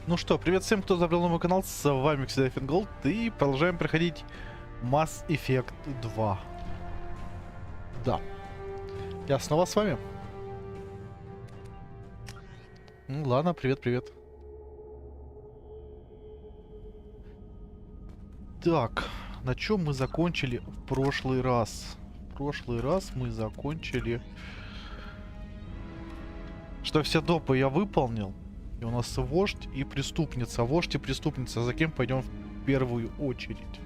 Ну что, привет всем, кто забрал на мой канал, с вами всегда Fingolt, и продолжаем проходить Mass Effect 2. Да, я снова с вами. Ну ладно, привет. Так, на чем мы закончили в прошлый раз? В прошлый раз мы закончили, что все допы я выполнил. И у нас вождь и преступница. Вождь и преступница. За кем пойдем в первую очередь?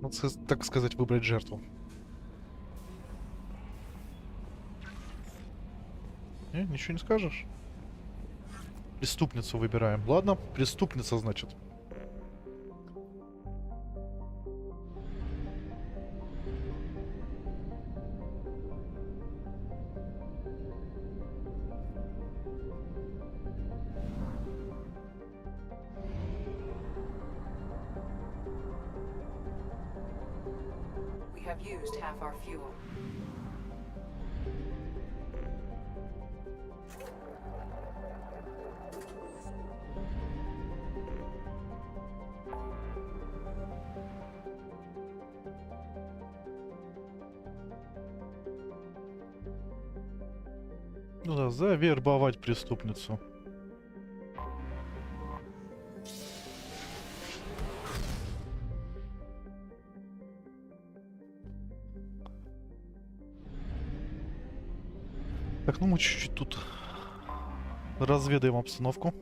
Надо, так сказать, выбрать жертву. Ничего не скажешь? Преступницу выбираем. Ладно, преступница, значит. We have used half our fuel. Ну да, завербовать преступницу. Так, ну мы чуть-чуть тут разведаем обстановку.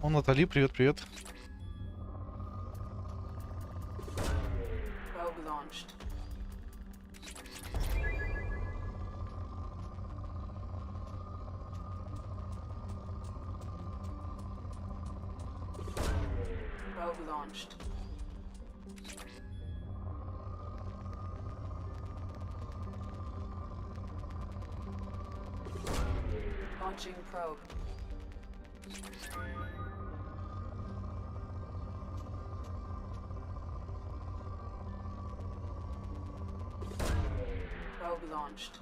О, Натали, привет. Launching probe. Probe launched.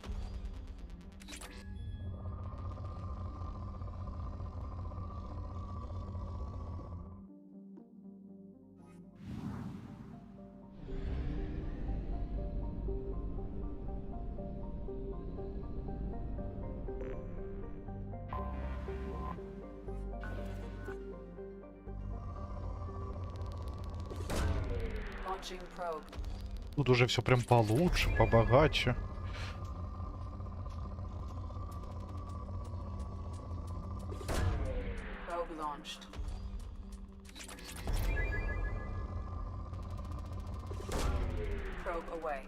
Launching probe. Тут уже все прям получше, побогаче. Probe launched. Probe away.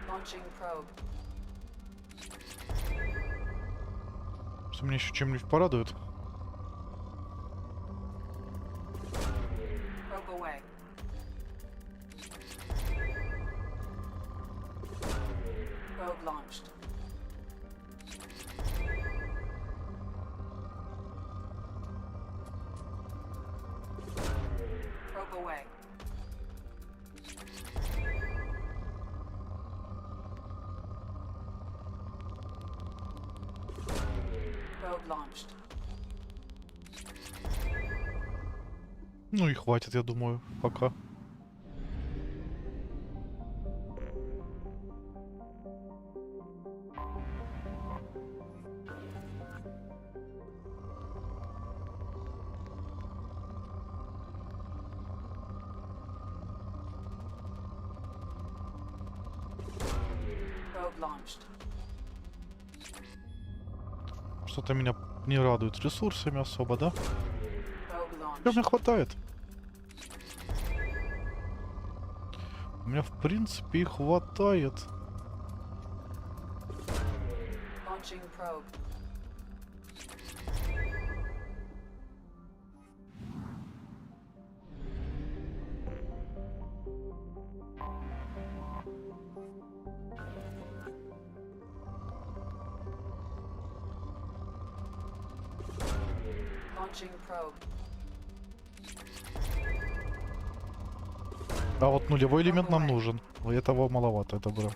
Launching probe. Что меня еще чем-нибудь порадует? Probe away. Probe launched. Probe away. Probe launched. Ну и хватит, я думаю, пока. Probe launched. Что-то меня не радует ресурсами особо, да? Probe Мне launched. хватает. У меня, в принципе, и хватает. Launching probe. Launching probe. А вот нулевой элемент нам нужен. У этого маловато, это было.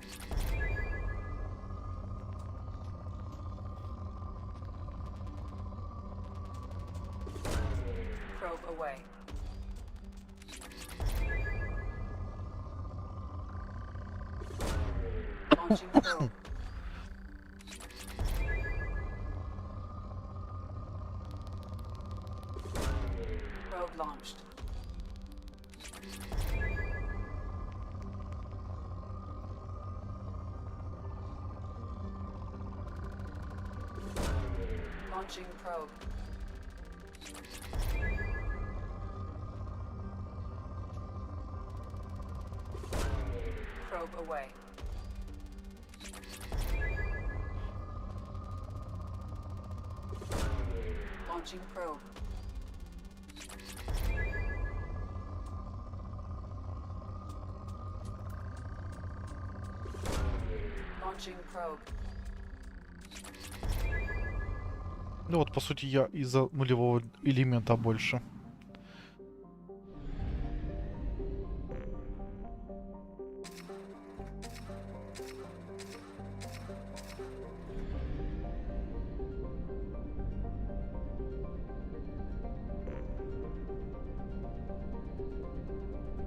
Probe away. Launching probe. Probe launched. Launching probe. Probe away. Launching probe. Launching probe. Ну вот, по сути, я из-за нулевого элемента больше.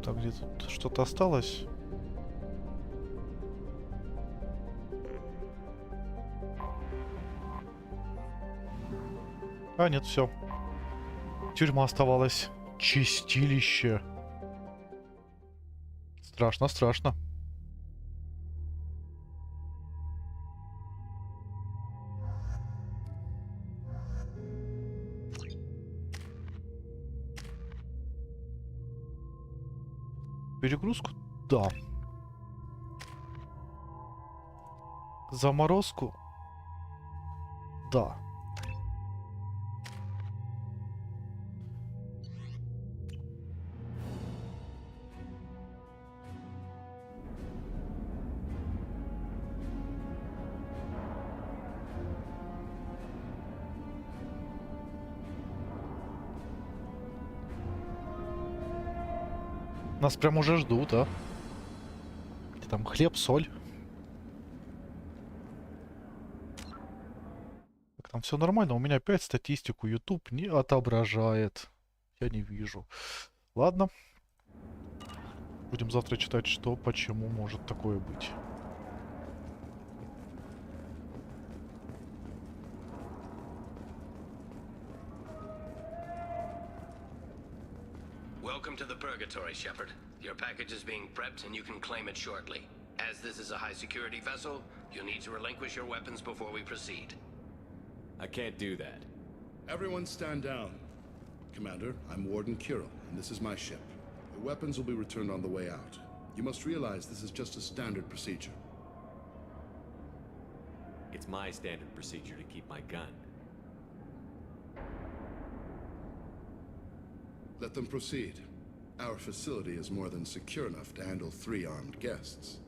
Так, где тут что-то осталось? А, нет, все. Тюрьма оставалась. Чистилище. Страшно, страшно. Перегрузку? Да. Заморозку? Да. Нас прям уже ждут, а? Где там хлеб, соль? Так, там все нормально. У меня опять статистику YouTube не отображает. Я не вижу. Ладно. Будем завтра читать, что, почему может такое быть. Welcome to the Purgatory, Shepard. Your package is being prepped and you can claim it shortly. As this is a high-security vessel, you'll need to relinquish your weapons before we proceed. I can't do that. Everyone stand down. Commander, I'm Warden Kirill, and this is my ship. The weapons will be returned on the way out. You must realize this is just a standard procedure. It's my standard procedure to keep my gun. Let them proceed. Our facility is more than secure enough to handle 3 armed guests.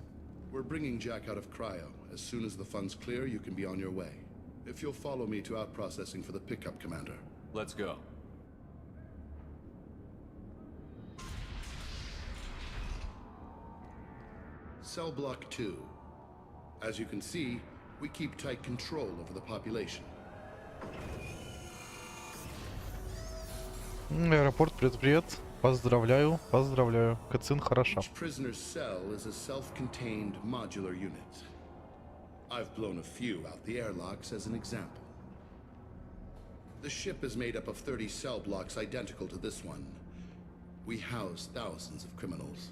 We're bringing Jack out of cryo. As soon as the funds clear, you can be on your way. If you'll follow me to out-processing for the pickup, Commander. Let's go. Cell Block 2. As you can see, we keep tight control over the population. Аэропорт, привет. Поздравляю, поздравляю. Кацин хороша. Each prisoner's cell is a self-contained modular unit. I've blown a few out the airlocks as an example. The ship is made up of 30 cell blocks identical to this one. We house thousands of criminals.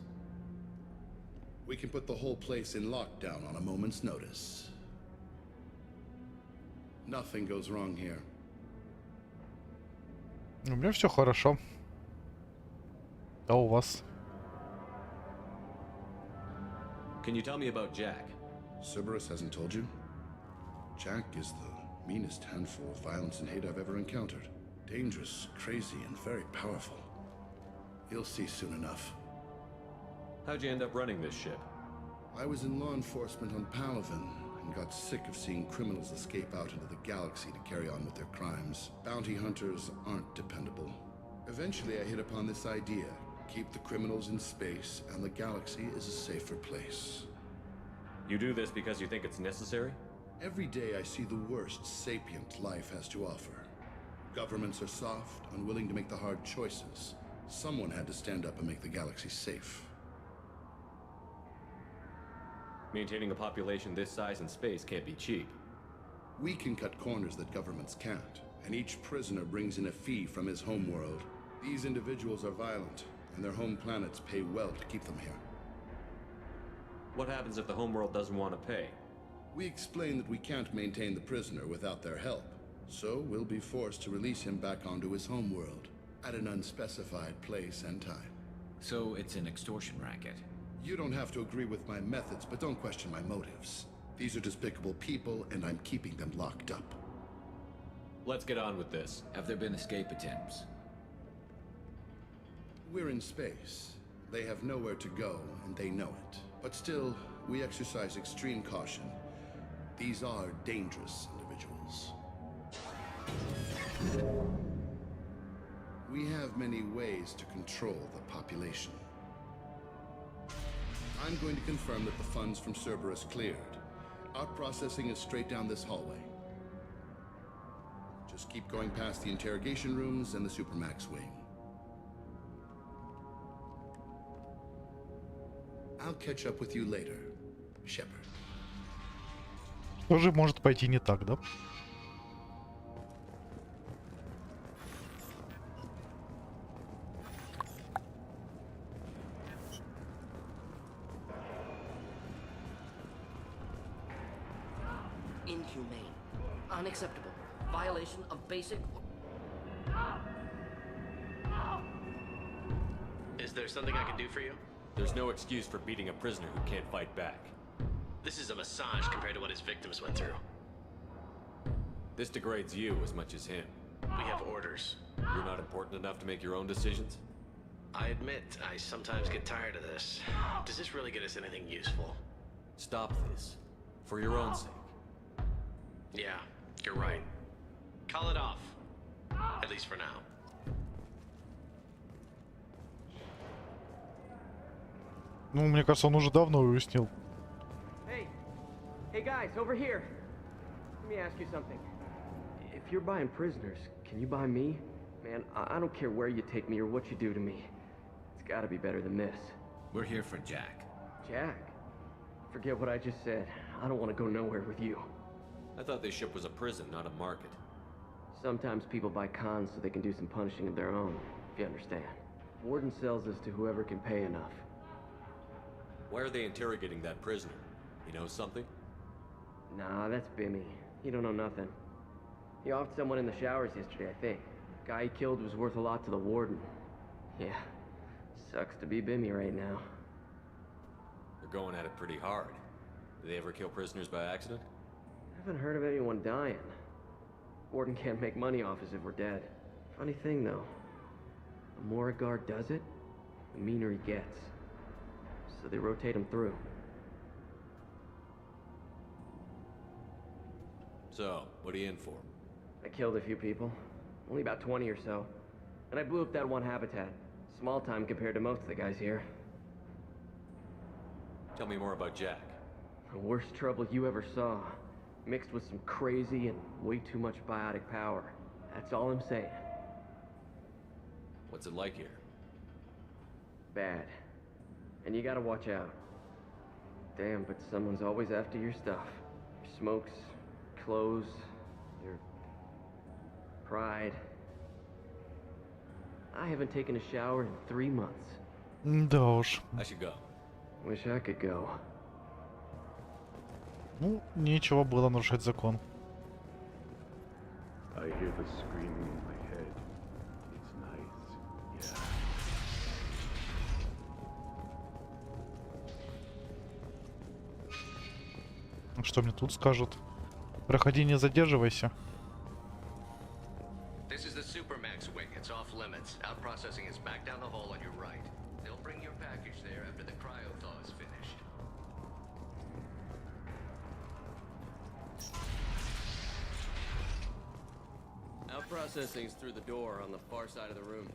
We can put the whole place in lockdown on a moment's notice. Nothing goes wrong here. У меня все хорошо. А у вас? Can you tell me about Jack? Cerberus hasn't told you? Jack is the meanest handful of violence and hate I've ever encountered. Dangerous, crazy, and very powerful. You'll see soon enough. How'd you end up running this ship? I was in law enforcement on Palaven and got sick of seeing criminals escape out into the galaxy to carry on with their crimes. Bounty hunters aren't dependable. Eventually I hit upon this idea. Keep the criminals in space and the galaxy is a safer place. You do this because you think it's necessary? Every day I see the worst sapient life has to offer. Governments are soft, unwilling to make the hard choices. Someone had to stand up and make the galaxy safe. Maintaining a population this size in space can't be cheap. We can cut corners that governments can't, and each prisoner brings in a fee from his homeworld. These individuals are violent, and their home planets pay well to keep them here. What happens if the homeworld doesn't want to pay? We explain that we can't maintain the prisoner without their help, so we'll be forced to release him back onto his homeworld at an unspecified place and time. So it's an extortion racket. You don't have to agree with my methods, but don't question my motives. These are despicable people, and I'm keeping them locked up. Let's get on with this. Have there been escape attempts? We're in space. They have nowhere to go, and they know it. But still, we exercise extreme caution. These are dangerous individuals. We have many ways to control the population. I'm going to confirm that the funds from Cerberus cleared. Our processing is straight down this hallway. Just keep going past the interrogation rooms and the Supermax wing. I'll catch up with you later, Shepard. Тоже может пойти не так, да? Inhumane. Unacceptable. Violation of basic... Is there something I can do for you? There's no excuse for beating a prisoner who can't fight back. This is a massage compared to what his victims went through. This degrades you as much as him. We have orders. You're not important enough to make your own decisions? I admit, I sometimes get tired of this. Does this really get us anything useful? Stop this. For your own sake. Yeah, you're right. Call it off. At least for now. Ну, мне кажется, он уже давно уяснил. Hey guys, over here. Let me ask you something. If you're buying prisoners, can you buy me? Man, I don't care where you take me or what you do to me. It's gotta be better than this. We're here for Jack. Jack? Forget what I just said. I don't want to go nowhere with you. I thought this ship was a prison, not a market. Sometimes people buy cons so they can do some punishing of their own, if you understand. Warden sells us to whoever can pay enough. Why are they interrogating that prisoner? He knows something? Nah, that's Bimmy. He don't know nothing. He offed someone in the showers yesterday, I think. Guy he killed was worth a lot to the warden. Yeah, sucks to be Bimmy right now. They're going at it pretty hard. Do they ever kill prisoners by accident? I haven't heard of anyone dying. Warden can't make money off us if we're dead. Funny thing, though. The more a guard does it, the meaner he gets. So they rotate him through. So, what are you in for? I killed a few people. Only about 20 or so. And I blew up that one habitat. Small time compared to most of the guys here. Tell me more about Jack. The worst trouble you ever saw. Mixed with some crazy and way too much biotic power. That's all I'm saying. What's it like here? Bad. And you gotta watch out. Damn, but someone's always after your stuff. Your smokes, clothes, your pride. I haven't taken a shower in 3 months. Да уж. I should go. Wish I could go. Ну, нечего было нарушать закон. I hear the screaming in my head. It's nice. Yeah. Что мне тут скажут? Проходи, не задерживайся. This is the Supermax wing. It's off limits. Out processing is back down the hall on your right. They'll bring your package there after the cryo thaw is finished. Out processing's through the door on the far side of the room.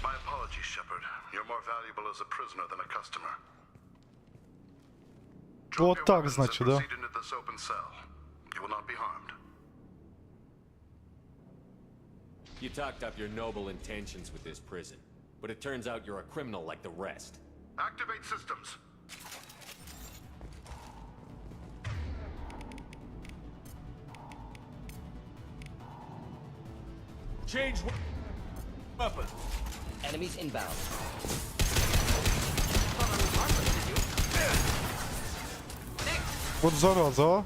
My apologies, Shepard. You're more valuable as a prisoner than a customer. Вот так, значит, да? Proceed into this open cell. You will not be harmed. You talked up your noble intentions with this prison, but it turns out you're a criminal like the rest. Activate systems. Change weapon. Enemies inbound. Вот зараза, а.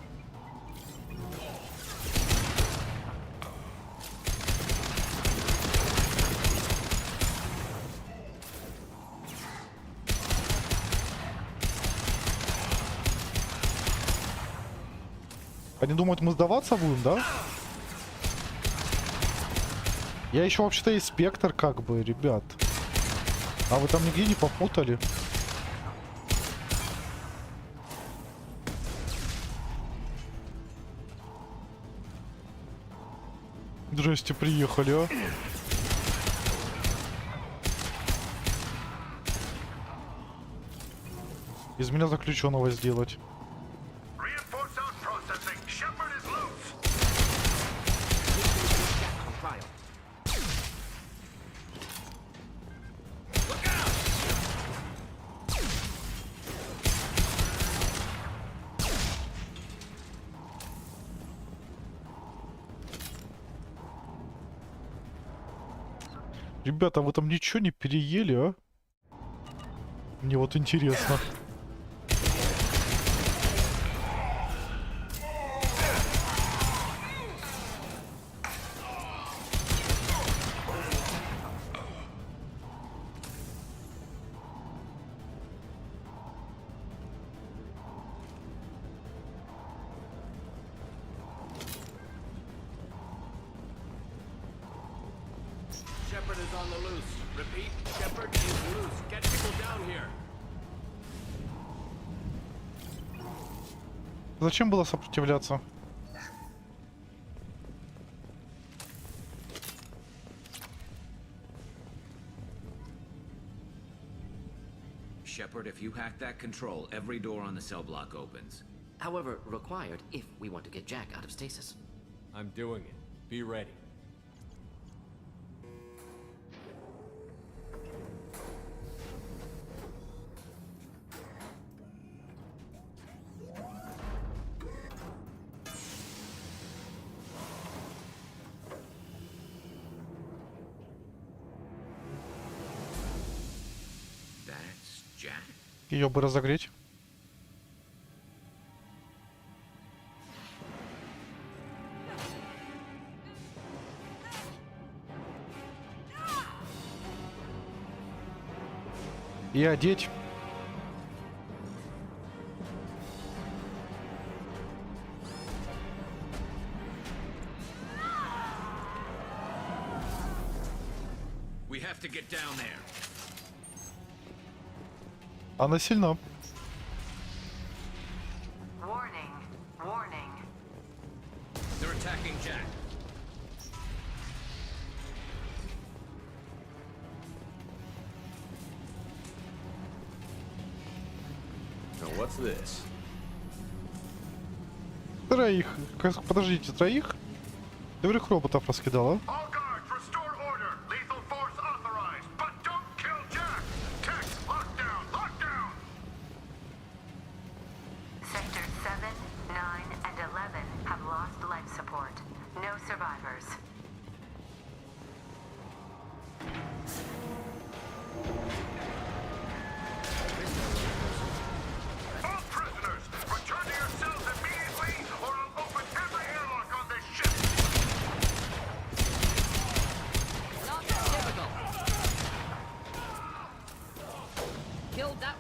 Они думают, мы сдаваться будем, да? Я еще вообще-то и спектр, как бы, ребят. А вы там нигде не попутали? Здрасте, приехали, а? Из меня заключенного сделать. Reinforce out processing. Shepard is loose. Ребята, вы там ничего не переели, а? Мне вот интересно. Shepard is on the loose. Repeat, Shepard is loose. Get people down here. Зачем было сопротивляться? Shepard, if you hack that control, every door on the cell block opens. However, required if we want to get Jack out of stasis. I'm doing it. Be ready. That's Jack? Ее бы разогреть. И одеть. We have to get down there. Она сильна. Warning. Warning. They're attacking Jack. Now what's this? Троих. Подождите, троих? Ты вдруг роботов раскидала? All guards, restore order. Lethal force authorized, but don't kill Jack. Text, lockdown, lockdown. Sectors 7, 9, and 11 have lost life support. No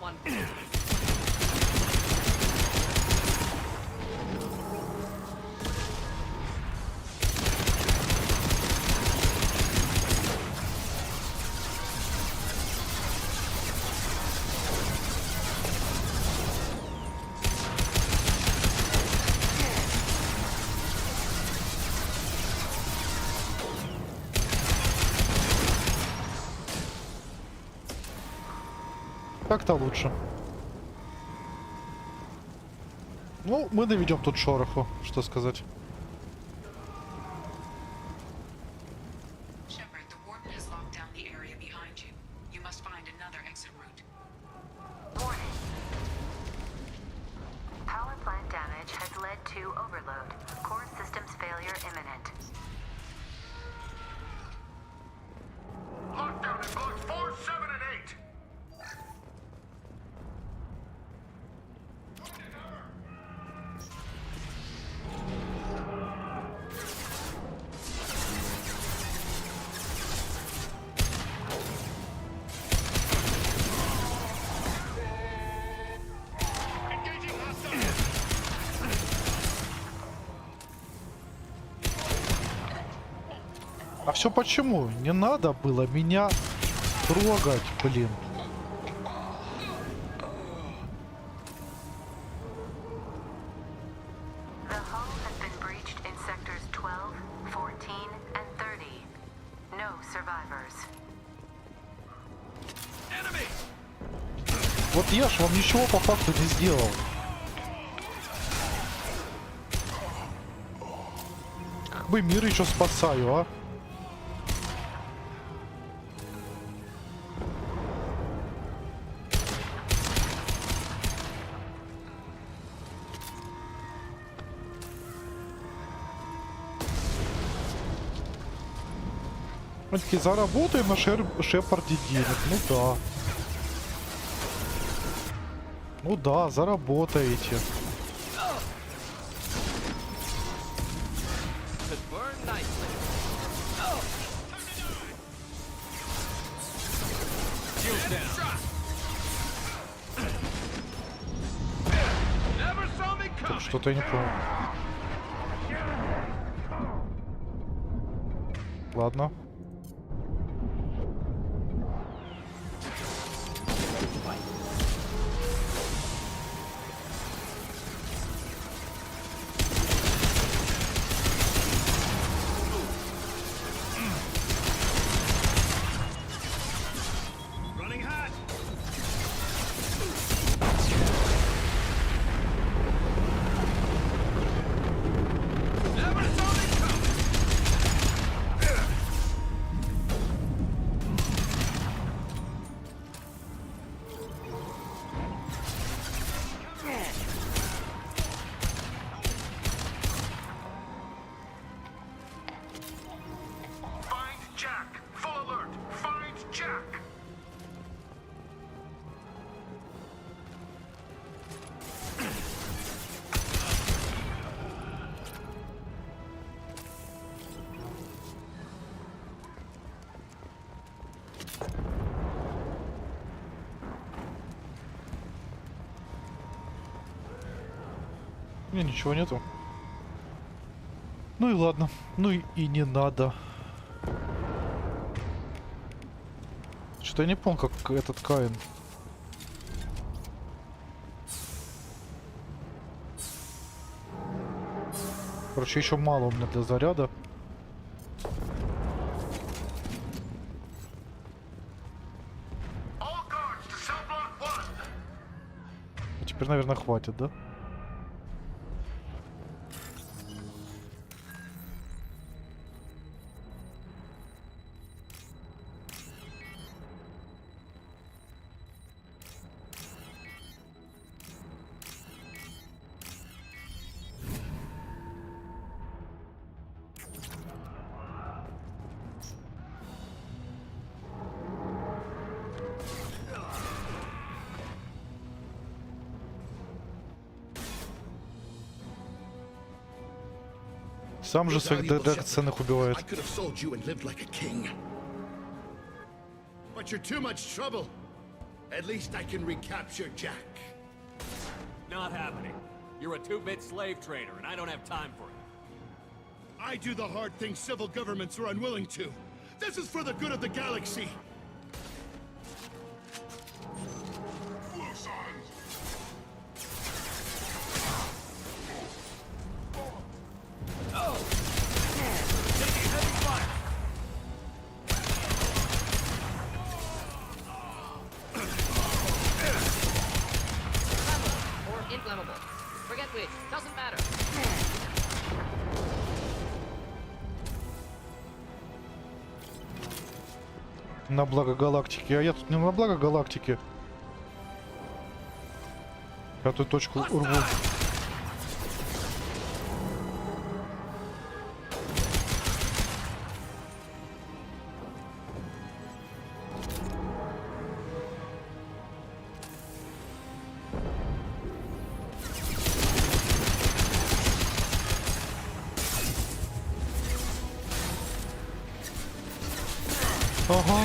on. Как-то лучше. Ну, мы наведем тут шороху, что сказать. Shepard, the warden has locked down the area behind you. You must find another exit route. Warning. Power plant damage has led to overload. Core systems failure imminent. Lockdown in blocks 4, 7, and 8. А все почему? Не надо было меня трогать, блин. The hull has been breached in sectors 12, 14, and 30. No survivors. Вот я ж вам ничего по факту не сделал. Как бы мир еще спасаю, а? Мы такие, заработаем на Шепарде денег. Ну да. Ну да, заработаете. Так, что-то я не понял. Ладно. Не, ничего нету. Ну и ладно. Ну и не надо. Что-то я не помню, как этот Каин. Короче, еще мало у меня для заряда. Теперь, наверное, хватит, да? Сам же своих драгоценных убивает. I could have sold you and lived like a king. But you're too much trouble. At least I can recapture Jack. Not happening. You're a two-bit slave trader, and I don't have time for it. I do the hard things civil governments are unwilling to. This is for the good of the galaxy. Or inflammable. Forget which. Doesn't matter. На благо галактики. А я тут не на благо галактики. Пятую точку урву. Ага.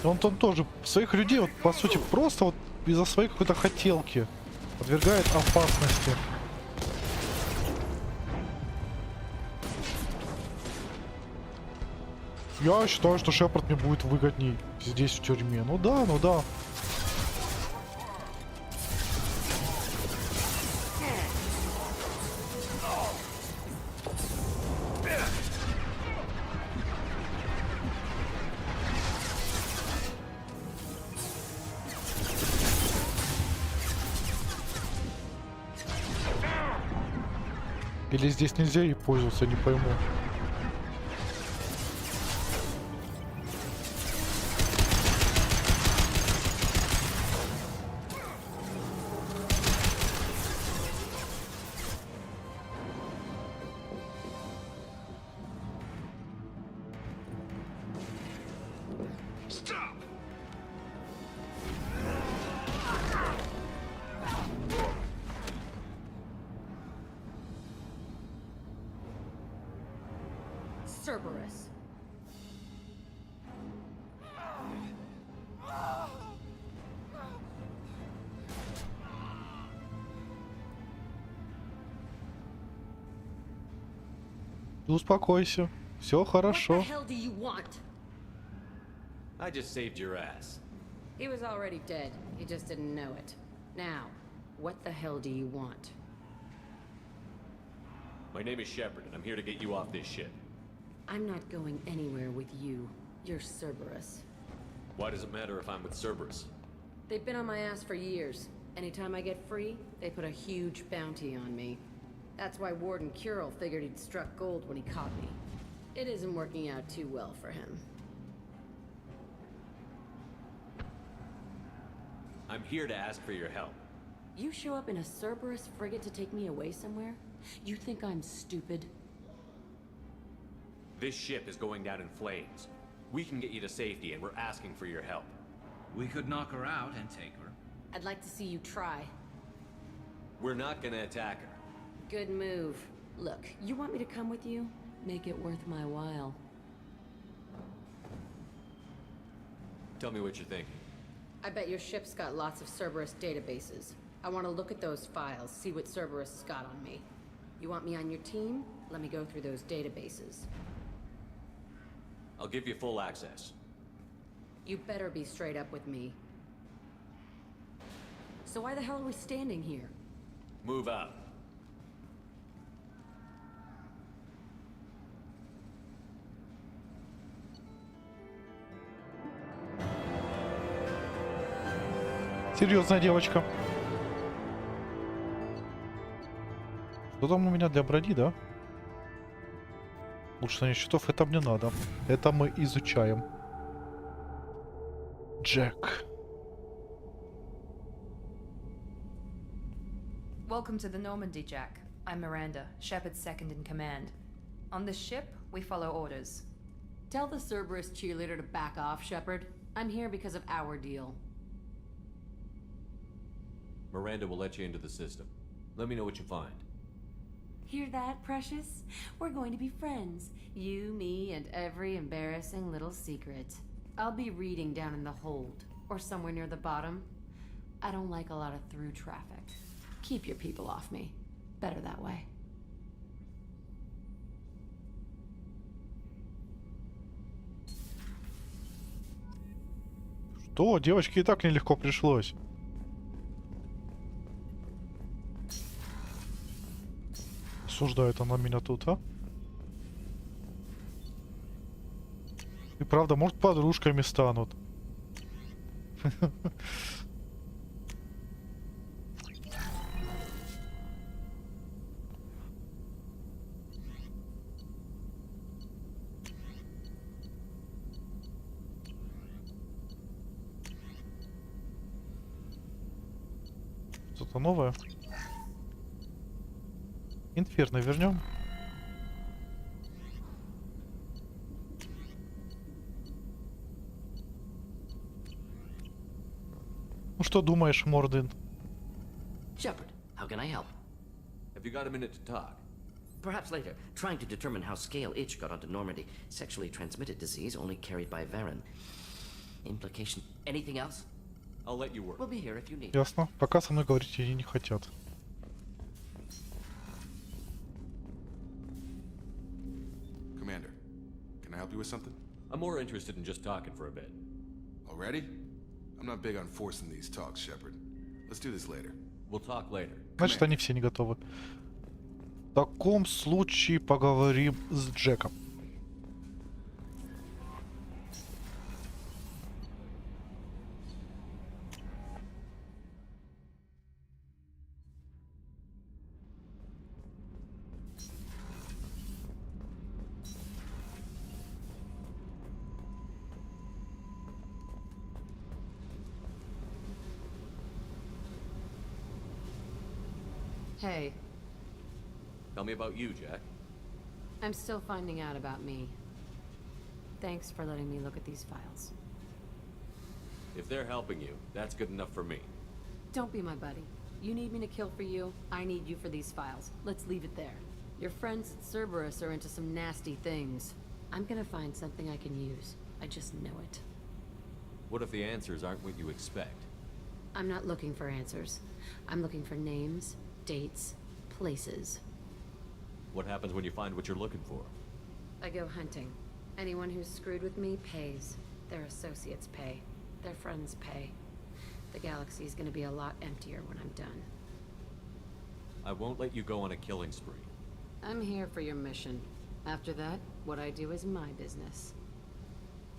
Он там тоже своих людей, вот по сути, просто вот из-за своей какой-то хотелки подвергает опасности. Я считаю, что Шепард мне будет выгодней здесь, в тюрьме. Ну да, ну да. Или здесь нельзя ей пользоваться, не пойму. Cerberus. Успокойся, все What хорошо. the hell do you want? I just saved your ass. He was already dead. He just didn't know it. Now, what the hell do you want? My name is Shepard, and I'm here to get you off this ship. I'm not going anywhere with you. You're Cerberus. Why does it matter if I'm with Cerberus? They've been on my ass for years. Anytime I get free, they put a huge bounty on me. That's why Warden Curel figured he'd struck gold when he caught me. It isn't working out too well for him. I'm here to ask for your help. You show up in a Cerberus frigate to take me away somewhere? You think I'm stupid? This ship is going down in flames. We can get you to safety, and we're asking for your help. We could knock her out and take her. I'd like to see you try. We're not gonna attack her. Good move. Look, you want me to come with you? Make it worth my while. Tell me what you're thinking. I bet your ship's got lots of Cerberus databases. I want to look at those files, see what Cerberus has got on me. You want me on your team? Let me go through those databases. I'll give you full access. You better be straight up with me. So why the hell are we standing here? Move out. Серьезная девочка. Что там у меня для брони, да? Улучшение щитов, это мне надо. Это мы изучаем. Джек. Welcome to the Normandy, Jack. I'm Miranda, Shepard's second in command. On this ship, we follow orders. Tell the Cerberus cheerleader to back off, Shepard. I'm here because of our deal. Miranda will let you into the system. Let me know what you find. Hear that, precious? We're going to be friends. You, me, and every embarrassing little secret. I'll be reading down in the hold, or somewhere near the bottom. I don't like a lot of through traffic. Keep your people off me. Better that way. Что? Девочке и так нелегко пришлось. Осуждает она меня тут, а? И правда, может, подружками станут. Что-то новое. Инферно вернем. Ну что думаешь, Мордин? Shepard, how can I help? Have you got a minute to talk? Perhaps later. Trying to determine how scale itch got onto Normandy. Sexually transmitted disease only carried by Varen. Implication. Anything else? I'll let you work. We'll be here if you need. Ясно. Пока со мной говорить они не хотят. Commander, can I help you with something? I'm more interested in just talking for a bit. Already? I'm not big on forcing these talks, Shepard. Let's do this later. We'll talk later. Значит, они все не готовы. В таком случае поговорим с Джеком. Hey, Tell me about you, Jack. I'm still finding out about me. Thanks for letting me look at these files. If they're helping you, that's good enough for me. Don't be my buddy. You need me to kill for you, I need you for these files. Let's leave it there. Your friends at Cerberus are into some nasty things. I'm gonna find something I can use. I just know it. What if the answers aren't what you expect? I'm not looking for answers. I'm looking for names, dates, places. What happens when you find what you're looking for? I go hunting. Anyone who's screwed with me pays. Their associates pay. Their friends pay. The galaxy's gonna be a lot emptier when I'm done. I won't let you go on a killing spree. I'm here for your mission. After that, what I do is my business.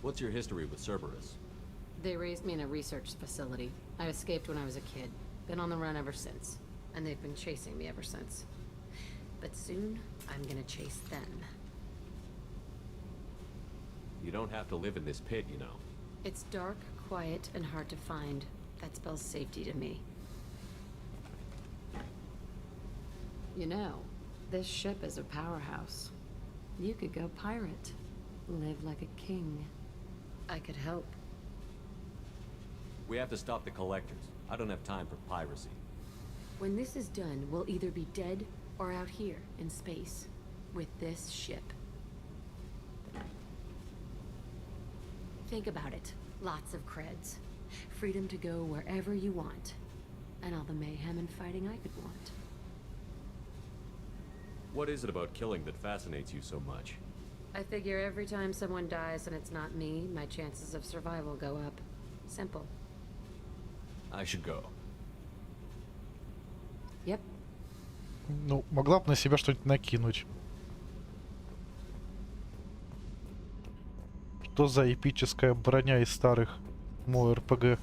What's your history with Cerberus? They raised me in a research facility. I escaped when I was a kid. Been on the run ever since. And they've been chasing me ever since. But soon, I'm gonna chase them. You don't have to live in this pit, you know. It's dark, quiet, and hard to find. That spells safety to me. You know, this ship is a powerhouse. You could go pirate. Live like a king. I could help. We have to stop the collectors. I don't have time for piracy. When this is done, we'll either be dead or out here in space with this ship. Think about it. Lots of creds. Freedom to go wherever you want. And all the mayhem and fighting I could want. What is it about killing that fascinates you so much? I figure every time someone dies and it's not me, my chances of survival go up. Simple. I should go. Yep. Ну, могла бы на себя что-нибудь накинуть. Что за эпическая броня из старых мой РПГ?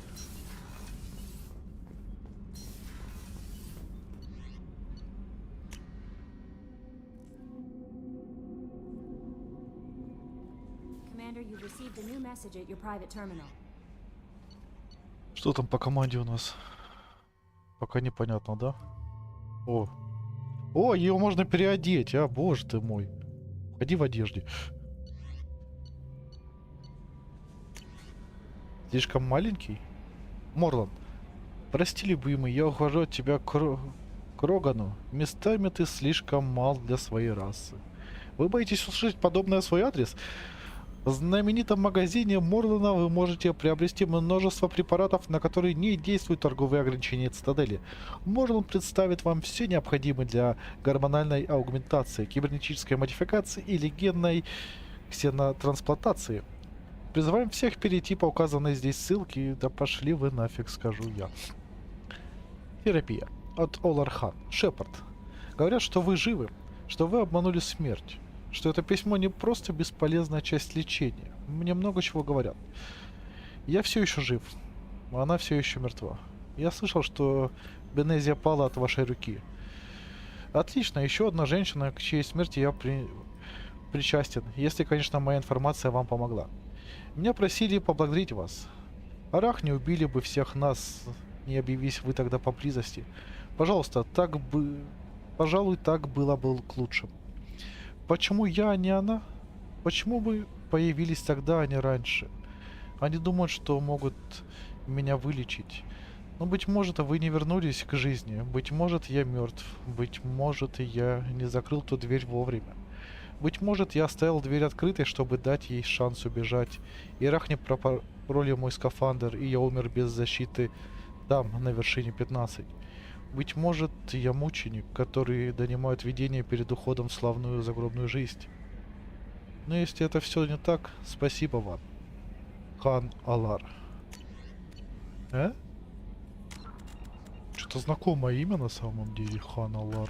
Commander, you've received a new message at your private terminal. Что там по команде у нас? Пока непонятно, да? О. О, ее можно переодеть, а, боже ты мой. Ходи в одежде. Слишком маленький? Морланд, Прости, любимый, я ухожу от тебя к Рогану. Местами ты слишком мал для своей расы. Вы боитесь услышать подобное в свой адрес? В знаменитом магазине Морлана вы можете приобрести множество препаратов, на которые не действуют торговые ограничения Цитадели. Морлан представит вам все необходимое для гормональной аугментации, кибернетической модификации или генной ксенотрансплантации. Призываем всех перейти по указанной здесь ссылке. Да пошли вы нафиг, скажу я. Терапия. От Олархан. Шепард. Говорят, что вы живы, что вы обманули смерть, что это письмо не просто бесполезная часть лечения. Мне много чего говорят. Я все еще жив, а она все еще мертва. Я слышал, что Бенезия пала от вашей руки. Отлично, еще одна женщина, к чьей смерти я причастен, если, конечно, моя информация вам помогла. Меня просили поблагодарить вас. Арах не убили бы всех нас, не объявись вы тогда поблизости. Пожалуйста, пожалуй, так было бы к лучшему. Почему я, а не она? Почему вы появились тогда, а не раньше? Они думают, что могут меня вылечить. Но, быть может, вы не вернулись к жизни. Быть может, я мертв. Быть может, я не закрыл ту дверь вовремя. Быть может, я оставил дверь открытой, чтобы дать ей шанс убежать. Ирах не пропороли мой скафандр, и я умер без защиты там, на вершине 15. Быть может, я мученик, который донимает видение перед уходом в славную загробную жизнь. Но если это все не так, спасибо вам. Хан Алар. Что-то знакомое имя на самом деле, Хан Алар.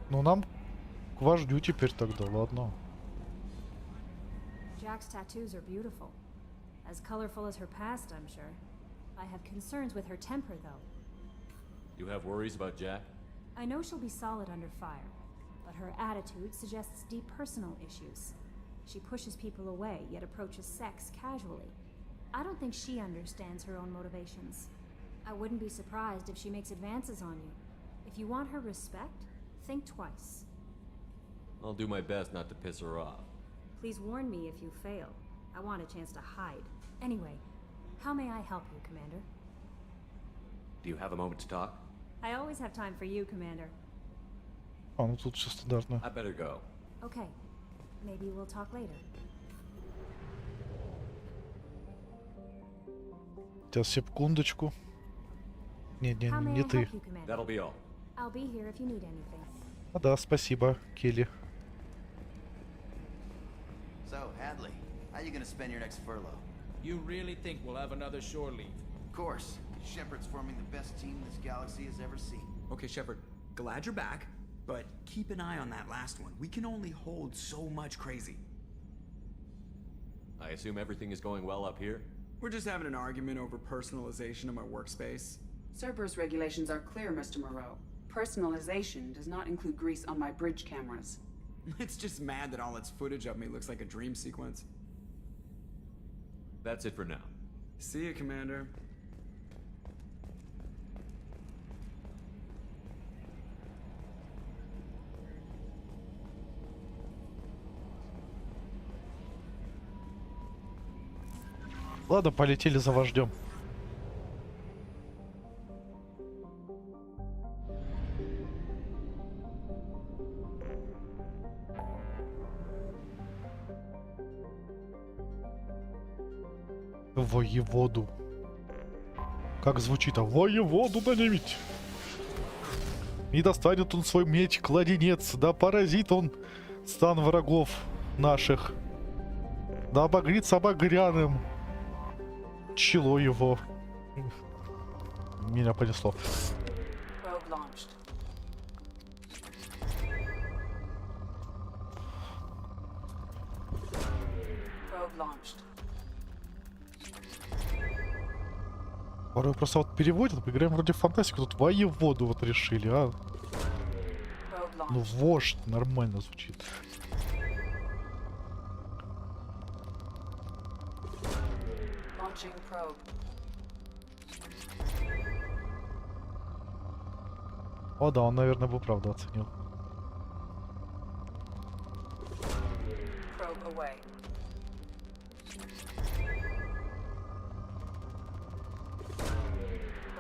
Ну нам к вождю теперь тогда, ладно. Jack's tattoos are beautiful. As colorful as her past, I'm sure. I have concerns with her temper, though. You have worries about Jack? I know she'll be solid under fire, but her attitude suggests deep personal issues. She pushes people away, yet approaches sex casually. I don't think she understands her own motivations. I wouldn't be surprised if she makes advances on you. If you want her respect, think twice. I'll do my best not to piss her off. Please warn me if you fail. I want a chance to hide. Anyway, how may I help you, Commander? Do you have a moment to talk? I always have time for you, Commander. А, ну тут все стандартно. I better go. Okay. Maybe we'll talk later. Сейчас, секундочку. Не ты. That'll be all. I'll be here if you need anything. А да, спасибо, Келли. So, Hadley, how you gonna spend your next furlough? You really think we'll have another shore leave? Of course. Shepard's forming the best team this galaxy has ever seen. Okay, Shepard, glad you're back, but keep an eye on that last one. We can only hold so much crazy. I assume everything is going well up here? We're just having an argument over personalization of my workspace. Cerberus regulations are clear, Mr. Moreau. Personalization does not include grease on my bridge cameras. It's just mad that all its footage of me looks like a dream sequence. That's it for now. See you, Commander. Ладно, полетели за вождем. Воеводу. Как звучит, а воеводу нанимить. И достанет он свой меч-кладенец, да поразит он стан врагов наших. Да обогрится обогряным чело его. Меня понесло. Порой просто вот переводят, мы играем вроде в фантастику, тут воеводу вот решили, а? Ну, вождь нормально звучит. О да, он, наверное, бы правда оценил.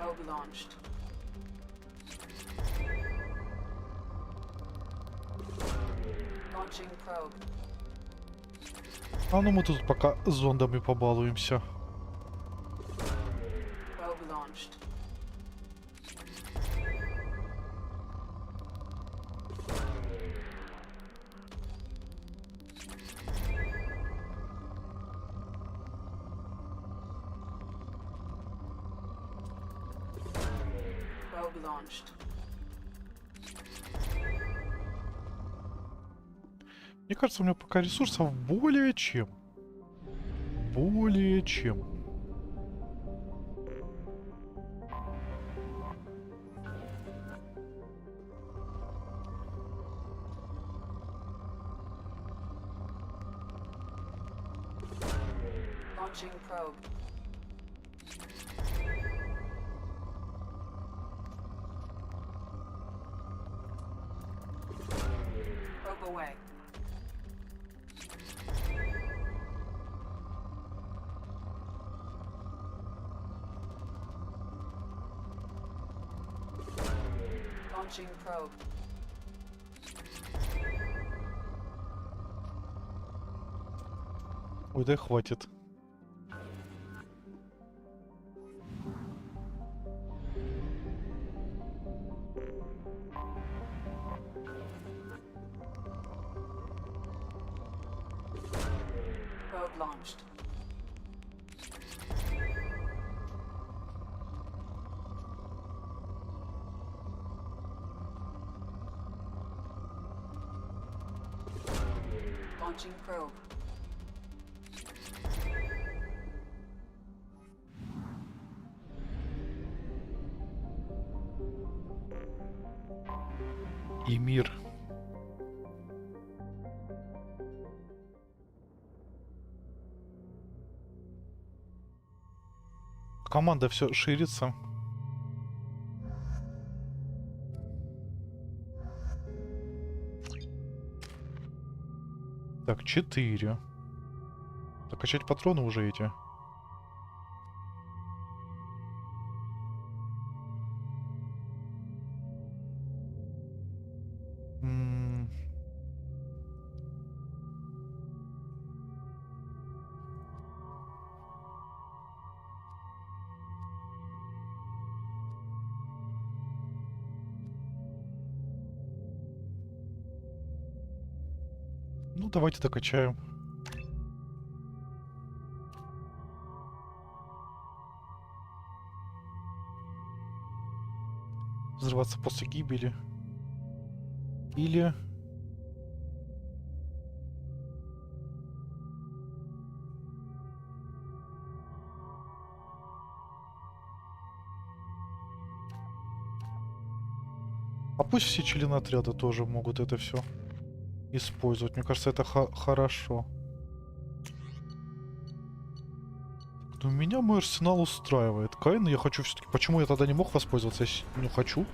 Probe launched. Launching probe. А ну мы тут пока зондами побалуемся. Probe launched. Probe launched. Мне кажется, у меня пока ресурсов более чем. Более чем. Launching probe. Probe away. Launching probe. Ой, да хватит. Probe launched. Launching probe. И мир. Команда все ширится. Так, 4. Закачать патроны уже эти. Ну, давайте докачаем. Взрываться после гибели. Или... А пусть все члены отряда тоже могут это все использовать. Мне кажется, это хорошо. Но меня мой арсенал устраивает. Каин, я хочу все-таки... Почему я тогда не мог воспользоваться? Я не хочу.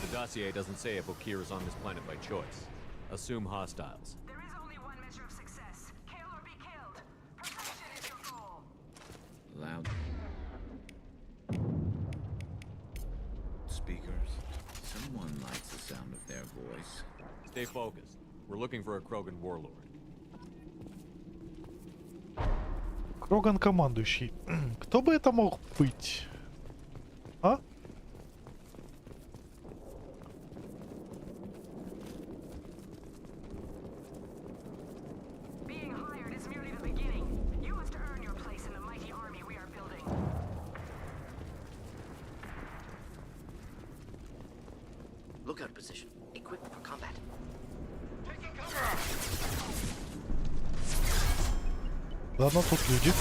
The dossier doesn't say if Okir is on this planet by choice. Assume hostiles. There is only one measure of success. Kill or be killed. Perfection is your goal. Loud. Speakers. Someone likes the sound of their voice. Stay focused. We're looking for a Krogan warlord. Кроган командующий. Кто бы это мог быть? А? Being hired is merely the beginning. You must earn your place in the mighty army we are building. Lookout position. Equipped for combat. Ладно, тут люди.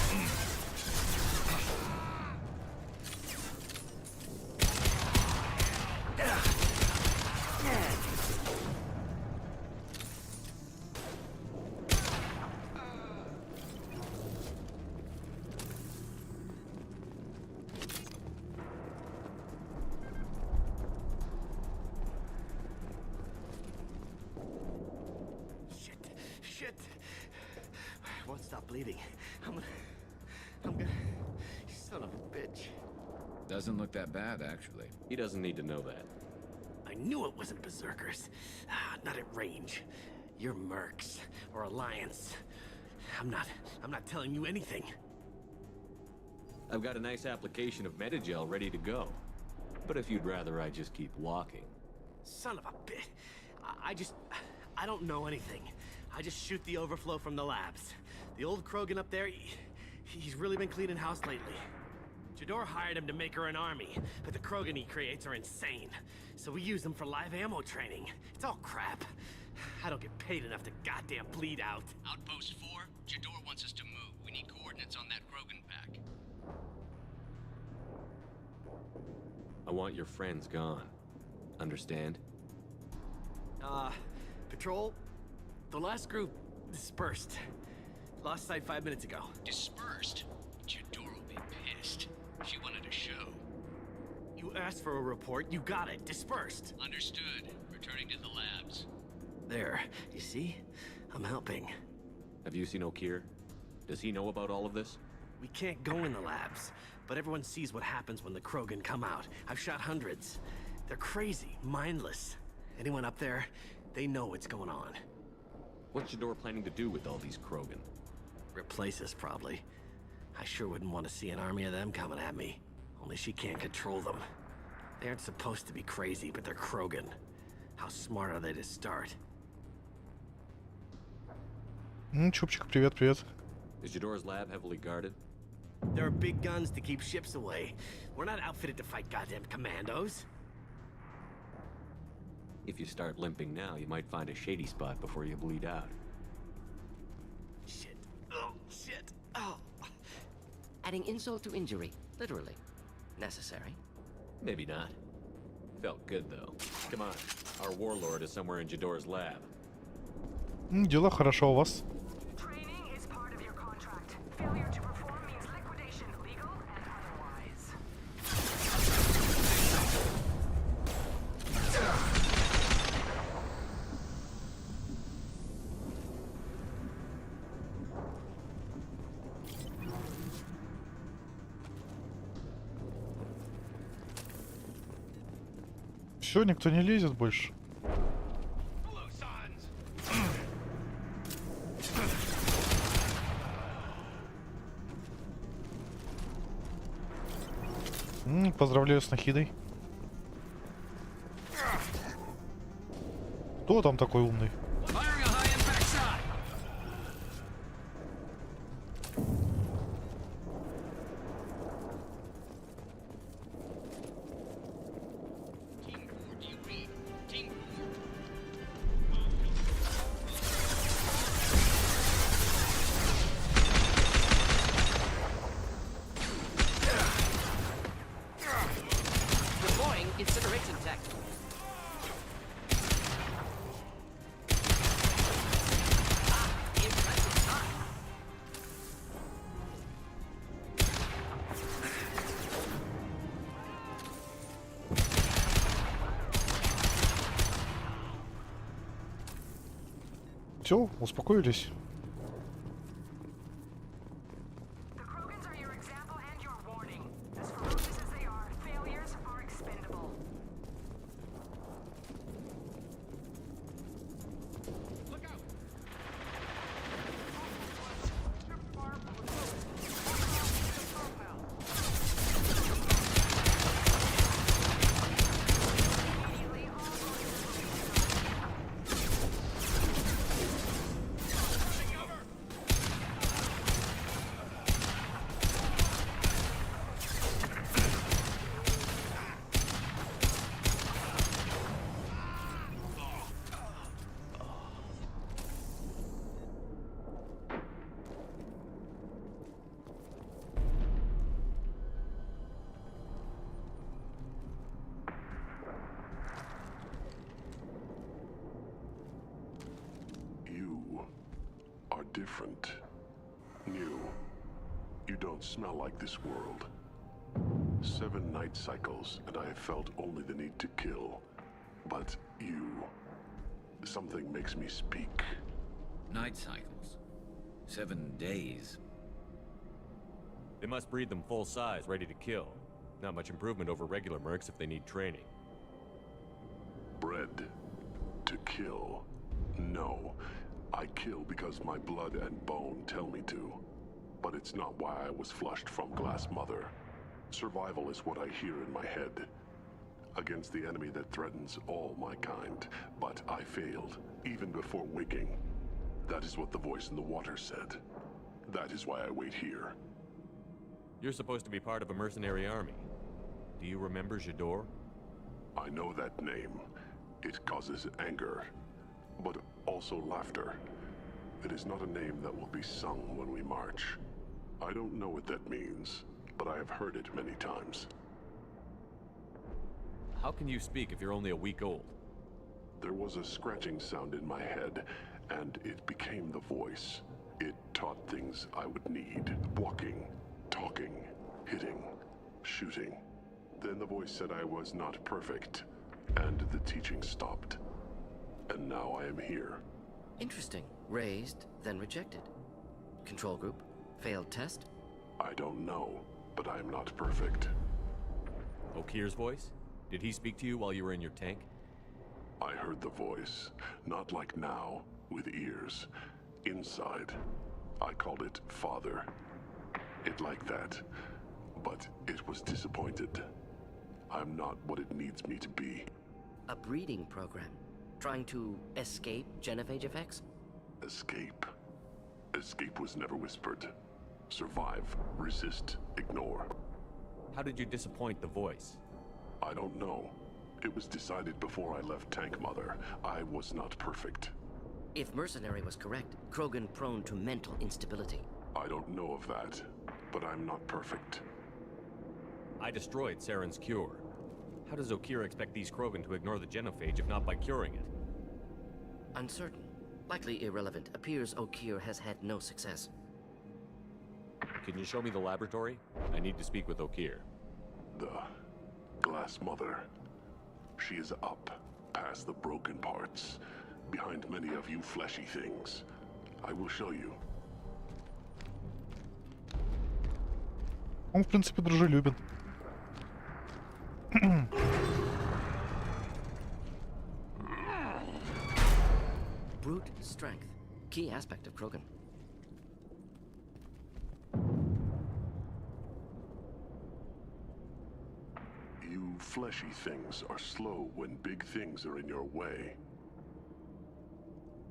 stop bleeding. I'm gonna... You son of a bitch. Doesn't look that bad, actually. He doesn't need to know that. I knew it wasn't berserkers. Not at range. You're mercs or Alliance. I'm not telling you anything. I've got a nice application of Metagel ready to go. But if you'd rather I just keep walking. Son of a bitch. I don't know anything. I just shoot the overflow from the labs. The old Krogan up there, he's really been cleaning house lately. Jador hired him to make her an army, but the Krogan he creates are insane. So we use them for live ammo training. It's all crap. I don't get paid enough to goddamn bleed out. Outpost 4, Jador wants us to move. We need coordinates on that Krogan pack. I want your friends gone. Understand? Patrol, the last group dispersed. Lost sight 5 minutes ago. Dispersed? Jador will be pissed. She wanted a show. You asked for a report, you got it. Dispersed. Understood. Returning to the labs. There, you see? I'm helping. Have you seen Okir? Does he know about all of this? We can't go in the labs, but everyone sees what happens when the Krogan come out. I've shot hundreds. They're crazy, mindless. Anyone up there, they know what's going on. What's Jador planning to do with all these Krogan? Replace us, probably. I sure wouldn't want to see an army of them coming at me. Only she can't control them. They aren't supposed to be crazy, but they're Krogan. How smart are they to start? Чупчик, привет, привет. Is Jador's lab heavily guarded? There are big guns to keep ships away. We're not outfitted to fight goddamn commandos. If you start limping now, you might find a shady spot before you bleed out. Shit. Oh, shit. Oh. Adding insult to injury, literally. Necessary. Maybe not. Felt good, though. Come on. Our warlord is somewhere in Jador's lab. Дела хорошо у вас. Training is part of your contract. Failure to perform means liquidation, legal and otherwise. Все, никто не лезет больше. Поздравляю с Нахидой. Кто там такой умный? Incineration tech. Все, успокоились. Different. New. You don't smell like this world. 7 night cycles, and I have felt only the need to kill. But you... Something makes me speak. Night cycles? 7 days. They must breed them full size, ready to kill. Not much improvement over regular mercs if they need training. Bred to kill? No. I kill because my blood and bone tell me to. But it's not why I was flushed from Glass Mother. Survival is what I hear in my head. Against the enemy that threatens all my kind. But I failed, even before waking. That is what the voice in the water said. That is why I wait here. You're supposed to be part of a mercenary army. Do you remember J'adore? I know that name. It causes anger, but also laughter. It is not a name that will be sung when we march. I don't know what that means, but I have heard it many times. How can you speak if you're only a week old? There was a scratching sound in my head, and it became the voice. It taught things I would need. Walking, talking, hitting, shooting. Then the voice said I was not perfect, and the teaching stopped. And now I am here. Interesting. Raised, then rejected. Control group? Failed test? I don't know, but I am not perfect. Okir's voice? Did he speak to you while you were in your tank? I heard the voice, not like now, with ears. Inside. I called it Father. It like that, but it was disappointed. I'm not what it needs me to be. A breeding program? Trying to escape genophage effects? Escape. Escape was never whispered. Survive, resist, ignore. How did you disappoint the voice? I don't know. It was decided before I left Tank Mother. I was not perfect. If Mercenary was correct, Krogan prone to mental instability. I don't know of that, but I'm not perfect. I destroyed Saren's cure. How does Okir expect these Krogan to ignore the genophage if not by curing it? Uncertain. Likely irrelevant. Appears Okir has had no success. Can you show me the laboratory? I need to speak with Okir. The Glass Mother. She is up, past the broken parts, behind many of you fleshy things. I will show you. Он, в принципе, дружелюбен. Brute strength. Key aspect of Krogan. You fleshy things are slow when big things are in your way.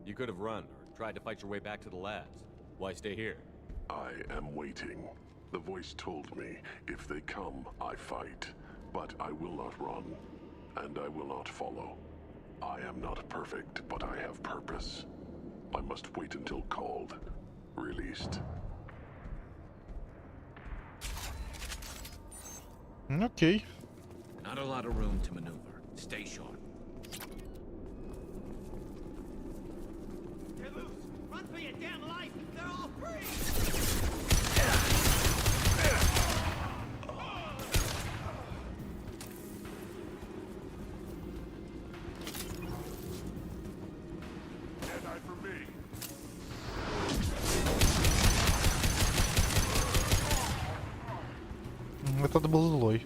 You could have run or tried to fight your way back to the labs. Why stay here? I am waiting. The voice told me, if they come, I fight. But I will not run, and I will not follow. I am not perfect, but I have purpose. I must wait until called, released. Окей. Not a lot of room to maneuver. Stay sharp. Get loose! Run for your damn life! They're all free! Этот был злой.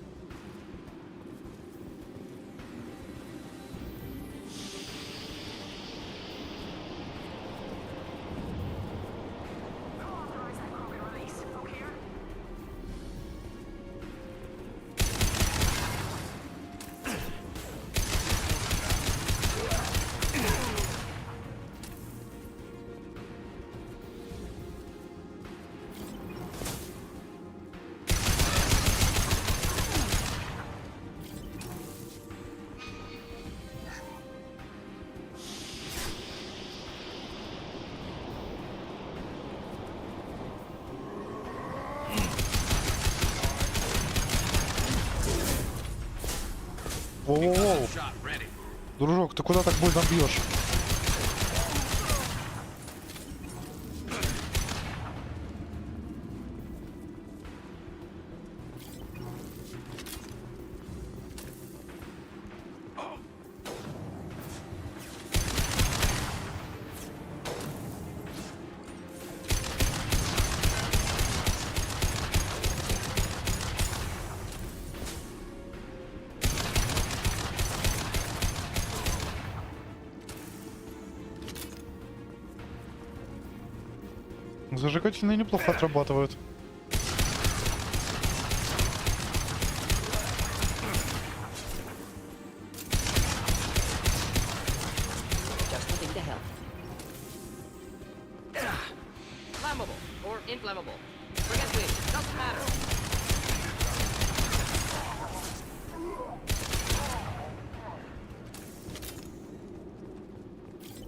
Воу-воу-воу. Дружок, ты куда так больно бьешь? Зажигательные неплохо отрабатывают. Just looking to help. Flammable or inflammable. Forget which, doesn't matter.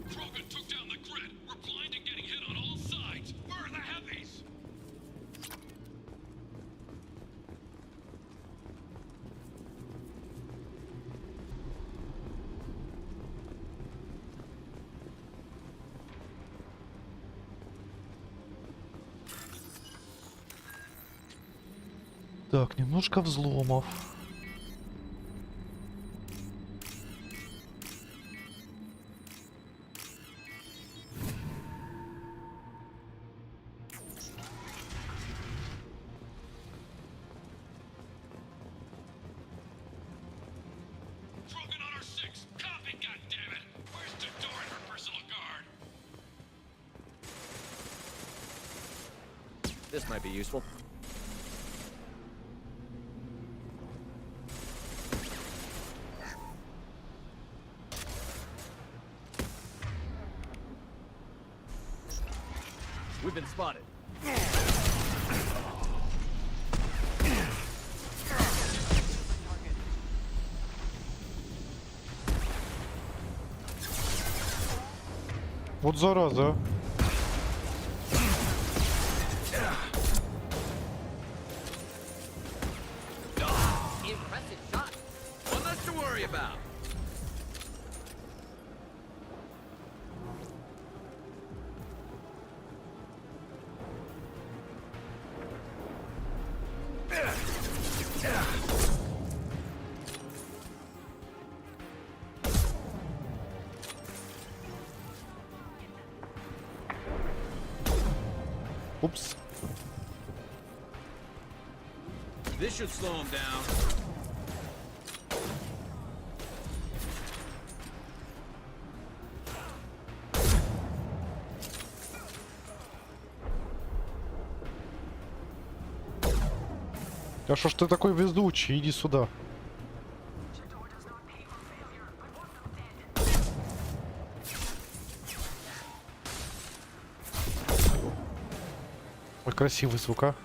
Krogan took down the grid. We're blind and getting hit on all sides. Where are the heavies? Так, немножко взломов. Krogan on our 6. Copy, goddammit. Where's Tador and her personal guard? This might be useful. We've been spotted. Вот зараза. Impressive shot. One less to worry about. Упс. This should slow him down. А что ж ты такой везучий? Иди сюда. Ой, красивый звук, а.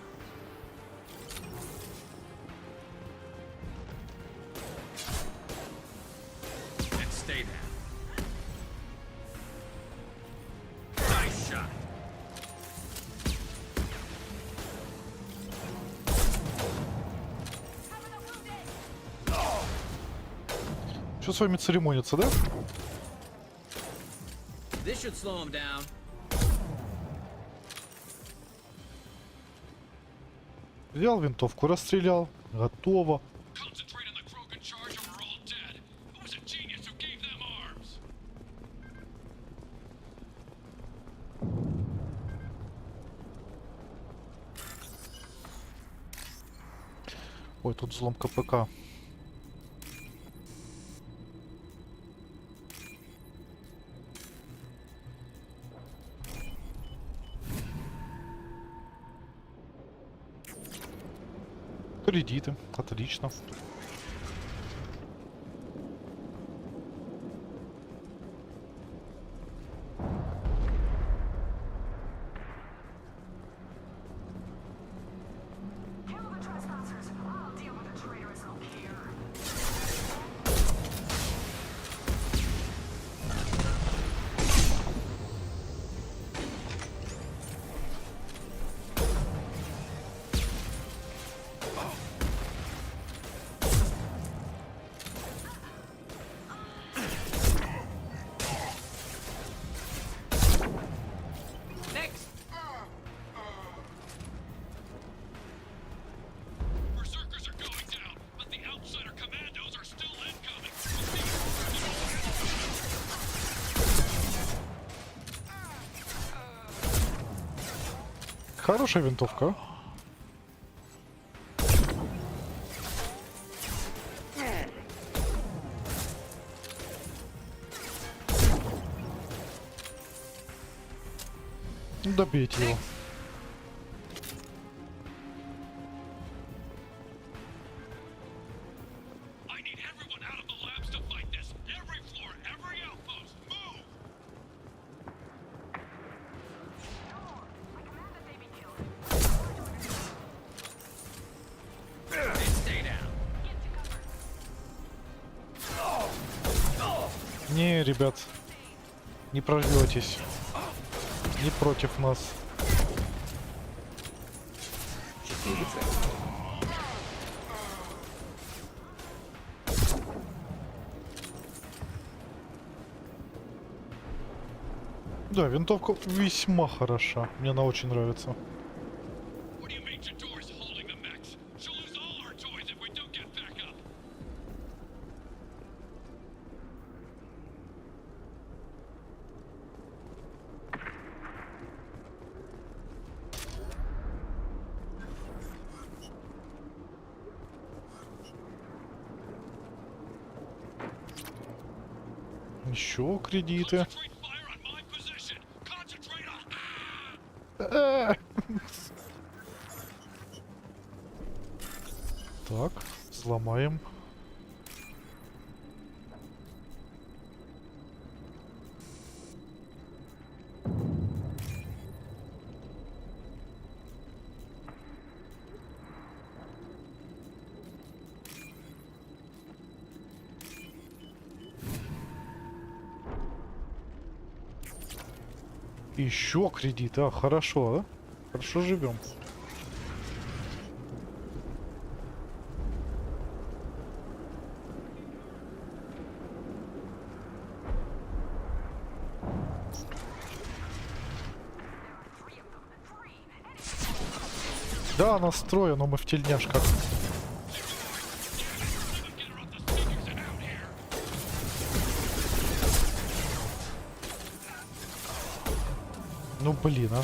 And stay there. Nice shot. Что с вами церемонится, да? This should slow him down. Взял винтовку, расстрелял. Готово. Concentrate on the Krogan charge or we're all dead. Who was a genius who gave them arms? Ой, тут взлом КПК. Кредиты. Отлично. Хорошая винтовка. Добейте его. Не, ребят, не прорветесь. Не против нас. Да, винтовка весьма хороша. Мне она очень нравится. Еще кредиты. Так, взломаем. Еще кредит, а, хорошо, а? Хорошо живем. Да, настроен, но мы в тельняшках. Ну блин, а.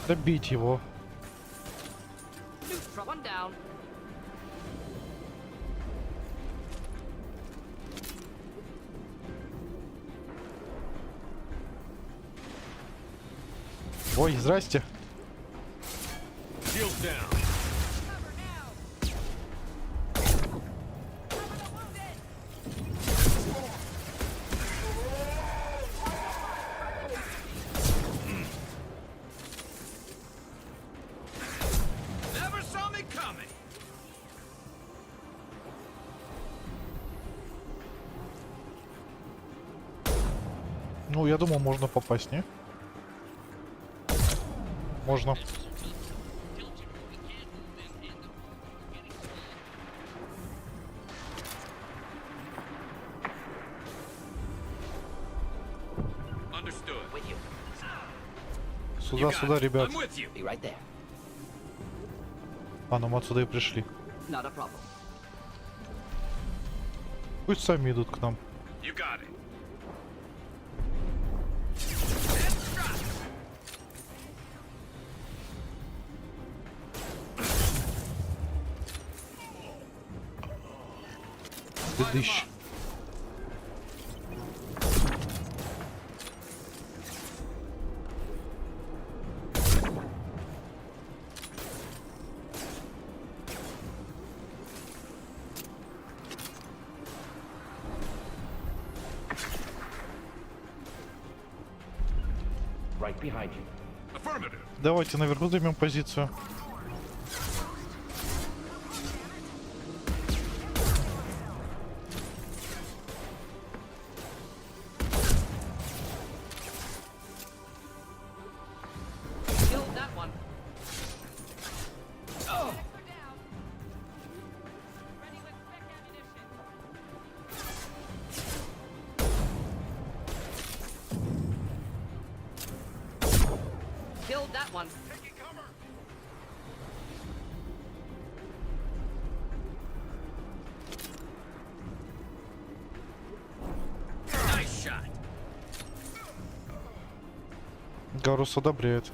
Добить его. Ой, здрасте. Ну, я думал, можно попасть, не? Можно. Сюда, сюда, ребят. А, ну мы отсюда и пришли. Пусть сами идут к нам. Бедыщ. Давайте наверху займем позицию. Гарус одобряет.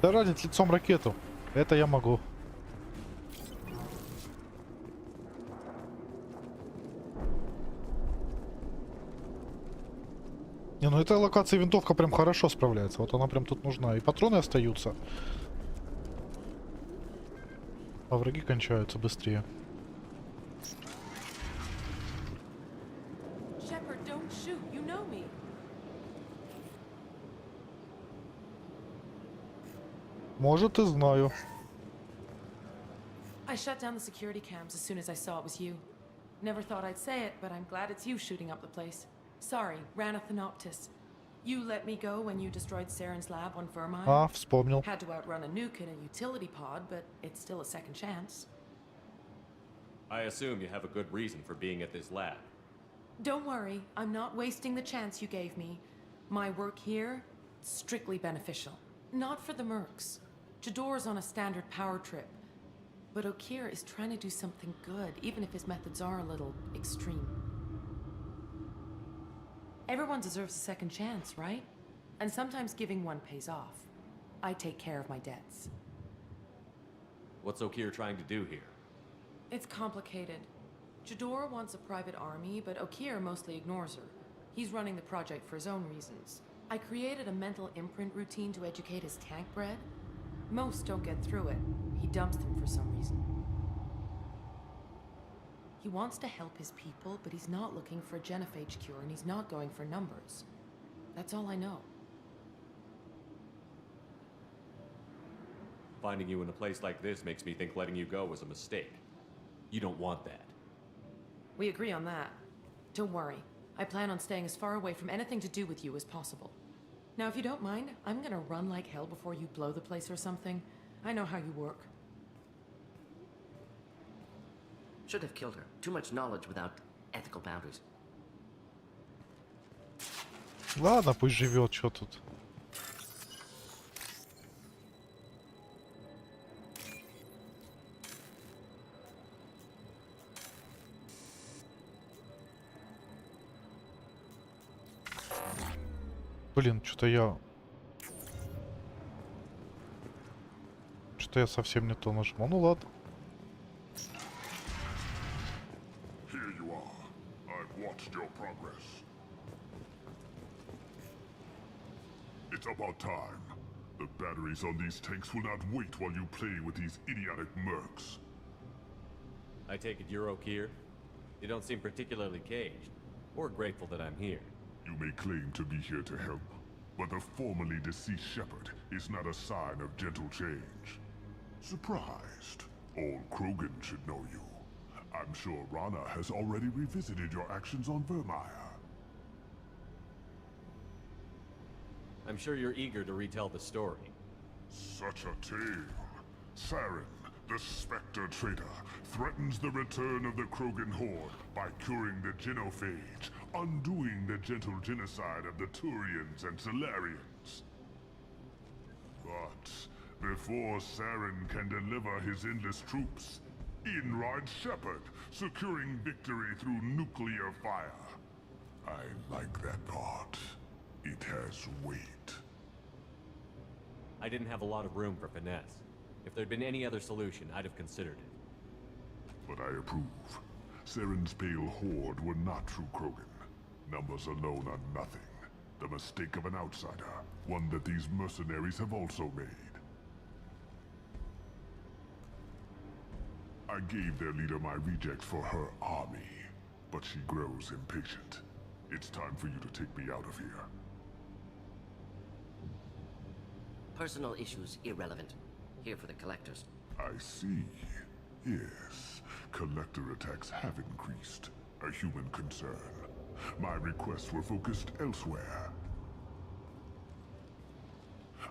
Таранить лицом ракету. Это я могу. Не, ну эта локация винтовка прям хорошо справляется. Вот она прям тут нужна. И патроны остаются. А враги кончаются быстрее. Shepard, don't shoot. You know me. Может, и знаю. I shut down the security cams as soon as I saw it was you. Never thought I'd say it, but I'm glad it's you shooting up the place. Sorry, ran a Thanoptis. You let me go when you destroyed Saren's lab on Vermine. А, вспомнил. Had to outrun a nuke in a utility pod, but it's still a second chance. I assume you have a good reason for being at this lab. Don't worry, I'm not wasting the chance you gave me. My work here, strictly beneficial. Not for the mercs. Jador's on a standard power trip. But Okir is trying to do something good, even if his methods are a little extreme. Everyone deserves a second chance, right? And sometimes giving one pays off. I take care of my debts. What's Okir trying to do here? It's complicated. Jador wants a private army, but Okir mostly ignores her. He's running the project for his own reasons. I created a mental imprint routine to educate his tank bred. Most don't get through it. He dumps them for some reason. He wants to help his people, but he's not looking for a genophage cure, and he's not going for numbers. That's all I know. Finding you in a place like this makes me think letting you go was a mistake. You don't want that. We agree on that. Don't worry. I plan on staying as far away from anything to do with you as possible. Now, if you don't mind, I'm gonna run like hell before you blow the place or something. I know how you work. Should have killed her. Too much knowledge without ethical boundaries. Ладно, пусть живет, что тут. Блин, что-то я совсем не то нажму. Ну ладно. Here you are. I've watched your progress. It's about time. The batteries on these tanks will not wait while you play with these idiotic mercs. I take it you're Okir? You don't seem particularly caged, or grateful that I'm here. You may claim to be here to help, but the formerly deceased Shepard is not a sign of gentle change. Surprised? Old Krogan should know you. I'm sure Rana has already revisited your actions on Vermeer. I'm sure you're eager to retell the story. Such a tale. Saren, the Spectre traitor, threatens the return of the Krogan horde by curing the genophage, undoing the gentle genocide of the Turians and Solarians. But before Saren can deliver his endless troops, in rides Shepard, securing victory through nuclear fire. I like that part. It has weight. I didn't have a lot of room for finesse. If there'd been any other solution, I'd have considered it. But I approve. Saren's pale horde were not true Krogan. Numbers alone are nothing. The mistake of an outsider, one that these mercenaries have also made. I gave their leader my rejects for her army, but she grows impatient. It's time for you to take me out of here. Personal issues irrelevant. Here for the collectors. I see. Yes, collector attacks have increased. A human concern. My requests were focused elsewhere.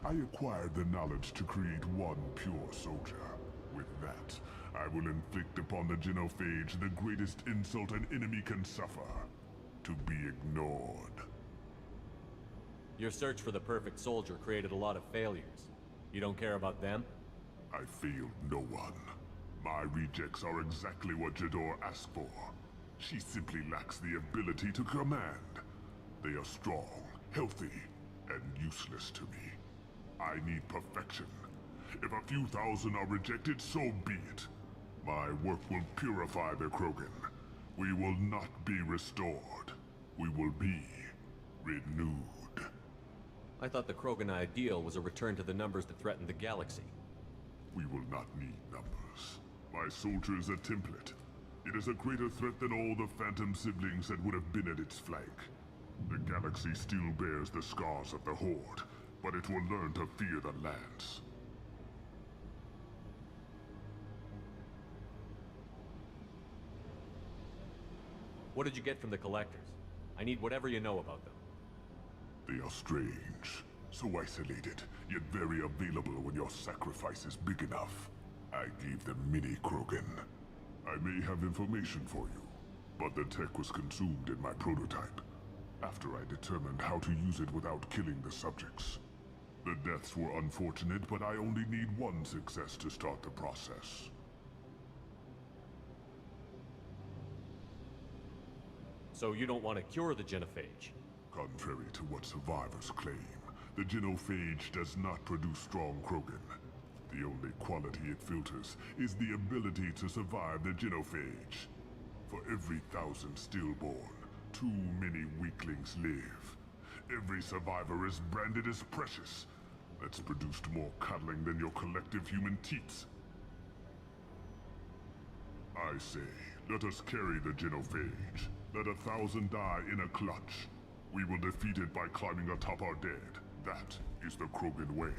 I acquired the knowledge to create one pure soldier. With that, I will inflict upon the genophage the greatest insult an enemy can suffer. To be ignored. Your search for the perfect soldier created a lot of failures. You don't care about them? I failed no one. My rejects are exactly what Jador asked for. She simply lacks the ability to command. They are strong, healthy, and useless to me. I need perfection. If a few thousand are rejected, so be it. My work will purify the Krogan. We will not be restored. We will be renewed. I thought the Krogan ideal was a return to the numbers that threatened the galaxy. We will not need numbers. My soldier is a template. It is a greater threat than all the Phantom siblings that would have been at its flank. The galaxy still bears the scars of the Horde, but it will learn to fear the Lance. What did you get from the collectors? I need whatever you know about them. They are strange, so isolated, yet very available when your sacrifice is big enough. I gave them mini Krogan. I may have information for you, but the tech was consumed in my prototype, after I determined how to use it without killing the subjects. The deaths were unfortunate, but I only need one success to start the process. So you don't want to cure the genophage? Contrary to what survivors claim, the genophage does not produce strong Krogan. The only quality it filters is the ability to survive the genophage. For every 1,000 stillborn, too many weaklings live. Every survivor is branded as precious. That's produced more cuddling than your collective human teats. I say, let us carry the genophage. Let 1,000 die in a clutch. We will defeat it by climbing atop our dead. That is the Krogan way.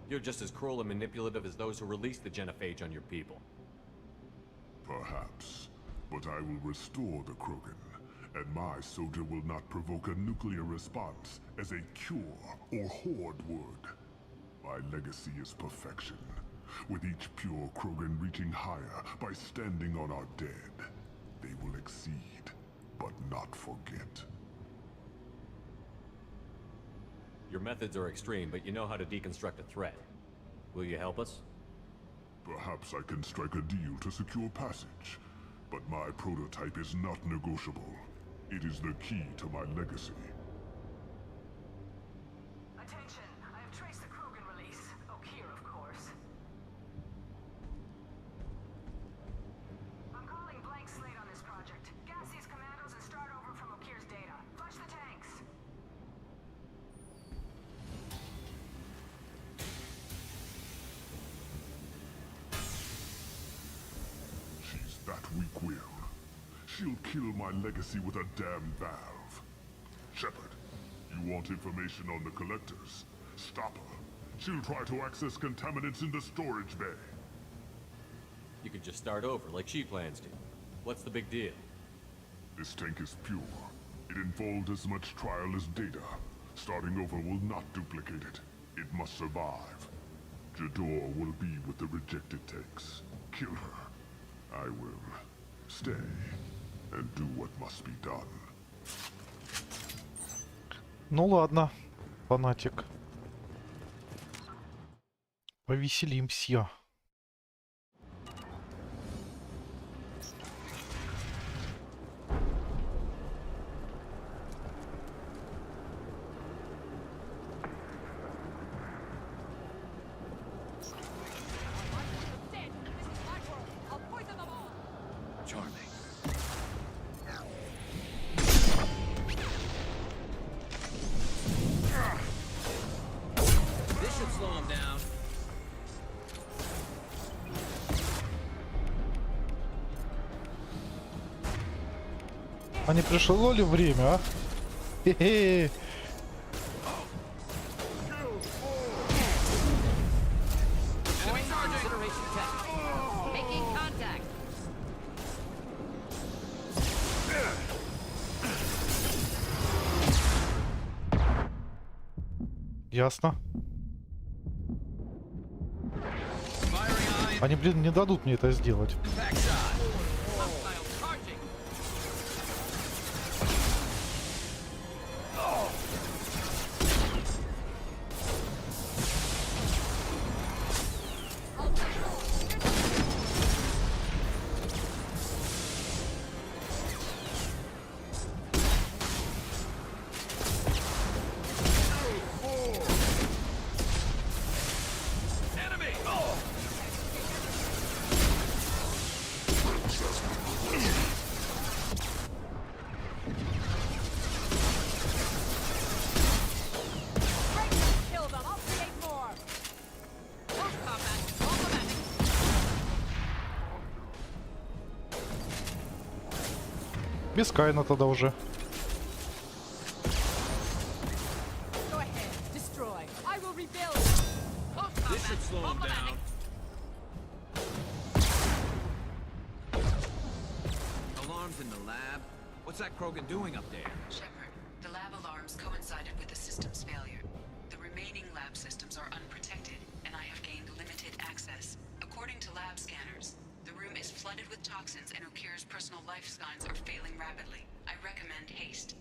You're just as cruel and manipulative as those who released the genophage on your people. Perhaps, but I will restore the Krogan, and my soldier will not provoke a nuclear response as a cure or horde would. My legacy is perfection, with each pure Krogan reaching higher by standing on our dead. They will exceed, but not forget. Your methods are extreme, but you know how to deconstruct a threat. Will you help us? Perhaps I can strike a deal to secure passage, but my prototype is not negotiable. It is the key to my legacy. Attention, I have traced the Krogan release. Okier, of course. I'm calling blank slate on this project. Gas these commandos and start over from Okier's data. Flush the tanks. She's that weak-willed. She'll kill my legacy with a damn valve. Shepard, you want information on the collectors? Stop her. She'll try to access contaminants in the storage bay. You could just start over, like she plans to. What's the big deal? This tank is pure. It involved as much trial as data. Starting over will not duplicate it. It must survive. Jador will be with the rejected tanks. Kill her. I will stay and do what must be done. Ну ладно, фанатик. Повеселимся. This should slow him down. А не пришло ли время, а? Хе-хе. Ясно. Они, блин, не дадут мне это сделать. Без Кайна тогда уже. This should slow him down. in the lab? What's that Krogan doing up there? Shepard, the lab alarms coincided with the system's failure. The remaining lab systems are unprotected, and I have gained limited access. According to lab scanners, the room is flooded with toxins and Okir's personal life signs are failing rapidly. I recommend haste.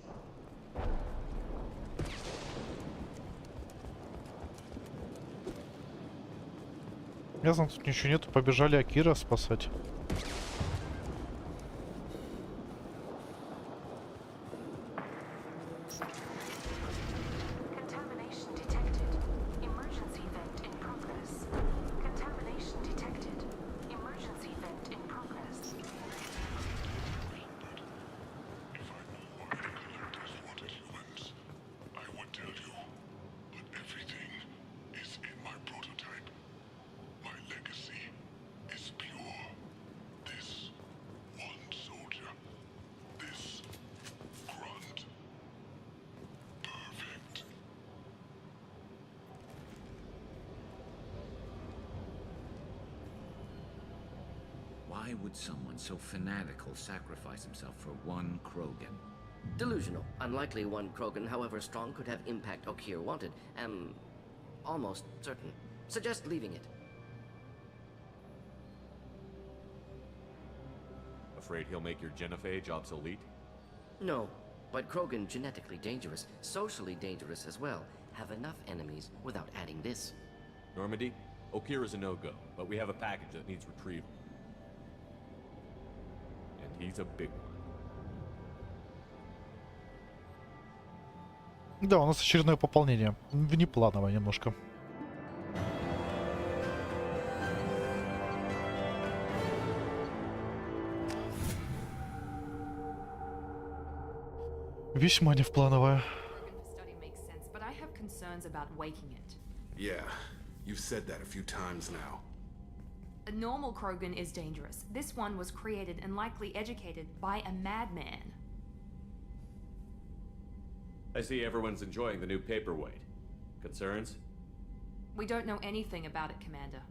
Ясно, тут ничего нету, побежали Акира спасать. Contamination detected. Emergency vent in progress. Contamination detected. Emergency vent in progress. I would tell you, but everything is in my prototype. My legacy is pure. This one soldier, this grunt, perfect. Why would someone so fanatical sacrifice himself for one Krogan? Delusional. Unlikely one Krogan, however strong, could have impact Okir wanted. Am almost certain. Suggest leaving it. Afraid he'll make your genophage obsolete? No, but Krogan genetically dangerous, socially dangerous as well. Have enough enemies without adding this. Normandy, Okir is a no-go, but we have a package that needs retrieval. And he's a big one. Да, у нас очередное пополнение. Внеплановое немножко. Весьма невплановое. Study makes sense, but I have concerns about waking it. Yeah, you've said that a few times now. A normal Krogan is dangerous. This one was created and likely educated by a madman. I see everyone's enjoying the new paperweight. Concerns? We don't know anything about it, Commander.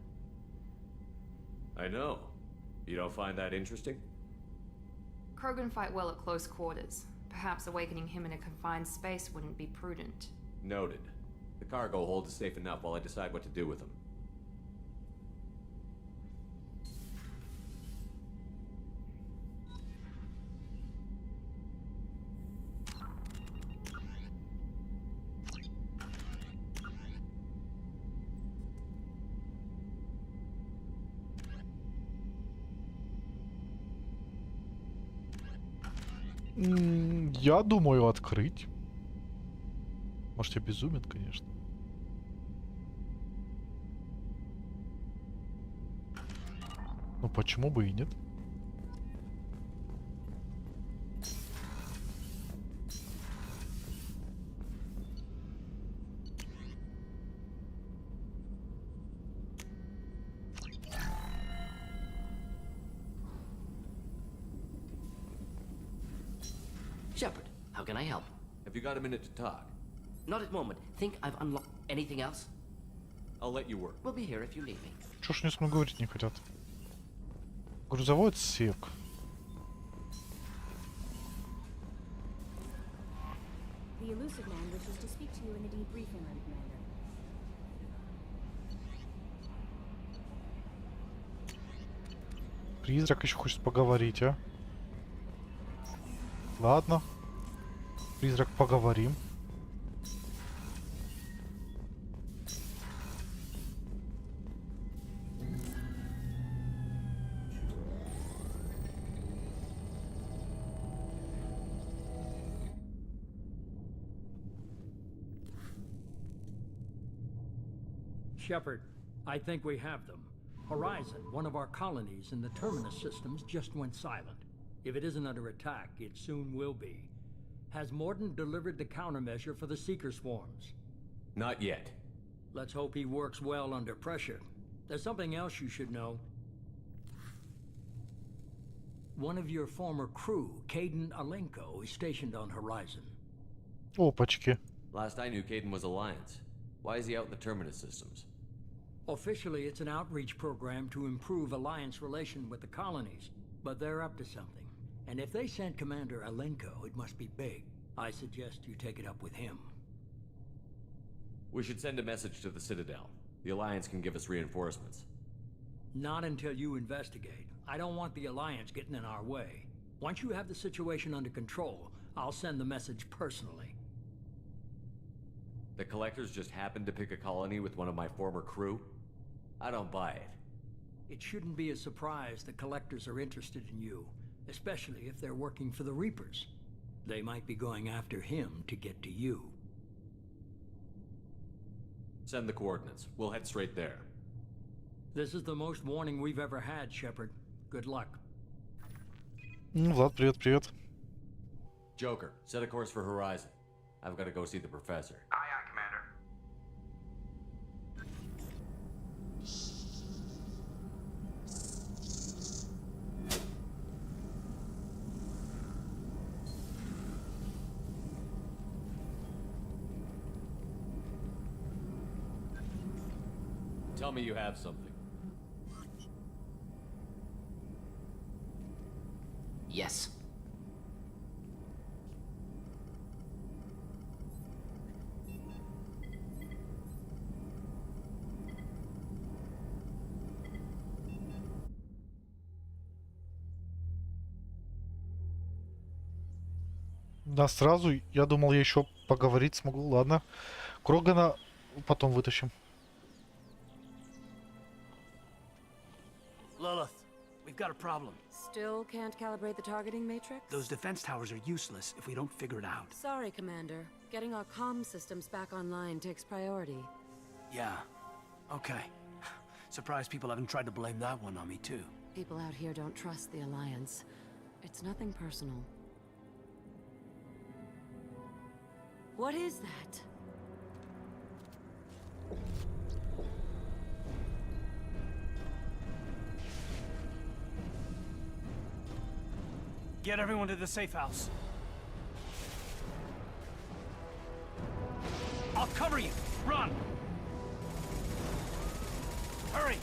I know. You don't find that interesting? Krogan fight well at close quarters. Perhaps awakening him in a confined space wouldn't be prudent. Noted. The cargo hold is safe enough while I decide what to do with them. Я думаю открыть. Может, я безумен, конечно. Ну почему бы и нет? Shepard, how can I help? Have you got a minute to talk? Not at moment. Think I've unlocked anything else? I'll let you work. We'll be here if you need me. Чё ж они со мной говорить не хотят? Грузовой отсек. The elusive man wishes to speak to you in the debriefing room, Commander. Призрак еще хочет поговорить, а? Ладно. Призрак, поговорим. Shepard, I think we have them. Horizon, one of our colonies in the Terminus systems, just went silent. If it isn't under attack, it soon will be. Has Mordin delivered the countermeasure for the Seeker swarms? Not yet. Let's hope he works well under pressure. There's something else you should know. One of your former crew, Caden Alenko, is stationed on Horizon. Опачки. Last I knew, Caden was Alliance. Why is he out in the Terminus systems? Officially, it's an outreach program to improve Alliance relation with the colonies, but they're up to something. And if they sent Commander Alenko, it must be big. I suggest you take it up with him. We should send a message to the Citadel. The Alliance can give us reinforcements. Not until you investigate. I don't want the Alliance getting in our way. Once you have the situation under control, I'll send the message personally. The Collectors just happened to pick a colony with one of my former crew? I don't buy it. It shouldn't be a surprise the Collectors are interested in you, especially if they're working for the Reapers. They might be going after him to get to you. Send the coordinates. We'll head straight there. This is the most warning we've ever had, Shepard. Good luck. Влад, привет, привет. Joker, set a course for Horizon. I've got to go see the professor. Aye, aye, Commander. Tell me you have something. Yes. Да, сразу. Я думал, я еще поговорить смогу. Ладно. Крогана потом вытащим. Lilith, we've got a problem. Still can't calibrate the targeting matrix? Those defense towers are useless if we don't figure it out. Sorry, Commander. Getting our comm systems back online takes priority. Yeah. Okay. Surprised people haven't tried to blame that one on me, too. People out here don't trust the Alliance. It's nothing personal. What is that? Get everyone to the safe house. I'll cover you. Run! Hurry!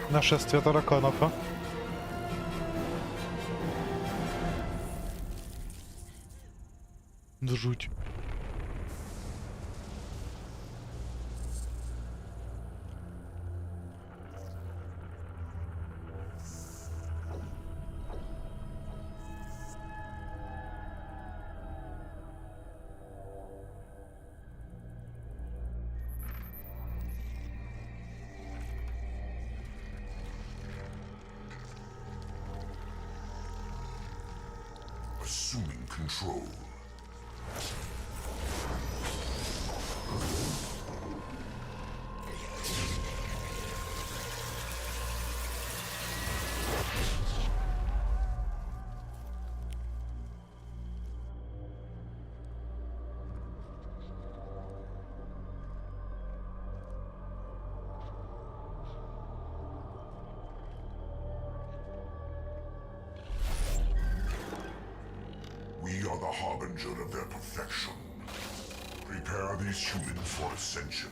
Нашествие тараканов, а? Да жуть. Assuming control. We are the harbinger of their perfection. Prepare these humans for ascension.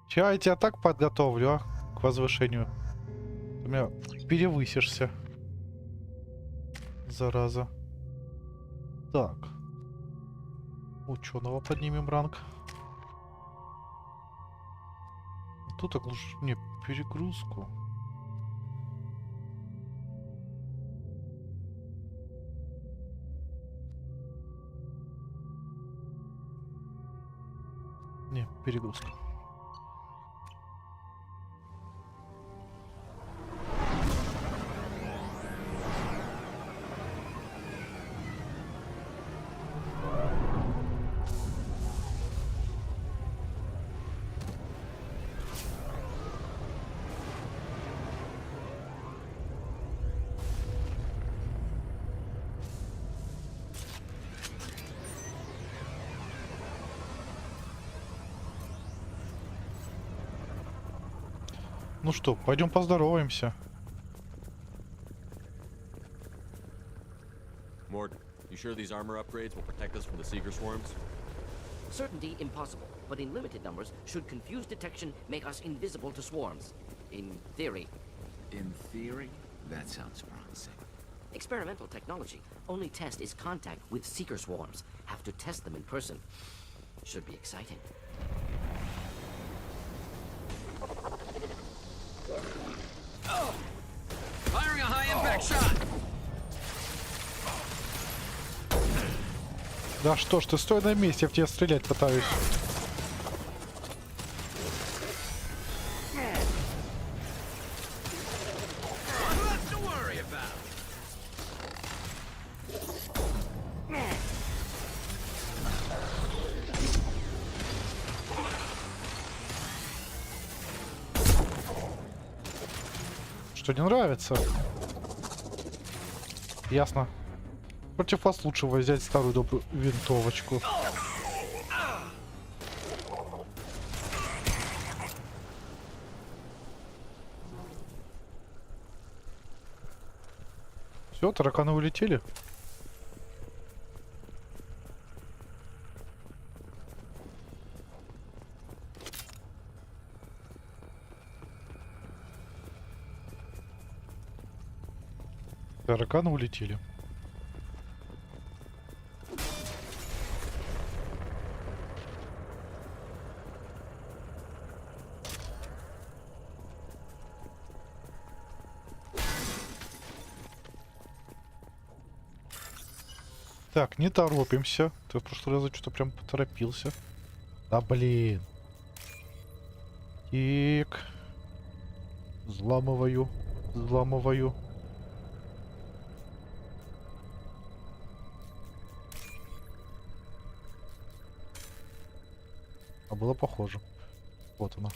Сейчас я тебя так подготовлю, а? К возвышению. Ты меня перевысишься. Зараза. Так. Ученого поднимем ранг. Тут оглуш... Не, перегрузку. Не, перегрузка. Ну что, пойдем поздороваемся. Mord, you sure these armor upgrades will protect us from the Seeker swarms? Certainty impossible, but in limited numbers, should confused detection make us invisible to swarms. In theory. In theory? That sounds promising. Experimental technology. Only test is contact with Seeker swarms. Have to test them in person. Should be exciting. Firing a high-impact shot! Да что ж ты, стой на месте, я в тебя стрелять пытаюсь. Что, не нравится? Ясно. Против вас лучше взять старую добрую винтовочку. Все, тараканы улетели. Тараканы улетели. Так, не торопимся. Ты в прошлый раз что-то прям поторопился. Да блин. Так. Взламываю. Взламываю. А было похоже. Вот она.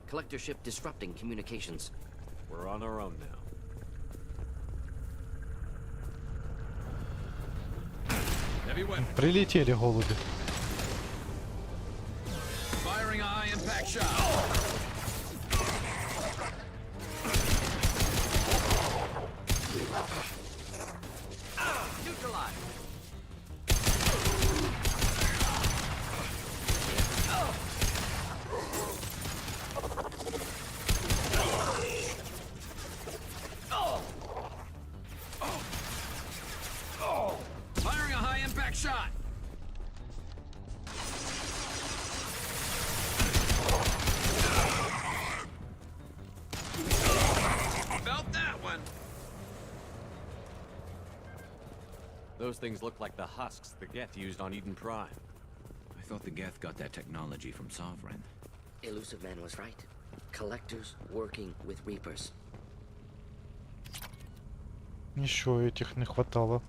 Collector ship disrupting communications. We're on our own now. Прилетели голуби. Firing a high-impact shot. Neutralized. Firing a high-impact shot. Felt that one. Those things look like the husks the Geth used on Eden Prime. I thought the Geth got that technology from Sovereign. Elusive Man was right. Collectors working with Reapers. Еще этих не хватало.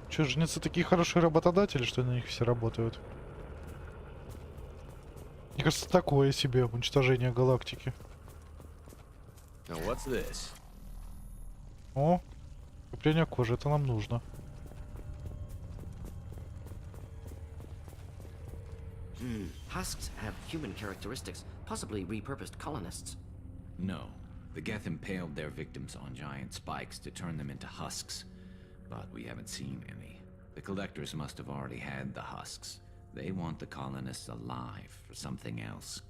Че, жнецы такие хорошие работодатели, что на них все работают? Мне кажется, такое себе уничтожение галактики. Now what's this? О, крепление кожи, это нам нужно. Husks have human characteristics, possibly repurposed colonists. No. The Geth impaled their victims on giant spikes to turn them into husks. But we haven't seen any. The collectors must have already had the husks. They want the colonists alive for something else.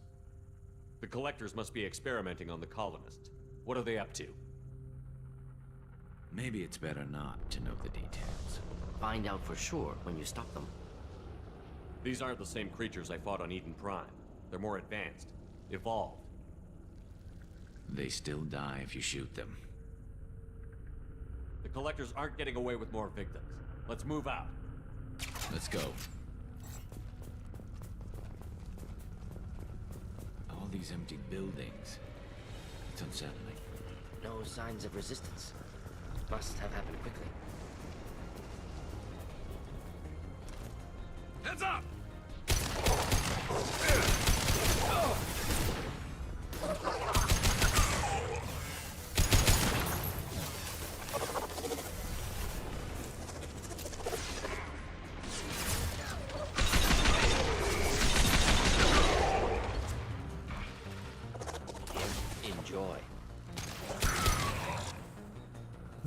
The collectors must be experimenting on the colonists. What are they up to? Maybe it's better not to know the details. Find out for sure when you stop them. These aren't the same creatures I fought on Eden Prime. They're more advanced, evolved. They still die if you shoot them. The collectors aren't getting away with more victims. Let's move out. Let's go. All these empty buildings. It's unsettling. No signs of resistance. Must have happened quickly. Heads up!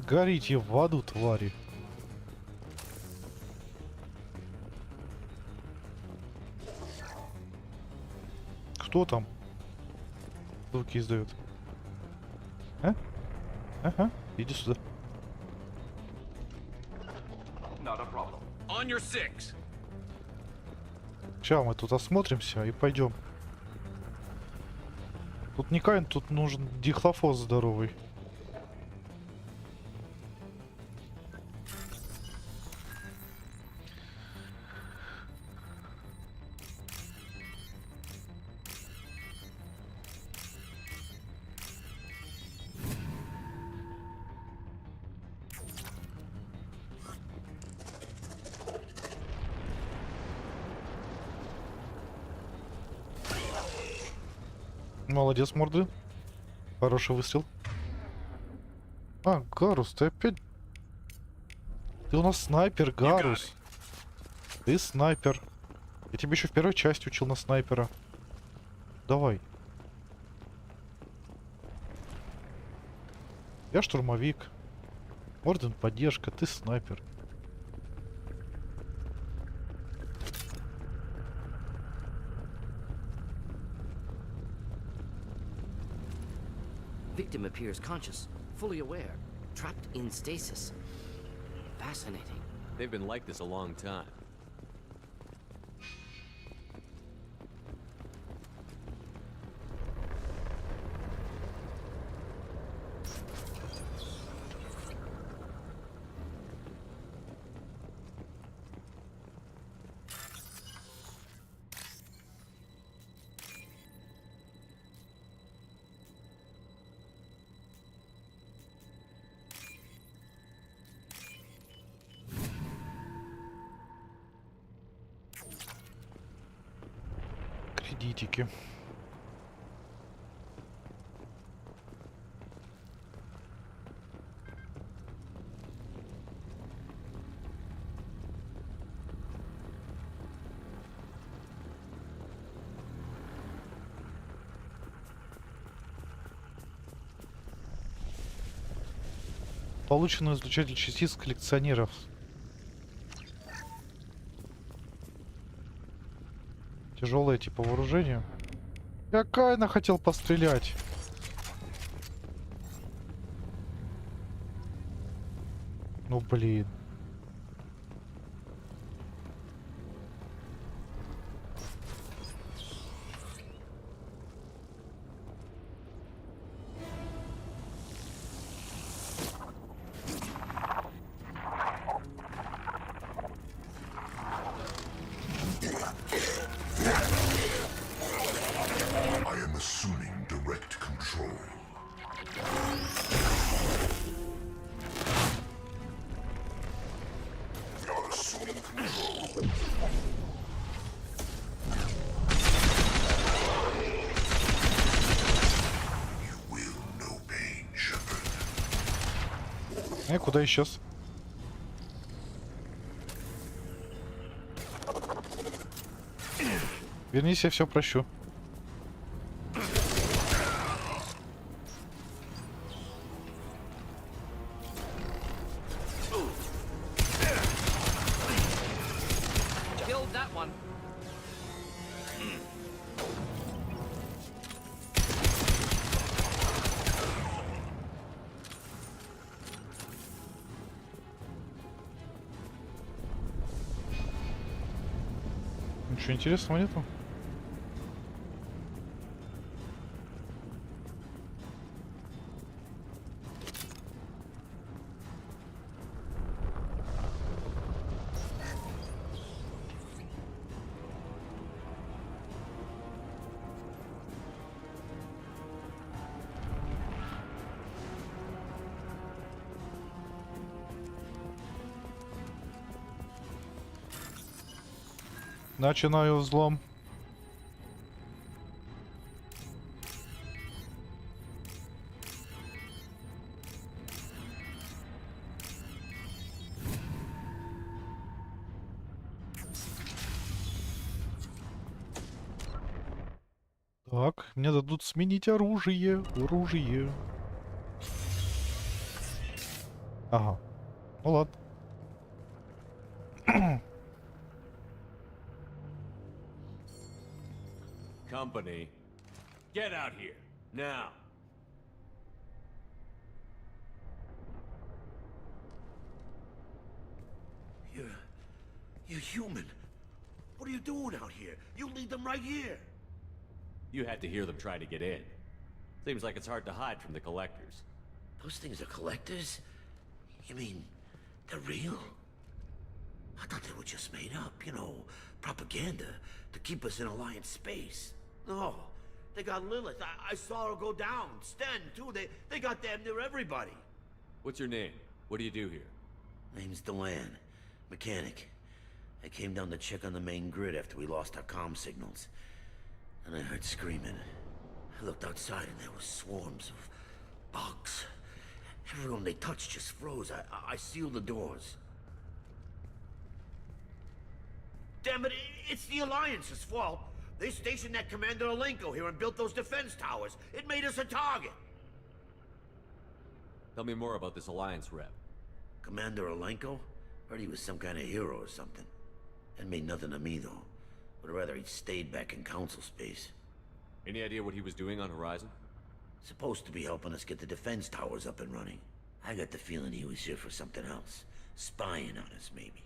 Сгорите в аду, твари. Кто там? Звуки издает. А? Ага, иди сюда. On your six. Сейчас мы тут осмотримся и пойдем. Тут не Каин, тут нужен дихлофос здоровый. Молодец, морды. Хороший выстрел. А, Гарус, ты опять... Ты у нас снайпер, Гарус. Ты снайпер. Я тебе еще в первой части учил на снайпера. Давай. Я штурмовик. Орден поддержка, ты снайпер. Victim appears conscious, fully aware, trapped in stasis. Fascinating. They've been like this a long time. Кредитики. Получено излучатель частиц коллекционеров. Тяжелое типа вооружение. Я Каина хотел пострелять. Ну блин. Куда исчез? Вернись, я все прощу. Ничего интересного нету? Начинаю взлом. Так, мне дадут сменить оружие. Оружие. Ага. Ну ладно. Company, get out here, now. You're human. What are you doing out here? You lead them right here. You had to hear them try to get in. Seems like it's hard to hide from the collectors. Those things are collectors? You mean, they're real? I thought they were just made up, you know, propaganda to keep us in Alliance space. No, they got Lilith. I saw her go down. Sten, too. They got damn near everybody. What's your name? What do you do here? Name's Delan. Mechanic. I came down to check on the main grid after we lost our comm signals. And I heard screaming. I looked outside and there were swarms of bugs. Everyone they touched just froze. I sealed the doors. Damn it, it's the Alliance's fault. They stationed that Commander Alenko here and built those defense towers. It made us a target. Tell me more about this Alliance rep. Commander Alenko? Heard he was some kind of hero or something. That made nothing to me, though. Would rather he'd stayed back in Council space. Any idea what he was doing on Horizon? Supposed to be helping us get the defense towers up and running. I got the feeling he was here for something else. Spying on us, maybe.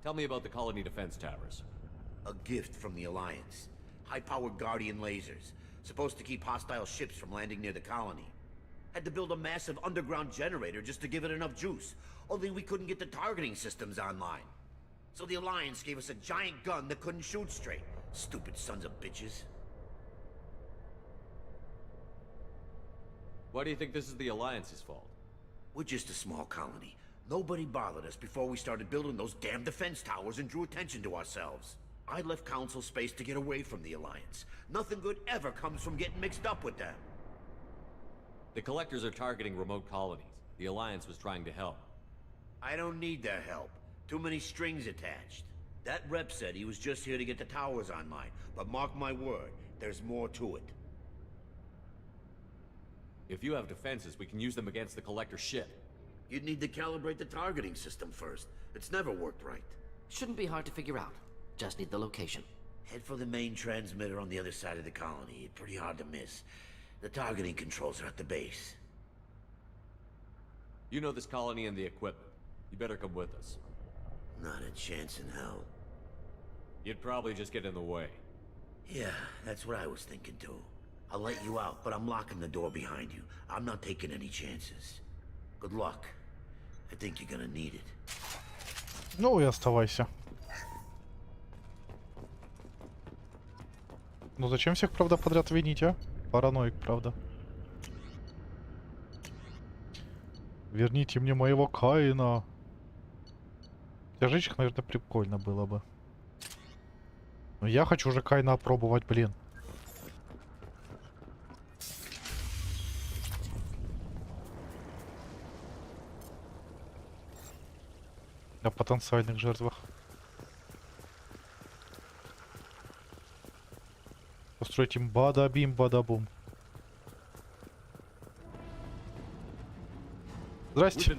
Tell me about the colony defense towers. A gift from the Alliance. High-powered Guardian lasers. Supposed to keep hostile ships from landing near the colony. Had to build a massive underground generator just to give it enough juice. Only we couldn't get the targeting systems online. So the Alliance gave us a giant gun that couldn't shoot straight. Stupid sons of bitches. Why do you think this is the Alliance's fault? We're just a small colony. Nobody bothered us before we started building those damn defense towers and drew attention to ourselves. I left Council space to get away from the Alliance. Nothing good ever comes from getting mixed up with them. The collectors are targeting remote colonies. The Alliance was trying to help. I don't need their help. Too many strings attached. That rep said he was just here to get the towers online, but mark my word, there's more to it. If you have defenses, we can use them against the collector ship. You'd need to calibrate the targeting system first. It's never worked right. Shouldn't be hard to figure out. Just need the location. Head for the main transmitter on the other side of the colony. Pretty hard to miss. The targeting controls are at the base. You know this colony and the equipment. You better come with us. Not a chance in hell. You'd probably just get in the way. Yeah, that's what I was thinking too. I'll let you out, but I'm locking the door behind you. I'm not taking any chances. Good luck. I think you're gonna need it. Ну и оставайся. Ну зачем всех, правда, подряд винить, а? Параноик, правда. Верните мне моего Каина. Сжечь их, наверное, прикольно было бы. Но я хочу уже Каина опробовать, блин. О потенциальных жертвах. Построить им бада-бим, бада-бум. Здрасте.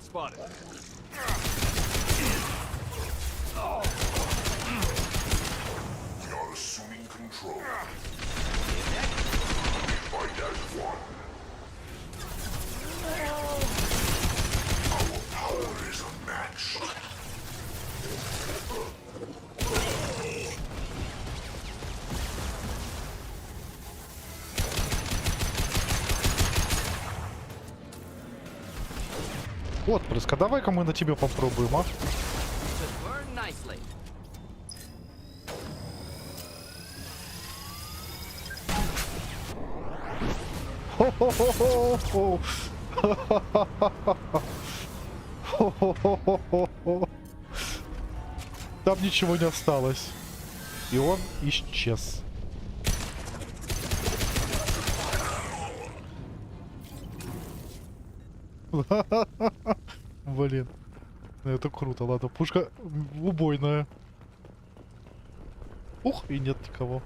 Отпрыск, а давай-ка мы на тебе попробуем, а? Хо-хо-хо-хо-хо. Хо-хо-хо-хо-хо. Там ничего не осталось. И он исчез. Блин. Это круто, ладно. Пушка убойная. Ух, и нет никого.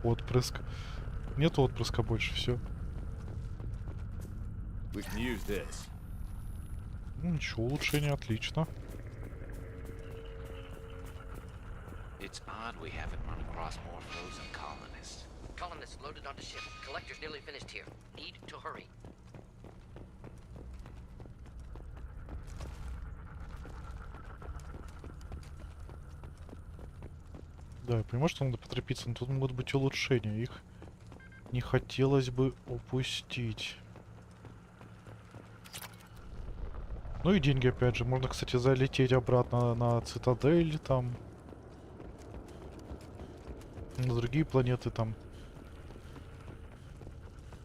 Отпрыск. Нет отпрыска больше, все. We can use this. Ну, ничего, улучшение, отлично. It's odd we haven't run across more frozen colonists. Colonists loaded onto ship. Collector's nearly finished here. Need to hurry. Да, я понимаю, что надо поторопиться, но тут могут быть улучшения. Их не хотелось бы упустить. Ну и деньги, опять же. Можно, кстати, залететь обратно на цитадель, там. На другие планеты, там.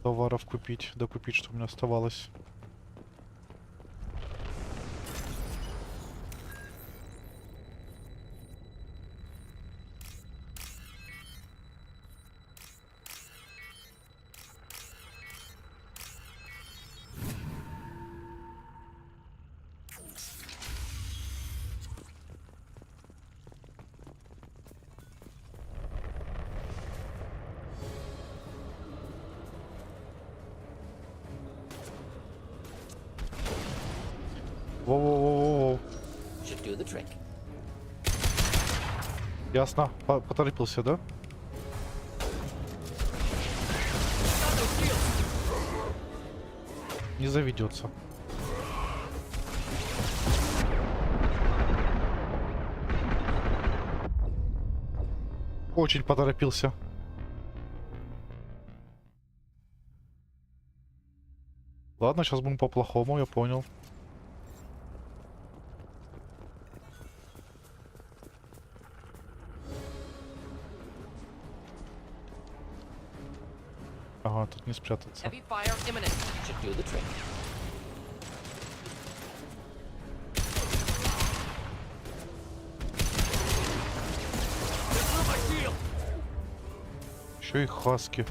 Товаров купить, докупить, что у меня оставалось. Воу-воу-воу-воу. Should do the trick. Ясно. Поторопился, да? Не заведется. Очень поторопился. Ладно, сейчас будем по-плохому, я понял. Ага, тут не спрятаться. Heavy fire imminent. Should do the trick. Еще и хаски.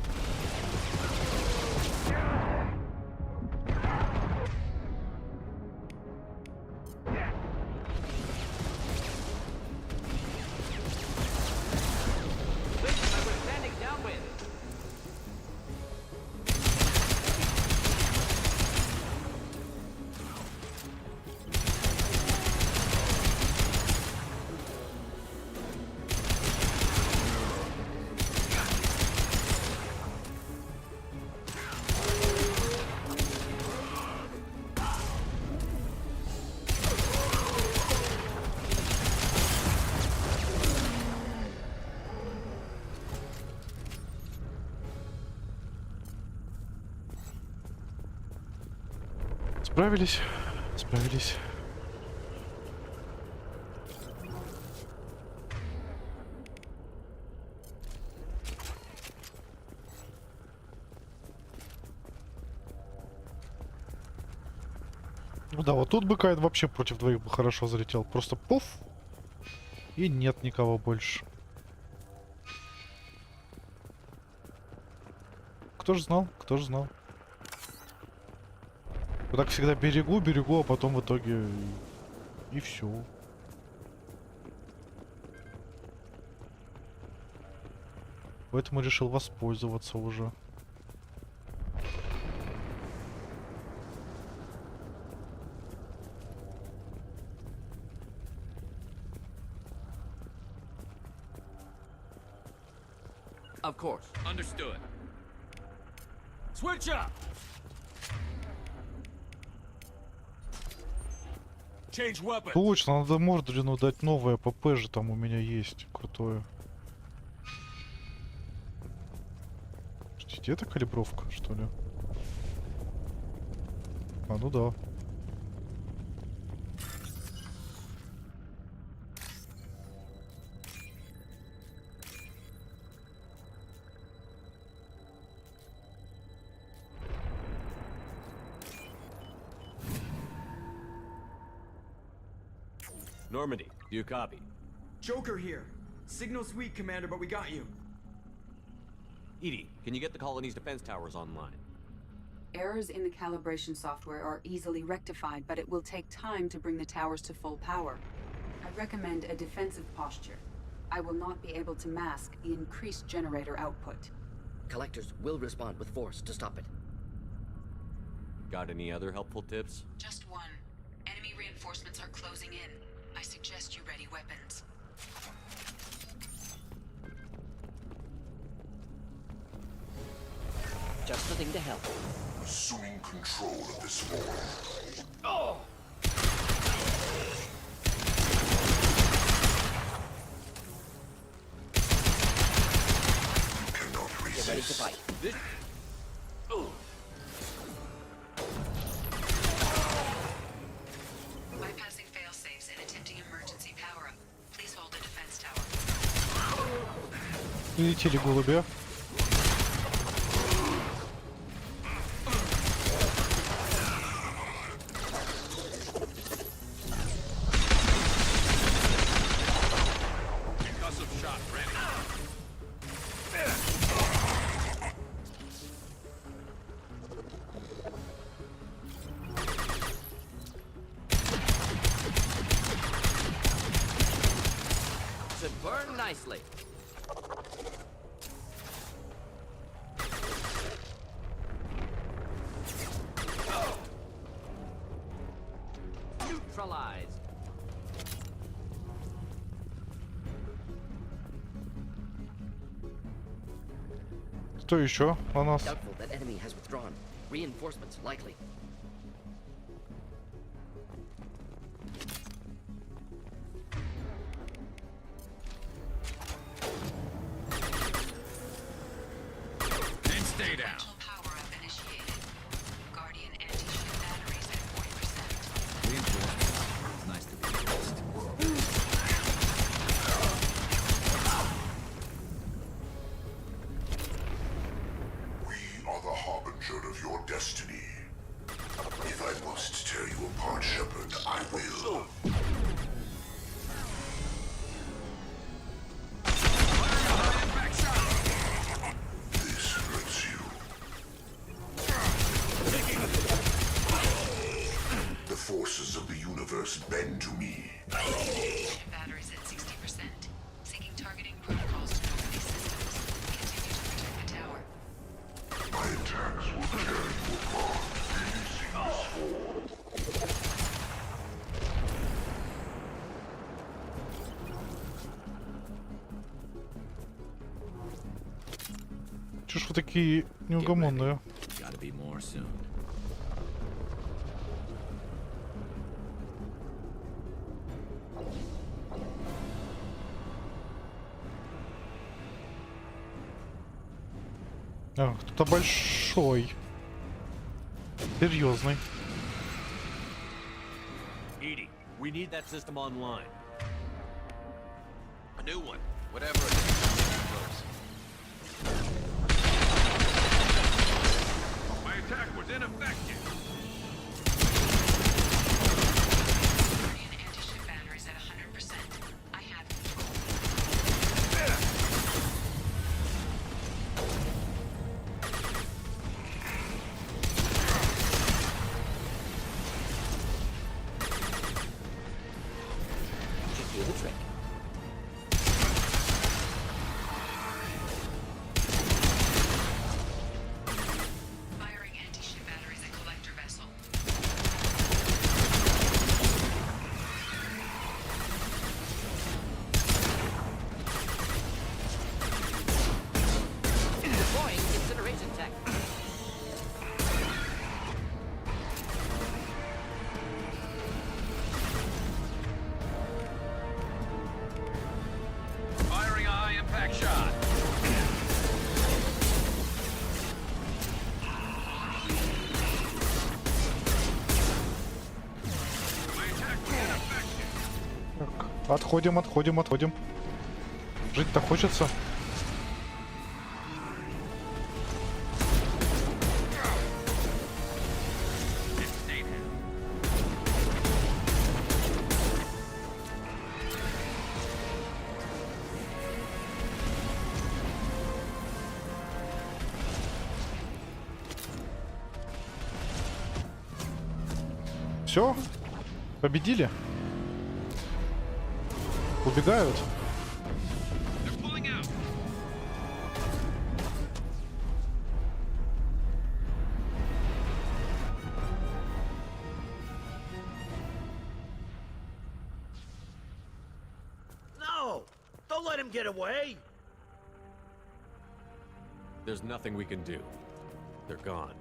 Справились. Справились. Ну да, вот тут бы Каин вообще против двоих бы хорошо залетел. Просто пуф. И нет никого больше. Кто ж знал? Кто ж знал? Я так всегда берегу, а потом в итоге и все. Поэтому решил воспользоваться уже. Of course. Understood. Switch up! Change weapon. Точно, надо Мордрину дать новое ПП же там у меня есть. Крутое. Подождите, это калибровка, что ли? А, ну да. Normandy, do you copy? Joker here. Signal's weak, Commander, but we got you. Edie, can you get the colony's defense towers online? Errors in the calibration software are easily rectified, but it will take time to bring the towers to full power. I recommend a defensive posture. I will not be able to mask the increased generator output. Collectors will respond with force to stop it. Got any other helpful tips? Just one. Enemy reinforcements are closing in. I suggest you ready weapons. Just the thing to help. Assuming control of this form. Oh! You cannot resist. Get ready to fight. Bypassing fail-safes and attempting emergency power-up. Please hold the defense tower. Прилетели голубя. Concussive shot ready. Should burn nicely. Neutralized. Кто еще на нас? Doubtful that enemy has withdrawn. Reinforcements likely. Then stay down. Power-up initiated. Guardian anti-ship batteries at 40%. Reinforcements. It's nice to be honest. We are the harbinger of your destiny. If I must tear you apart, Shepard, I will. This hurts you. The forces of the universe bend to me. Batteries at 60%. Seeking targeting protocols to cover these systems. Continue to protect the tower. My attacks will tear you apart, releasing this form. Чё ж вы такие неугомонные? Gotta be more soon. А, кто-то большой. Серьезный. Edie, we need that system online. A new one. Whatever it is. My attack was ineffective. Guardian anti-ship batteries at 100%. I have control. Should do the trick. Firing anti-ship batteries at collector vessel. Deploying incineration tech. Firing a high impact shot. My attack was ineffective. Так, отходим, отходим, отходим. Жить-то хочется. Then stay down. Все? Победили? Убегают? Don't let him get away! There's nothing we can do. They're gone.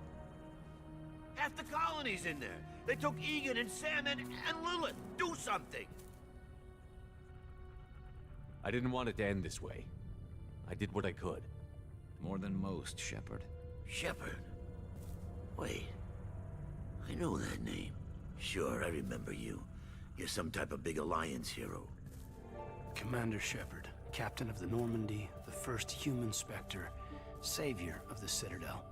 Half the colony's in there. They took Egan and Sam and Lilith. Do something! I didn't want it to end this way. I did what I could. More than most, Shepard. Shepard? Wait. I know that name. Sure, I remember you. You're some type of big Alliance hero. Commander Shepard, captain of the Normandy, the first human Spectre, savior of the Citadel.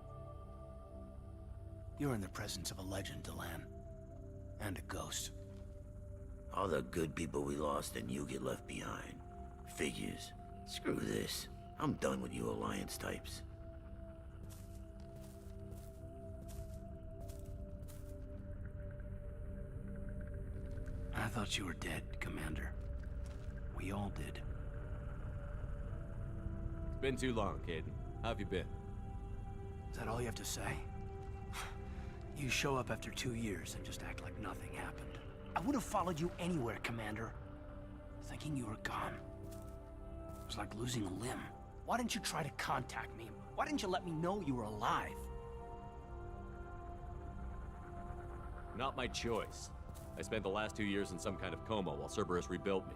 You're in the presence of a legend, Delan. And a ghost. All the good people we lost and you get left behind. Figures. Screw this. I'm done with you Alliance types. I thought you were dead, Commander. We all did. It's been too long, Caden. How have you been? Is that all you have to say? You show up after 2 years and just act like nothing happened. I would have followed you anywhere, Commander. Thinking you were gone. It was like losing a limb. Why didn't you try to contact me? Why didn't you let me know you were alive? Not my choice. I spent the last 2 years in some kind of coma while Cerberus rebuilt me.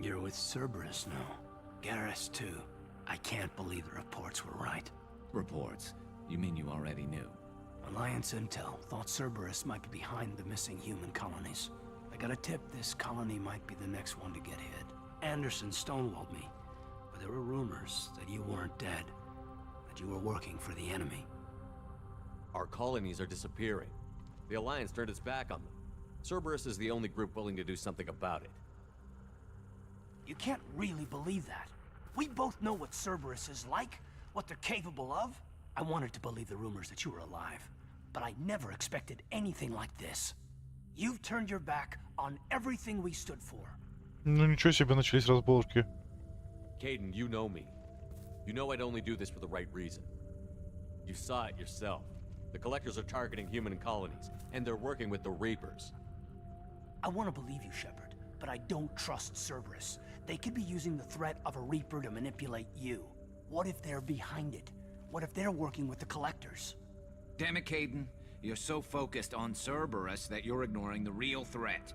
You're with Cerberus now. Garrus, too. I can't believe the reports were right. Reports? You mean you already knew? Alliance intel thought Cerberus might be behind the missing human colonies. I got a tip this colony might be the next one to get hit. Anderson stonewalled me, but there were rumors that you weren't dead, that you were working for the enemy. Our colonies are disappearing. The Alliance turned its back on them. Cerberus is the only group willing to do something about it. You can't really believe that. We both know what Cerberus is like, what they're capable of. I wanted to believe the rumors that you were alive, but I never expected anything like this. You've turned your back on everything we stood for. Ну ничего себе, начались разборки. Caden, you know me. You know I'd only do this for the right reason. You saw it yourself. The Collectors are targeting human colonies, and they're working with the Reapers. I want to believe you, Shepard, but I don't trust Cerberus. They could be using the threat of a Reaper to manipulate you. What if they're behind it? What if they're working with the Collectors? Damn it, Caden. You're so focused on Cerberus that you're ignoring the real threat.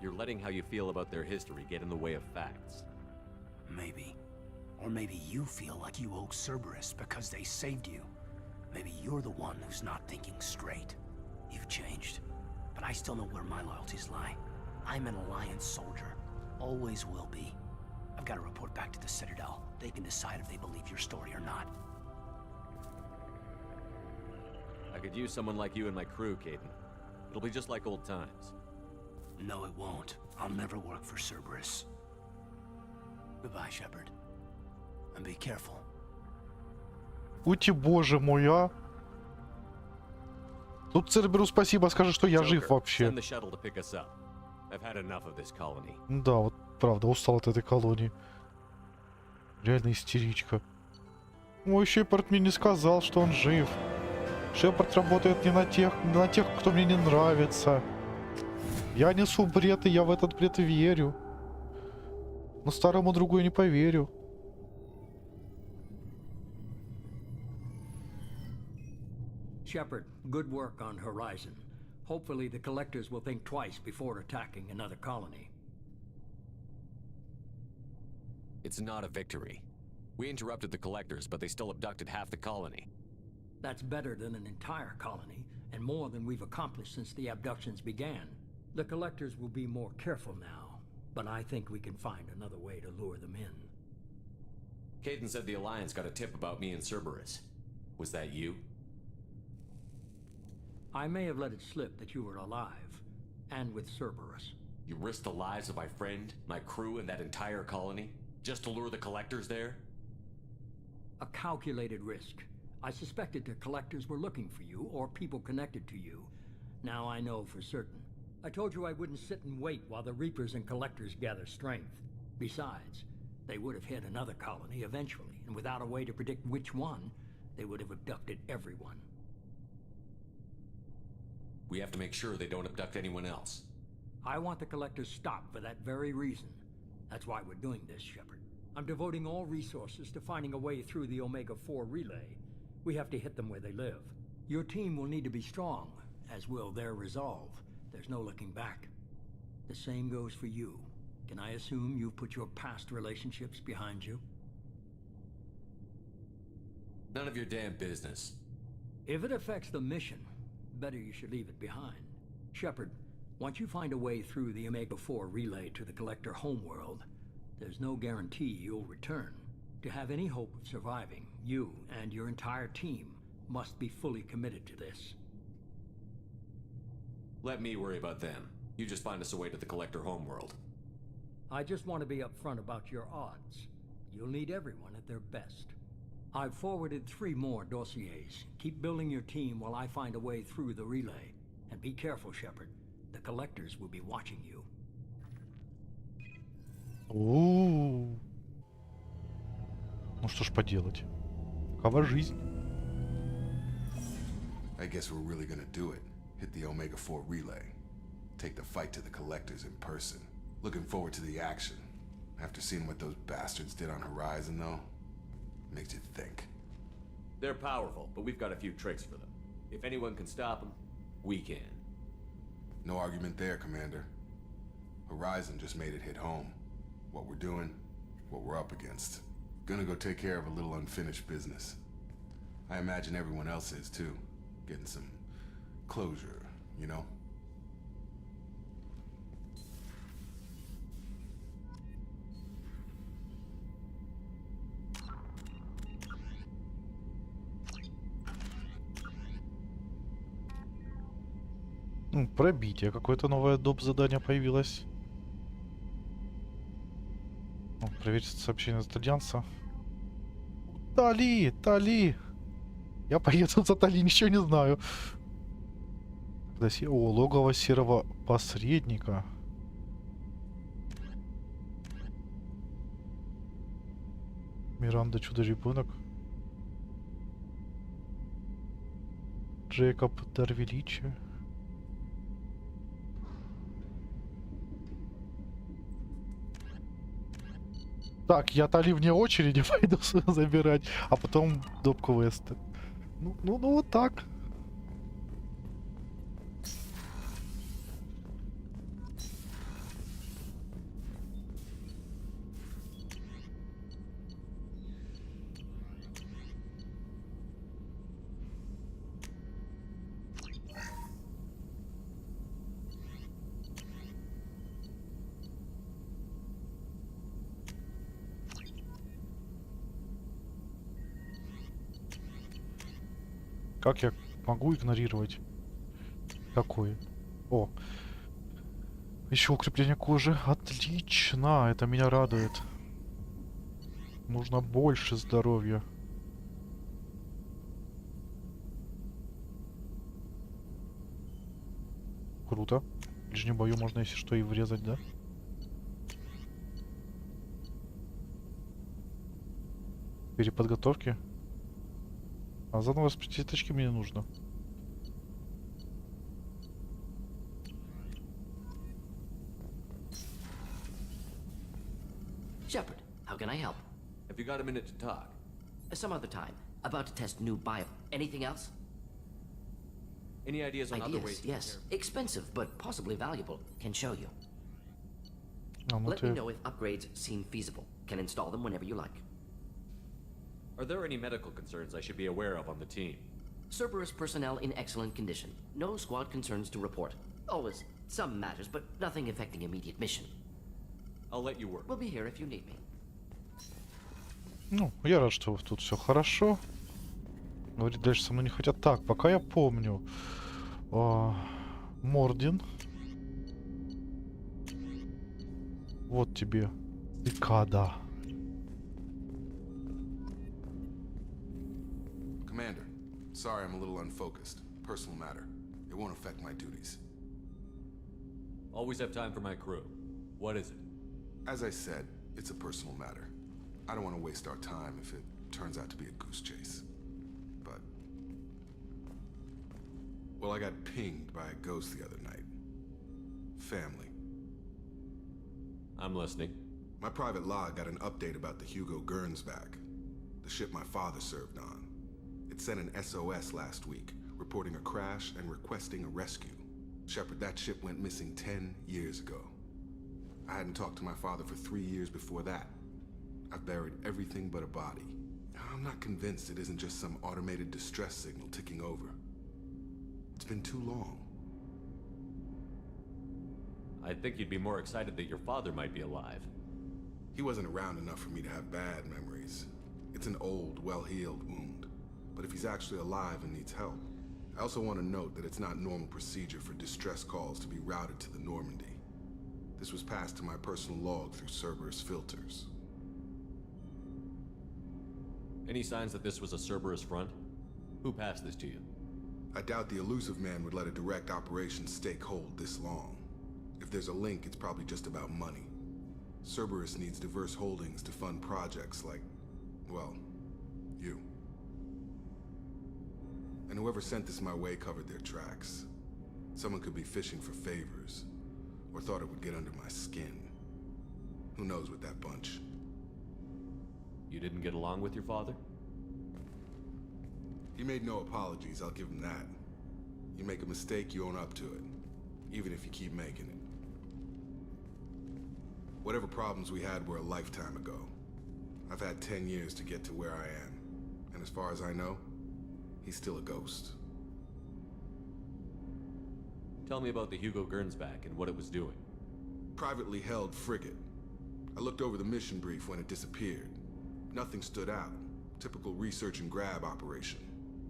You're letting how you feel about their history get in the way of facts. Maybe. Or maybe you feel like you owe Cerberus because they saved you. Maybe you're the one who's not thinking straight. You've changed, but I still know where my loyalties lie. I'm an Alliance soldier. Always will be. I've got to report back to the Citadel. They can decide if they believe your story or not. I could use someone like you in my crew, Caden. It'll be just like old times. No, it won't. I'll never work for Cerberus. Goodbye, Shepard. And be careful. Ути, боже мой, а. Тут Церберу спасибо, скажи, что я жив вообще. Send the shuttle to pick us up. I've had enough of this colony. Да, вот правда, устал от этой колонии. Реально истеричка. Ой, Шепард мне не сказал, что он жив. Шепард работает не на тех, кто мне не нравится. Я несу бред, и я в этот бред верю. Но старому другу я не поверю. Shepard, good work on Horizon. Hopefully the Collectors will think twice before attacking another colony. It's not a victory. We interrupted the Collectors, but they still abducted half the colony. That's better than an entire colony, and more than we've accomplished since the abductions began. The Collectors will be more careful now, but I think we can find another way to lure them in. Caden said the Alliance got a tip about me and Cerberus. Was that you? I may have let it slip that you were alive, and with Cerberus. You risked the lives of my friend, my crew, and that entire colony? Just to lure the Collectors there? A calculated risk. I suspected the Collectors were looking for you, or people connected to you. Now I know for certain. I told you I wouldn't sit and wait while the Reapers and Collectors gather strength. Besides, they would have hit another colony eventually, and without a way to predict which one, they would have abducted everyone. We have to make sure they don't abduct anyone else. I want the collectors stopped for that very reason. That's why we're doing this, Shepard. I'm devoting all resources to finding a way through the Omega-4 relay. We have to hit them where they live. Your team will need to be strong, as will their resolve. There's no looking back. The same goes for you. Can I assume you've put your past relationships behind you? None of your damn business. If it affects the mission, better you should leave it behind. Shepard, once you find a way through the Omega-4 relay to the Collector homeworld, there's no guarantee you'll return. To have any hope of surviving, you and your entire team must be fully committed to this. Let me worry about them. You just find us a way to the Collector homeworld. I just want to be upfront about your odds. You'll need everyone at their best. I've forwarded 3 more dossiers. Keep building your team while I find a way through the relay. And be careful, Shepard. The Collectors will be watching you. Ooh. Ну что ж поделать. Какова жизнь? I guess we're really gonna do it. Hit the Omega-4 relay. Take the fight to the Collectors in person. Looking forward to the action. After seeing what those bastards did on Horizon, though, makes you think. They're powerful, but we've got a few tricks for them. If anyone can stop them, we can. No argument there, Commander. Horizon just made it hit home. What we're doing, what we're up against. Gonna go take care of a little unfinished business. I imagine everyone else is, too. Getting some closure, you know? Ну, пробитие. Какое-то новое доп. Задание появилось. Ну, проверить сообщение от альянса. Тали! Тали! Я поеду за Тали, ничего не знаю. О, логово серого посредника. Миранда чудо-ребенок. Джейкоб дар величия. Так, я Тали вне очереди пойду забирать, а потом доп. Квесты. Ну вот так. Как я могу игнорировать такое? О, еще укрепление кожи. Отлично, это меня радует. Нужно больше здоровья. Круто. В ближнем бою можно, если что, и врезать, да? Переподготовки. А заново спустить точки мне нужно. Shepard, how can I help? Have you got a minute to talk? Some other time. About to test new bio. Anything else? Any ideas on other ways? Yes. Expensive, but possibly valuable. Can show you. А, ну Let me know if upgrades seem feasible. Can install them whenever you like. Are there any medical concerns I should be aware of on the team? Cerberus personnel in excellent condition. No squad concerns to report. Always some matters, but nothing affecting immediate mission. I'll let you work. We'll be here if you need me. Ну, я рад, что тут все хорошо. Говорит, дальше со мной не хотят. Так, пока я помню. Мордин. Вот тебе. Цикада. Commander, sorry I'm a little unfocused. Personal matter. It won't affect my duties. Always have time for my crew. What is it? As I said, it's a personal matter. I don't want to waste our time if it turns out to be a goose chase. But... well, I got pinged by a ghost the other night. Family. I'm listening. My private log got an update about the Hugo Gernsback, the ship my father served on. It sent an SOS last week, reporting a crash and requesting a rescue. Shepard, that ship went missing 10 years ago. I hadn't talked to my father for 3 years before that. I've buried everything but a body. I'm not convinced it isn't just some automated distress signal ticking over. It's been too long. I think you'd be more excited that your father might be alive. He wasn't around enough for me to have bad memories. It's an old, well-healed wound. But if he's actually alive and needs help, I also want to note that it's not normal procedure for distress calls to be routed to the Normandy. This was passed to my personal log through Cerberus filters. Any signs that this was a Cerberus front? Who passed this to you? I doubt the elusive man would let a direct operation stake hold this long. If there's a link, it's probably just about money. Cerberus needs diverse holdings to fund projects like, well, you. And whoever sent this my way covered their tracks. Someone could be fishing for favors, or thought it would get under my skin. Who knows with that bunch? You didn't get along with your father? He made no apologies, I'll give him that. You make a mistake, you own up to it, even if you keep making it. Whatever problems we had were a lifetime ago. I've had 10 years to get to where I am, and as far as I know, he's still a ghost. Tell me about the Hugo Gernsback and what it was doing. Privately held frigate. I looked over the mission brief when it disappeared. Nothing stood out. Typical research and grab operation.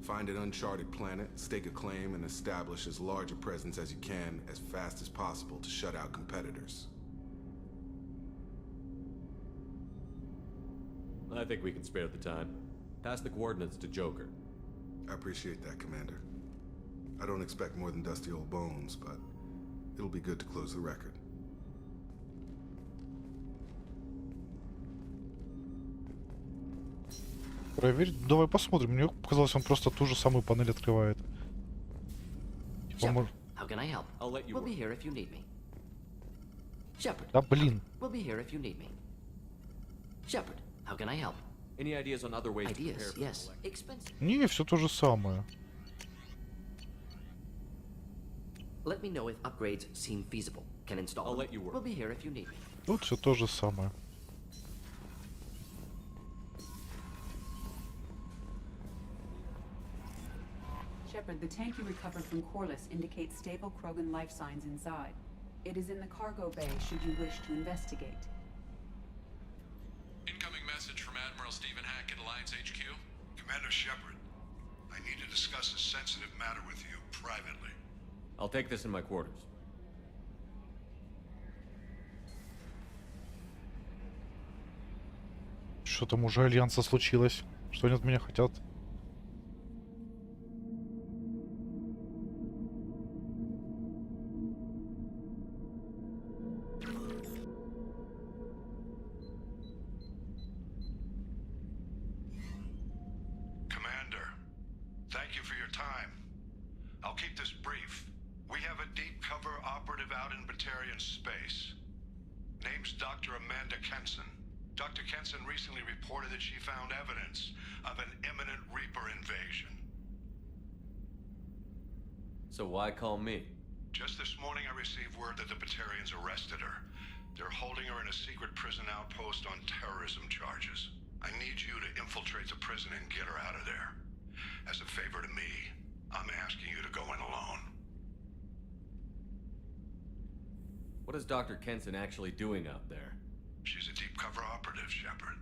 Find an uncharted planet, stake a claim, and establish as large a presence as you can as fast as possible to shut out competitors. I think we can spare the time. Pass the coordinates to Joker. I appreciate that, Commander. I don't expect more than dusty old bones, but it'll be good to close the record. Проверь, давай посмотрим. Мне показалось, он просто ту же самую панель открывает. Shepard, how can I help? We'll be here if you need me. Shepard. Да блин. We'll be here if you need me. Shepard, how can I help? Any ideas on other ways to prepare Ideas, for the yes. election? Expensive. Не, все то же самое. Let me know if upgrades seem feasible. Can install I'll them. let you work. We'll be here if you need me. Тут все то же самое. Shepard, the tank you recovered from Corliss indicates stable Krogan life signs inside. It is in the cargo bay should you wish to investigate. Incoming message from Admiral Stephen Hackett, Alliance HQ. Commander Shepard, I need to discuss a sensitive matter with you privately. I'll take this in my quarters. Что там уже альянса случилось? Что они от меня хотят? Commander, thank you for your time. I'll keep this brief. We have a deep cover operative out in Batarian space. Name's Dr. Amanda Kenson. Dr. Kenson recently reported that she found evidence of an imminent Reaper invasion. So why call me? Just this morning I received word that the Batarians arrested her. They're holding her in a secret prison outpost on terrorism charges. I need you to infiltrate the prison and get her out of there. As a favor to me, I'm asking you to go in alone. What is Dr. Kenson actually doing out there? She's a deep cover operative, Shepard.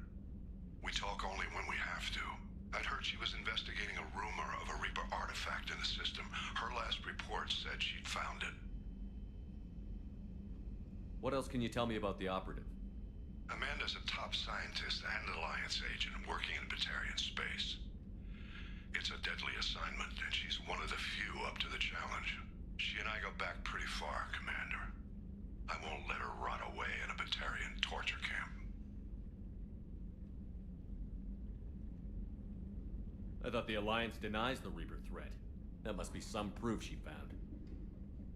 We talk only when we have to. I'd heard she was investigating a rumor of a Reaper artifact in the system. Her last report said she'd found it. What else can you tell me about the operative? Amanda's a top scientist and Alliance agent working in Batarian space. It's a deadly assignment, and she's one of the few up to the challenge. She and I go back pretty far, Commander. I won't let her rot away in a Batarian torture camp. I thought the Alliance denies the Reaper threat. That must be some proof she found.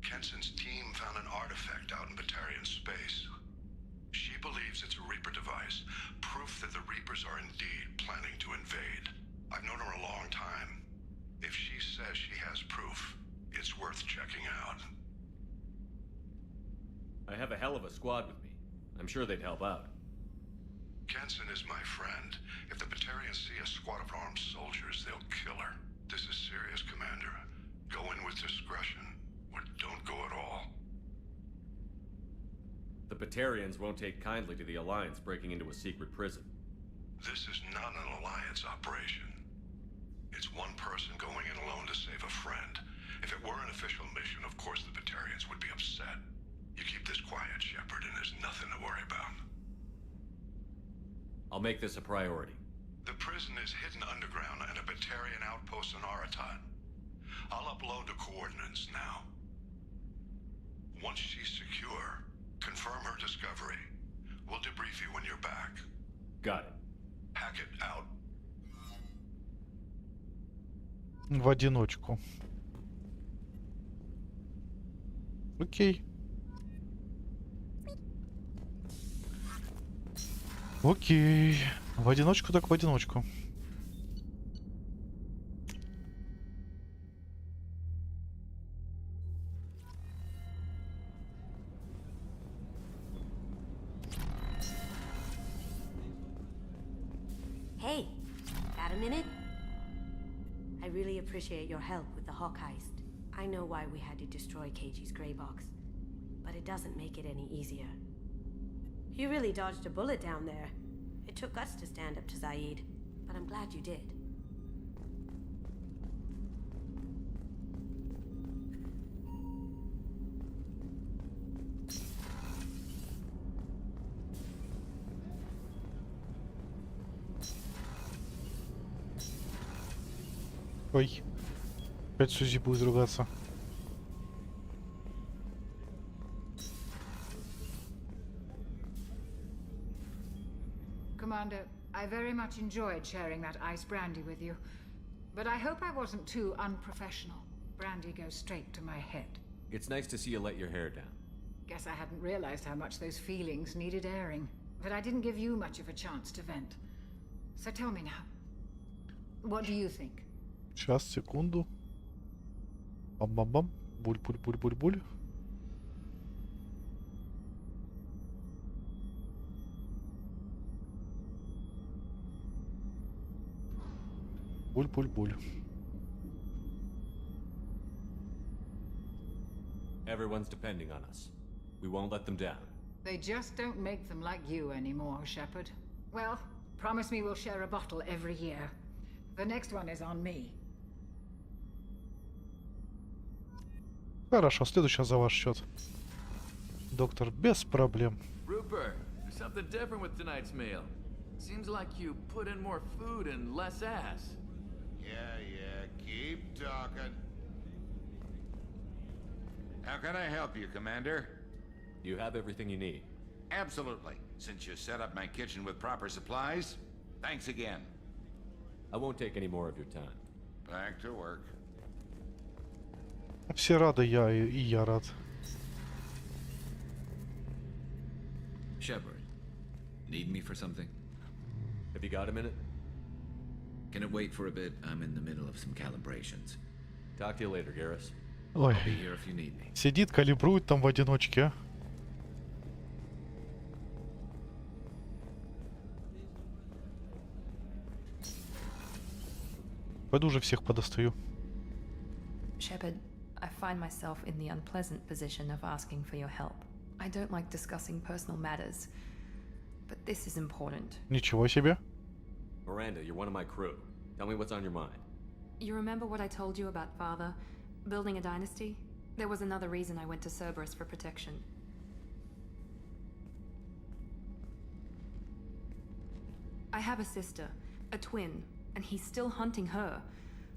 Kenson's team found an artifact out in Batarian space. She believes it's a Reaper device, proof that the Reapers are indeed planning to invade. I've known her a long time. If she says she has proof, it's worth checking out. I have a hell of a squad with me. I'm sure they'd help out. Kenson is my friend. If the Batarians see a squad of armed soldiers, they'll kill her. This is serious, Commander. Go in with discretion, or don't go at all. The Batarians won't take kindly to the Alliance breaking into a secret prison. This is not an Alliance operation. It's one person going in alone to save a friend. If it were an official mission, of course the Batarians would be upset. You keep this quiet, Shepard, and there's nothing to worry about. I'll make this a priority. The prison is hidden underground and a Batarian outpost in Aratat. I'll upload the coordinates now. Once she's secure, confirm her discovery. We'll debrief you when you're back. Got it. Hackett out. В одиночку. Окей. Окей. В одиночку так в одиночку. Hey, got a minute? I really appreciate your help with the Hawk heist. I know why we had to destroy KG's gray box, but it doesn't make it any easier. You really dodged a bullet down there. It took guts to stand up to Zaid, but I'm glad you did. Ой. Опять Сузи будет ругаться. Commander, I very much enjoyed sharing that ice brandy with you. But I hope I wasn't too unprofessional. Brandy goes straight to my head. It's nice to see you let your hair down. Guess I hadn't realized how much those feelings needed airing. But I didn't give you much of a chance to vent. So tell me now. What do you think? Сейчас, секунду. Бам-бам-бам. Буль-буль-буль-буль-буль. Буль-буль-буль. Everyone's depending on us. We won't let them down. They just don't make them like you anymore, Shepard. Well, promise me we'll share a bottle every year. The next one is on me. Хорошо, следующая за ваш счет. Доктор, без проблем. Rupert, there's something different with tonight's meal. Seems like you put in more food and less ass. Yeah, keep talking. How can I help you, Commander? You have everything you need. Absolutely. Since you set up my kitchen with proper supplies, thanks again. I won't take any more of your time. Back to work. Все рады, и я рад. Shepard, need me for something? Have you got a minute? Can it wait for a bit? I'm in the middle of some calibrations. Talk to you later, Garrus. Ой. I'll be here if you need me. Сидит, калибрует там в одиночке, а? Пойду уже всех подостаю. Shepard, I find myself in the unpleasant position of asking for your help. I don't like discussing personal matters, but this is important. Ничего себе. Miranda, you're one of my crew. Tell me what's on your mind. You remember what I told you about Father? Building a dynasty? There was another reason I went to Cerberus for protection. I have a sister, a twin, and he's still hunting her.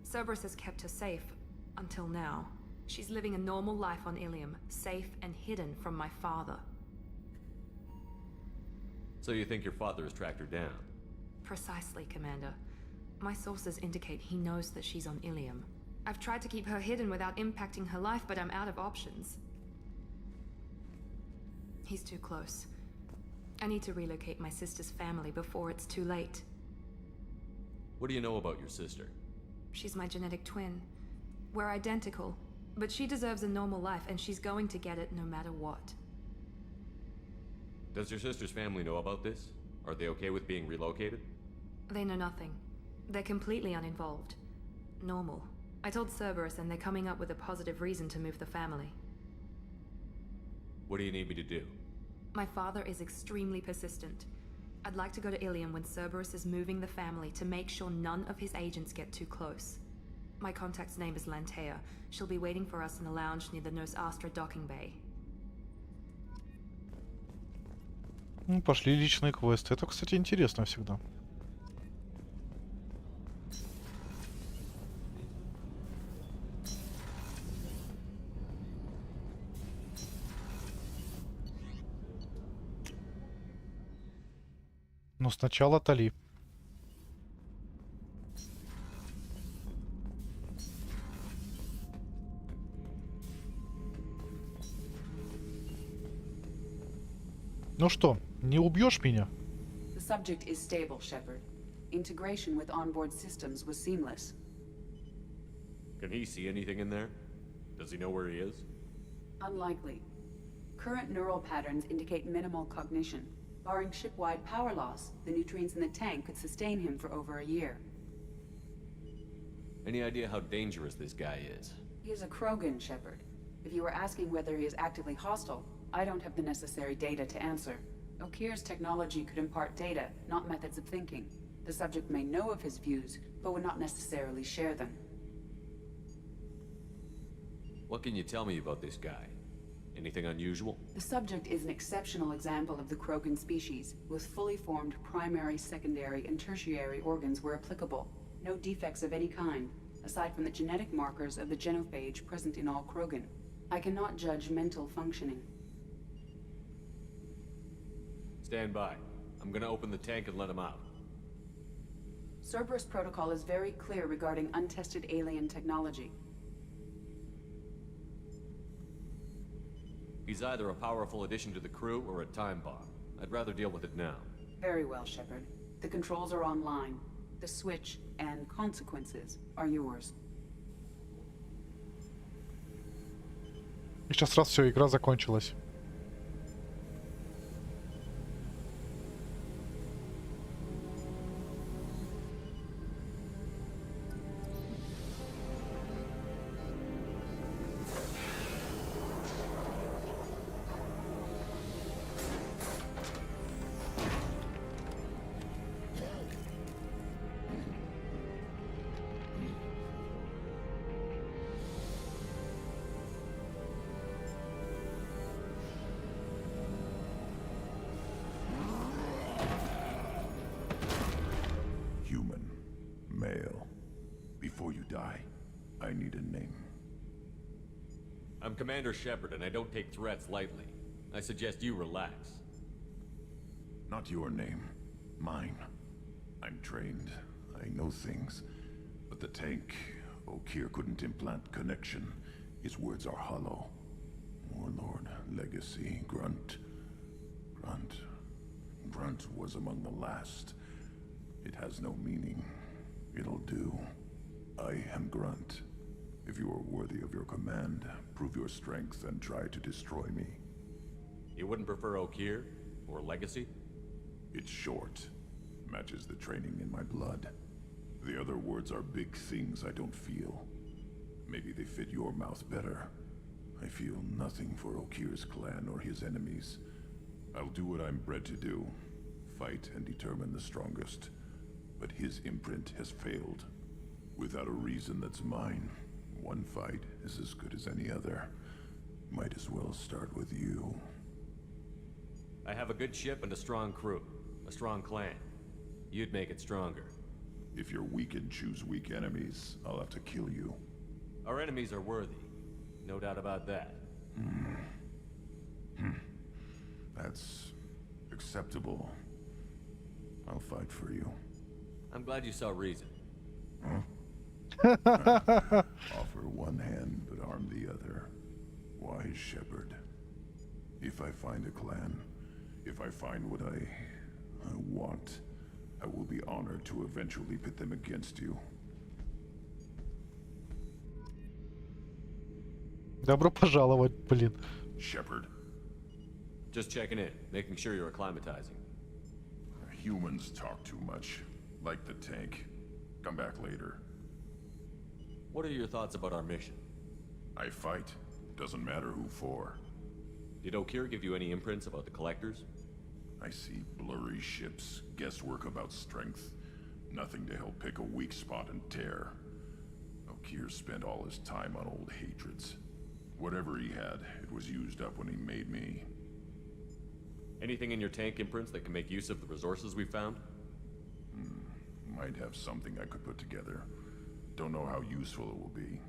Cerberus has kept her safe, until now. She's living a normal life on Ilium, safe and hidden from my father. So you think your father has tracked her down? Precisely, Commander. My sources indicate he knows that she's on Ilium. I've tried to keep her hidden without impacting her life, but I'm out of options. He's too close. I need to relocate my sister's family before it's too late. What do you know about your sister? She's my genetic twin. We're identical, but she deserves a normal life, and she's going to get it no matter what. Does your sister's family know about this? Are they okay with being relocated? They know nothing. They're completely uninvolved. Normal. I told Cerberus, and they're coming up with a positive reason to move the family. What do you need me to do? My father is extremely persistent. I'd like to go to Ilium when Cerberus is moving the family to make sure none of his agents get too close. My contact's name is Lantea. She'll be waiting for us in a lounge near the Nos Astra docking bay. Ну, пошли личные квесты. Это, кстати, интересно всегда. Но сначала Тали. Ну что, не убьешь меня? The subject is stable, Shepard. Integration with onboard systems was seamless. Can he see anything in there? Does he know where he is? Unlikely. Current neural patterns indicate minimal cognition. Barring ship-wide power loss, the nutrients in the tank could sustain him for over a year. Any idea how dangerous this guy is? He is a Krogan, Shepard. If you were asking whether he is actively hostile, I don't have the necessary data to answer. Okir's technology could impart data, not methods of thinking. The subject may know of his views, but would not necessarily share them. What can you tell me about this guy? Anything unusual? The subject is an exceptional example of the Krogan species, with fully formed primary, secondary, and tertiary organs where applicable. No defects of any kind, aside from the genetic markers of the genophage present in all Krogan. I cannot judge mental functioning. Stand by. I'm gonna open the tank and let him out. Cerberus protocol is very clear regarding untested alien technology. He's either a powerful addition to the crew or a time bomb. I'd rather deal with it now. Very well, Shepard. The controls are online. The switch and consequences are yours. И сейчас раз все, игра закончилась. I'm Commander Shepard, and I don't take threats lightly. I suggest you relax. Not your name. Mine. I'm trained. I know things. But the tank, Okir couldn't implant connection. His words are hollow. Warlord, Legacy, Grunt. Grunt was among the last. It has no meaning. It'll do. I am Grunt. If you are worthy of your command, prove your strength and try to destroy me. You wouldn't prefer Okir? Or Legacy? It's short. Matches the training in my blood. The other words are big things I don't feel. Maybe they fit your mouth better. I feel nothing for Okir's clan or his enemies. I'll do what I'm bred to do. Fight and determine the strongest. But his imprint has failed. Without a reason that's mine. One fight is as good as any other. Might as well start with you. I have a good ship and a strong crew. A strong clan. You'd make it stronger. If you're weak and choose weak enemies, I'll have to kill you. Our enemies are worthy. No doubt about that. That's acceptable. I'll fight for you. I'm glad you saw reason. Offer one hand, but arm the other. Wise Shepard. If I find a clan, If I find what I want, I will be honored to eventually pit them against you. Добро пожаловать, блин. Shepard. Just checking in, making sure you're acclimatizing. Humans talk too much. Like the tank. Come back later. What are your thoughts about our mission? I fight. Doesn't matter who for. Did Okir give you any imprints about the collectors? I see blurry ships, guesswork about strength. Nothing to help pick a weak spot and tear. Okir spent all his time on old hatreds. Whatever he had, it was used up when he made me. Anything in your tank imprints that can make use of the resources we found? Might have something I could put together. Don't know how useful it will be.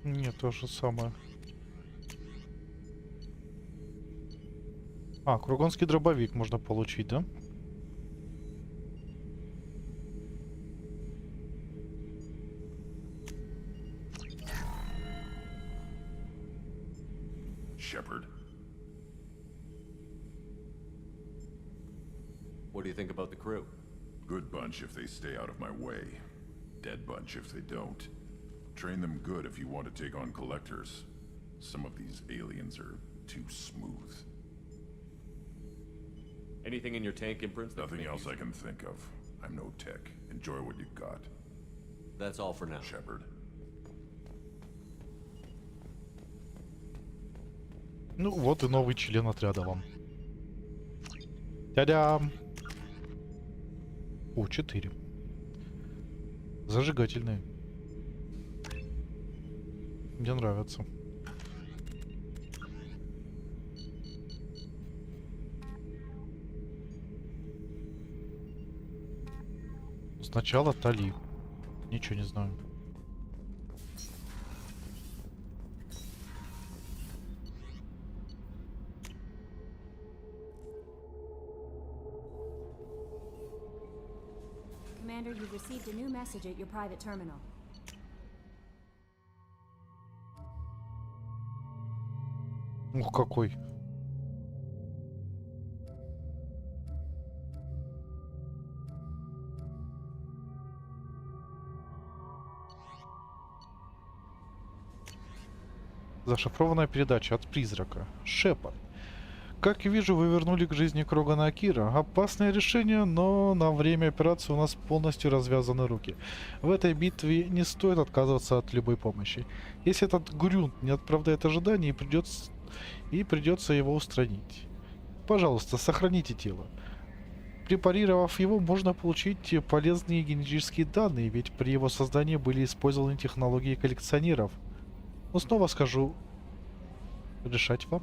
Не, то же самое. А, кругонский дробовик можно получить, да? Shepard. What do you think about the crew? Good bunch if they stay out of my way. Dead bunch if they don't. Train them good if you want to take on collectors. Some of these aliens are too smooth. Anything in your tank imprints? Nothing else I can think of. I'm no tech. Enjoy what you got. That's all for now. Shepard. Ну вот и новый член отряда вам. Тя-дям! О, 4. Зажигательные. Мне нравятся. Сначала Тали. Ничего не знаю. Commander, you've received a new message at your private terminal. Ух, какой. Зашифрованная передача от призрака. Шепард. Как я вижу, вы вернули к жизни Крогана Акира. Опасное решение, но на время операции у нас полностью развязаны руки. В этой битве не стоит отказываться от любой помощи. Если этот Грюнт не оправдает ожиданий, придется его устранить. Пожалуйста, сохраните тело. Препарировав его, можно получить полезные генетические данные, ведь при его создании были использованы технологии коллекционеров. Но снова скажу, решать вам.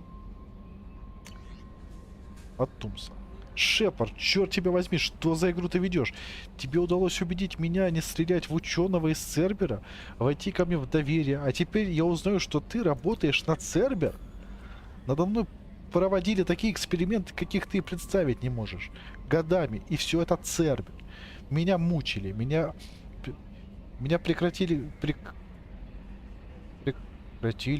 От Тумса. Шепард, черт тебя возьми, что за игру ты ведешь? Тебе удалось убедить меня не стрелять в ученого из Цербера, войти ко мне в доверие, а теперь я узнаю, что ты работаешь на Цербер? Надо мной проводили такие эксперименты, каких ты и представить не можешь. Годами, и все это Цербер. Меня мучили, меня прекратили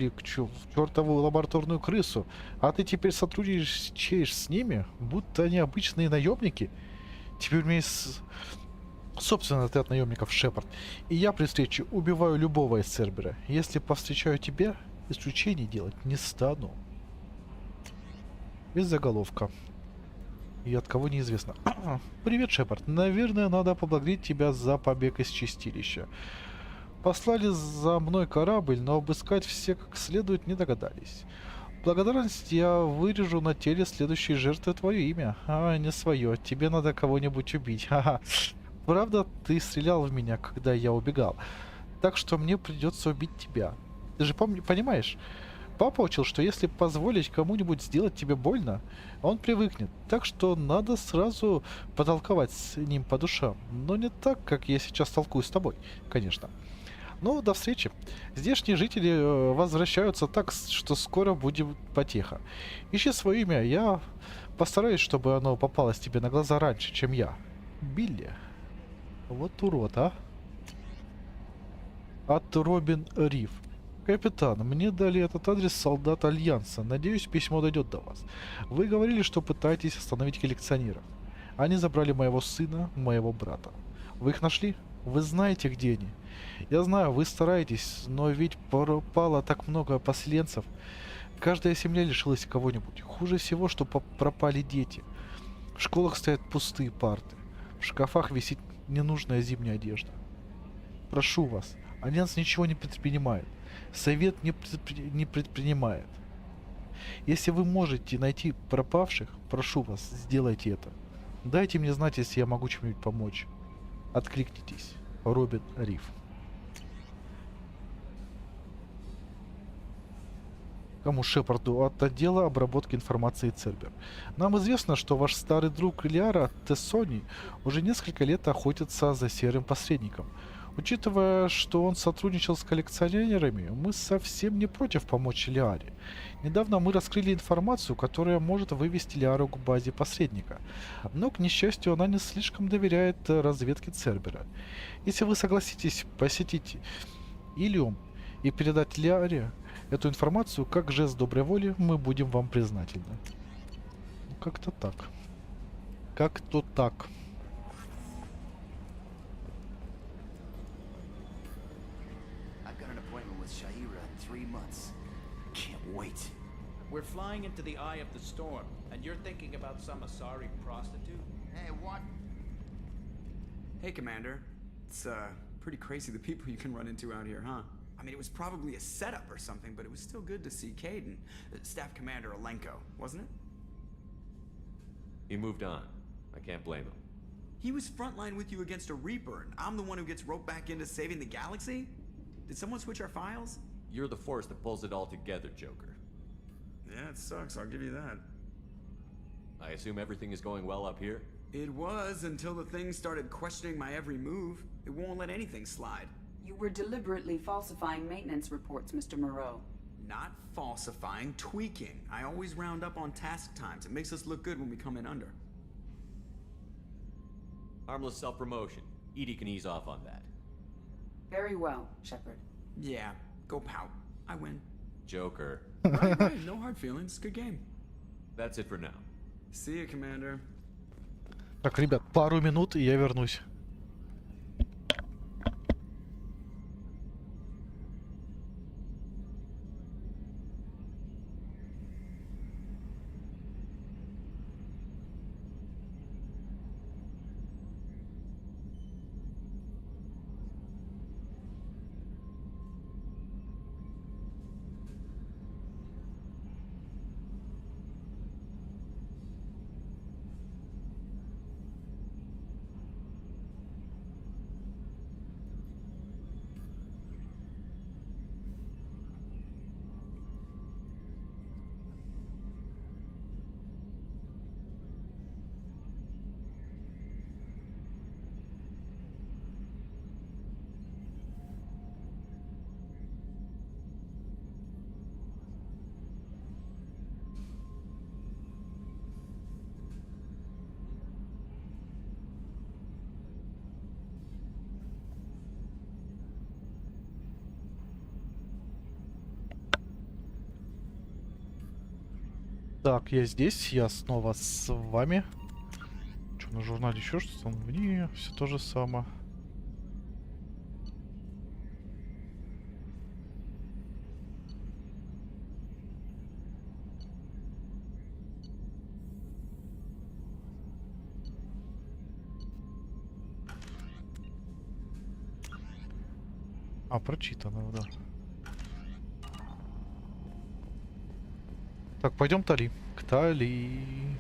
к чертову лабораторную крысу, а ты теперь сотрудничаешь с ними, будто они обычные наемники. Теперь у меня есть собственный отряд наемников Шепард, и я при встрече убиваю любого из Цербера. Если повстречаю тебя, исключений делать не стану. Без заголовка. И от кого неизвестно. Привет, Шепард. Наверное, надо поблагодарить тебя за побег из чистилища. Послали за мной корабль, но обыскать все как следует не догадались. Благодарность я вырежу на теле следующей жертвы твое имя. А, не свое. Тебе надо кого-нибудь убить. Ха-ха. Правда, ты стрелял в меня, когда я убегал. Так что мне придется убить тебя. Ты же понимаешь? Папа учил, что если позволить кому-нибудь сделать тебе больно, он привыкнет. Так что надо сразу потолковать с ним по душам. Но не так, как я сейчас толкую с тобой, конечно. Ну, до встречи. Здешние жители возвращаются так, что скоро будет потеха. Ищи свое имя, я постараюсь, чтобы оно попалось тебе на глаза раньше, чем я. Билли. Вот урод, а? От Робин Риф. Капитан, мне дали этот адрес солдат Альянса. Надеюсь, письмо дойдет до вас. Вы говорили, что пытаетесь остановить коллекционеров. Они забрали моего сына, моего брата. Вы их нашли? Вы знаете, где они? Я знаю, вы стараетесь, но ведь пропало так много поселенцев. Каждая семья лишилась кого-нибудь. Хуже всего, что пропали дети. В школах стоят пустые парты. В шкафах висит ненужная зимняя одежда. Прошу вас, Альянс ничего не предпринимает. Совет не предпринимает. Если вы можете найти пропавших, прошу вас, сделайте это. Дайте мне знать, если я могу чем-нибудь помочь. Откликнитесь. Робин Риф. Кому? Шепарду от отдела обработки информации Цербер. Нам известно, что ваш старый друг Лиара Тессони уже несколько лет охотится за серым посредником. Учитывая, что он сотрудничал с коллекционерами, мы совсем не против помочь Лиаре. Недавно мы раскрыли информацию, которая может вывести Лиару к базе посредника. Но, к несчастью, она не слишком доверяет разведке Цербера. Если вы согласитесь посетить Илиум и передать Лиаре эту информацию как жест доброй воли, мы будем вам признательны. Как-то так. Как-то так. Wait. We're flying into the eye of the storm, and you're thinking about some Asari prostitute? Hey, what? Hey, Commander. It's, pretty crazy the people you can run into out here, huh? I mean, it was probably a setup or something, but it was still good to see Caden. Staff Commander Alenko, wasn't it? He moved on. I can't blame him. He was frontline with you against a Reaper, and I'm the one who gets roped back into saving the galaxy? Did someone switch our files? You're the force that pulls it all together, Joker. Yeah, it sucks, I'll give you that. I assume everything is going well up here? It was, until the thing started questioning my every move. It won't let anything slide. You were deliberately falsifying maintenance reports, Mr. Moreau. Not falsifying, tweaking. I always round up on task times. It makes us look good when we come in under. Harmless self-promotion. Edie can ease off on that. Very well, Shepard. Yeah, go pout. I win. Joker. Right, no hard feelings. Good game. That's it for now. See you, Commander. Так, ребят, пару минут, и я вернусь. Так, я здесь, я снова с вами. Что, на журнале еще что-то? Не, все то же самое. А, прочитано, да. Так, пойдем Тали. К Тали.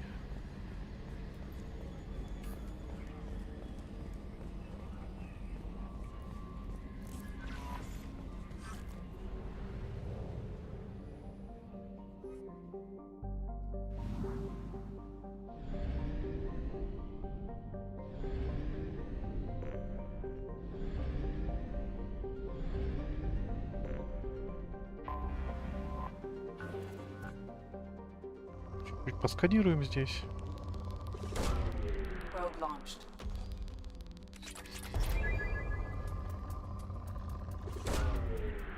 Чуть посканируем здесь. Probe launched.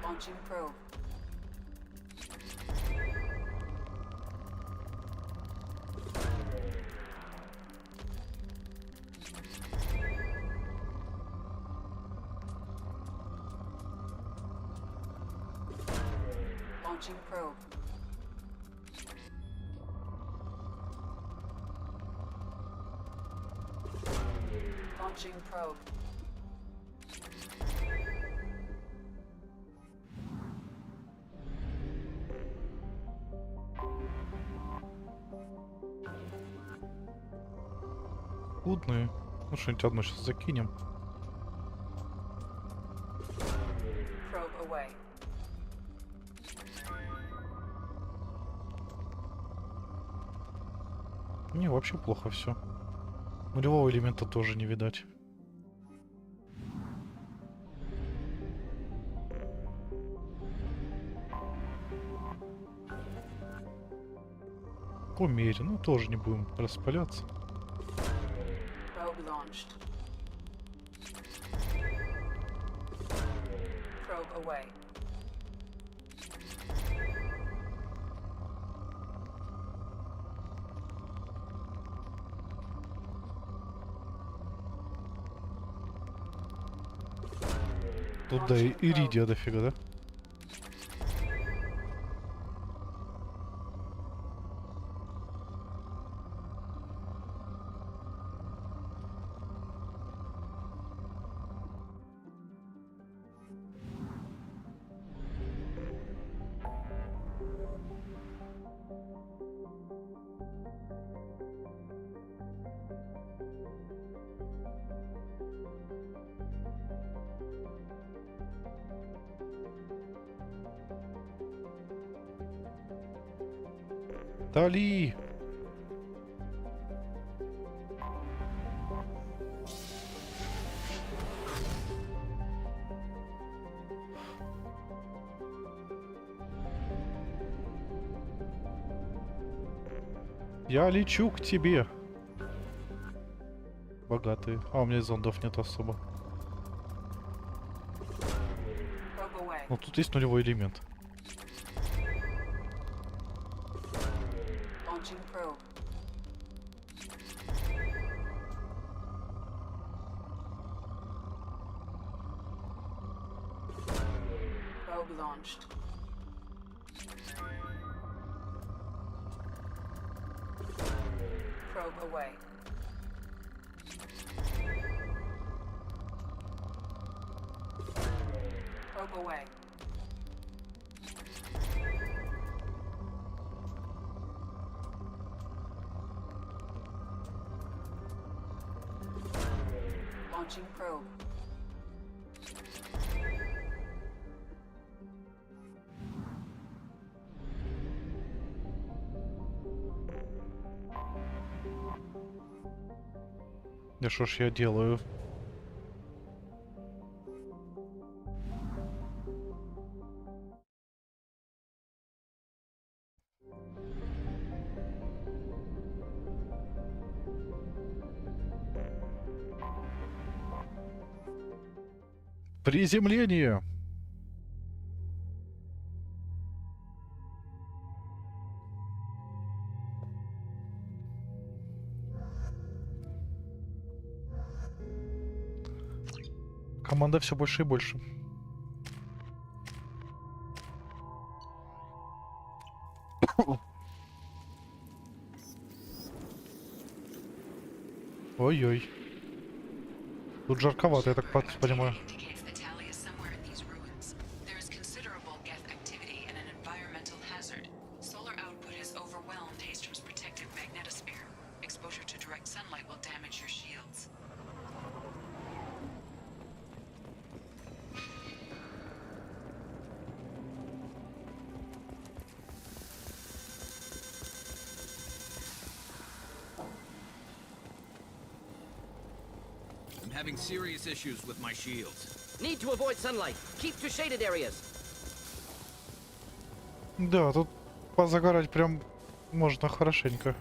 Launching probe. Launching probe. Launching probe. Скудные. Ну, что-нибудь одно сейчас закинем. Probe away. Не, вообще плохо все. Нулевого элемента тоже не видать. Умеренно, ну тоже не будем распаляться. Probe launched. Probe away. Тут да, иридия дофига, да? Дали! Я лечу к тебе. Богатые. А, у меня зондов нет особо. Ну тут есть нулевой элемент. Launching probe. Probe launched. Probe away. Probe away. Launching probe. Да что ж я делаю? Приземление. Команда все больше и больше. Ой-ой. Тут жарковато, я так понимаю. Having serious issues with my shields. Need to avoid sunlight. Keep to shaded areas. Да, тут позагорать прям можно хорошенько.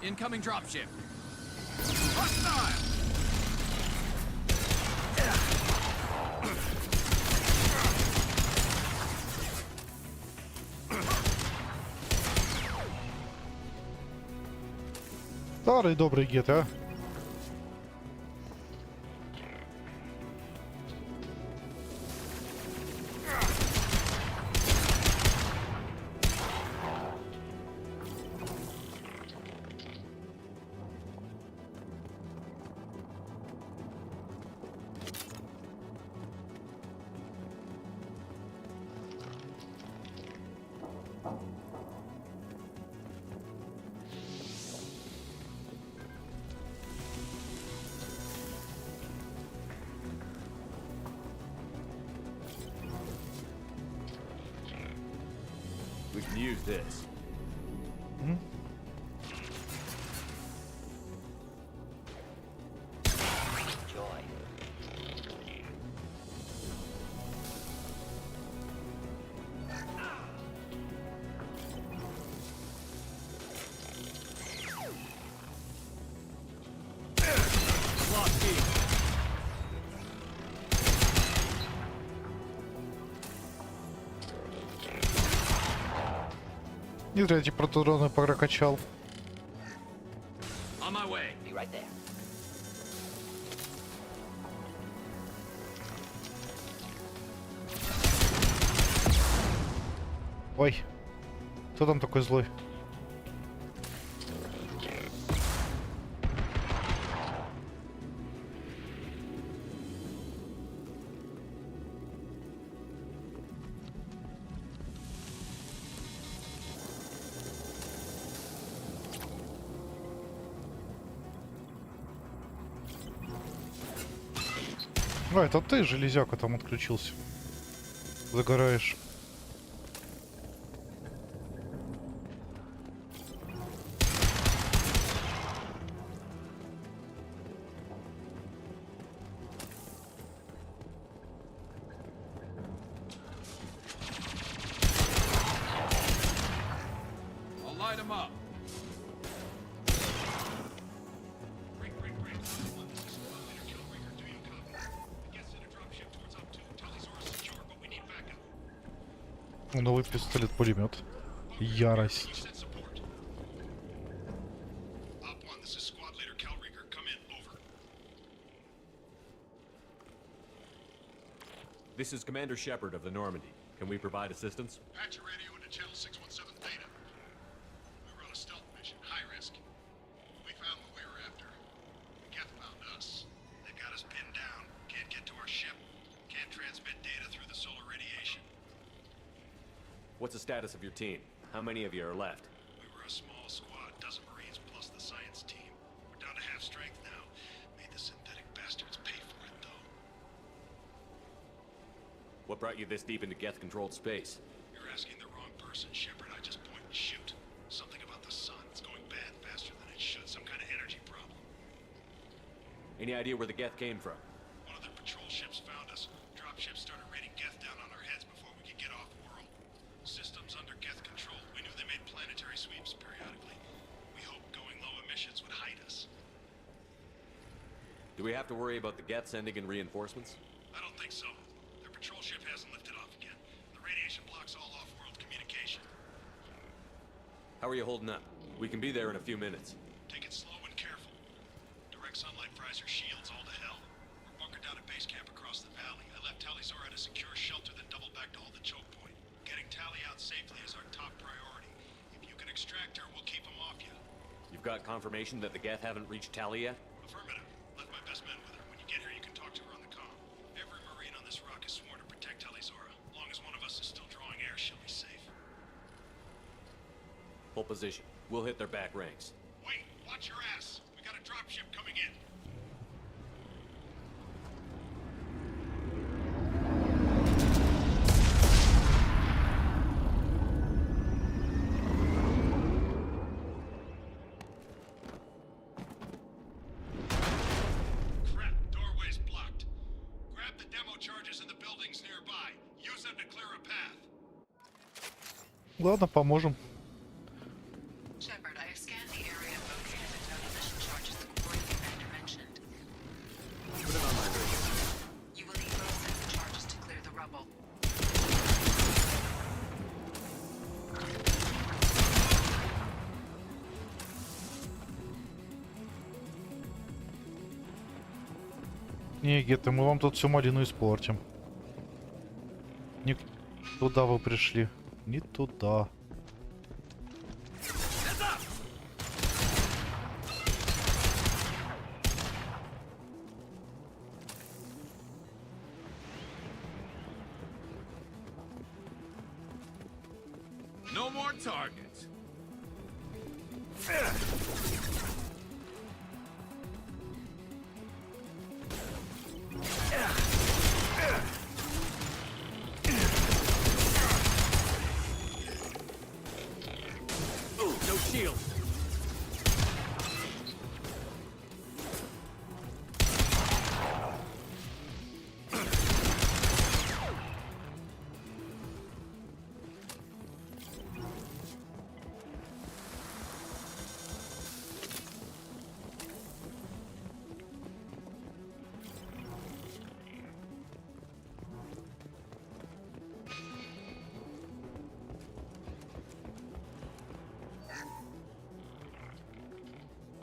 Incoming dropship. Hostile! Старый добрый гет, а? We can use this. Joy. Не зря эти протодроны прокачал. On my way. Be right there. Ой, кто там такой злой? А, это ты, железяка, там отключился. Загораешь. I'll light him up. Новый пистолет-пулемет. Ярость. This is Commander Shepard of the Normandy. Can we provide assistance? Patch your radio into channel 617 Theta. We were on a stealth mission, high risk. We found what we were after. The Geth found us. They got us pinned down. Can't get to our ship. Can't transmit data through the solar radiation. What's the status of your team? How many of you are left? We were a small squad, dozen Marines plus the science team. We're down to half strength now. Made the synthetic bastards pay for it, though. What brought you this deep into Geth-controlled space? You're asking the wrong person, Shepard. I just point and shoot. Something about the sun. It's going bad faster than it should. Some kind of energy problem. Any idea where the Geth came from? One of their patrol ships found us. Dropships started raining Geth down on our heads before we could get off-world. Systems under Geth control. We knew they made planetary sweeps periodically. We hoped going low emissions would hide us. Do we have to worry about the Geth sending in reinforcements? I don't think so. Their patrol ship hasn't lifted off again. The radiation blocks all off-world communication. How are you holding up? We can be there in a few minutes. Take it slow and careful. Direct sunlight fries your shields all to hell. We're bunkered down at base camp across the valley. I left Talizora to secure shelter, then double back to hold the choke point. Getting Tally out safely is our top priority. If you can extract her, we'll keep them off you. You've got confirmation that the Geth haven't reached Tally yet? Affirmative. Left my best men with her. When you get here, you can talk to her on the comm. Every Marine on this rock is sworn to protect Talizora. As long as one of us is still drawing air, she'll be safe. Hold position. We'll hit their back ranks. Wait, watch your ass. We got a dropship coming in. Crap, doorway's blocked. Grab the demo charges in the buildings nearby. Use them to clear a path. Ладно, поможем. Shepard, I have scanned the area and located Не, Гетто, мы вам тут всю малину испортим. Не туда вы пришли. Не туда. No more targets. No shield.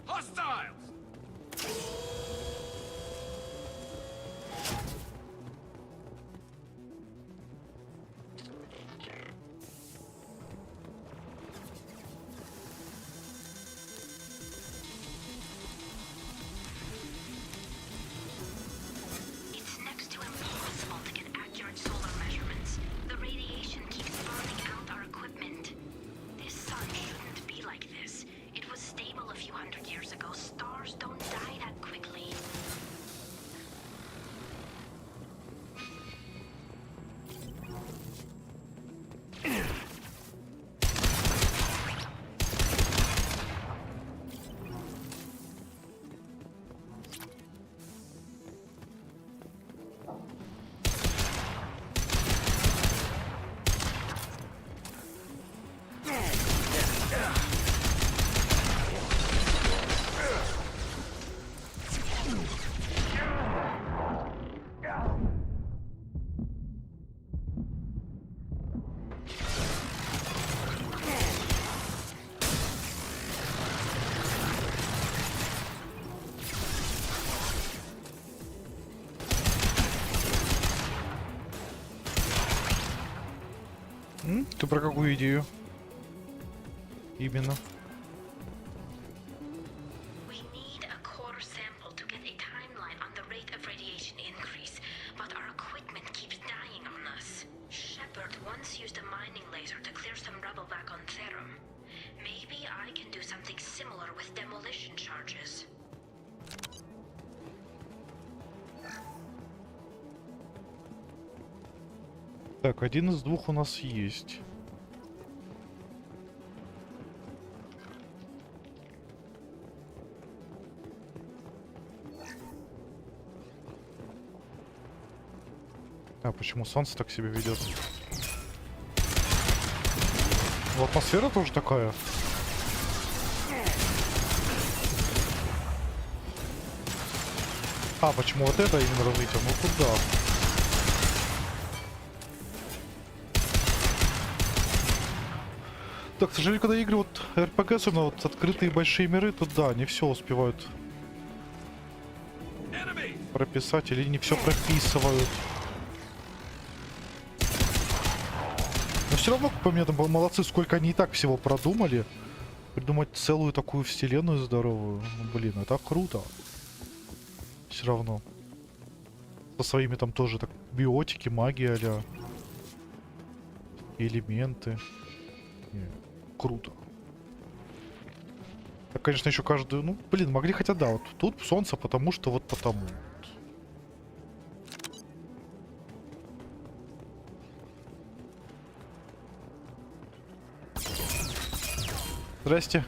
Hostiles! It's next to impossible to get accurate solar measurements. The radiation keeps burning out our equipment. This sun shouldn't be like this. It was stable a few hundred years ago. Stars don't die that quickly. Ты про какую идею? Именно. We need a core sample to get a timeline on the rate of radiation increase, but our equipment keeps dying on us. Shepard once used a mining laser to clear some rubble back on Therum. Maybe I can do something similar with demolition charges. Так, один из двух у нас есть. А почему солнце так себя ведет? Ну, атмосфера тоже такая. А, почему вот это именно развитие? Ну куда? Так, к сожалению, когда игры вот РПГ, особенно вот открытые большие миры, то да, не все успевают прописать или не все прописывают. Но все равно, по мне, там молодцы, сколько они и так всего продумали. Придумать целую такую вселенную здоровую. Ну, блин, это круто. Все равно. Со своими там тоже так биотики, магия а-ля. Элементы. Круто. Так, конечно, еще каждую... Ну, блин, могли хотя да, вот тут солнце, потому что вот потому. Здрасте.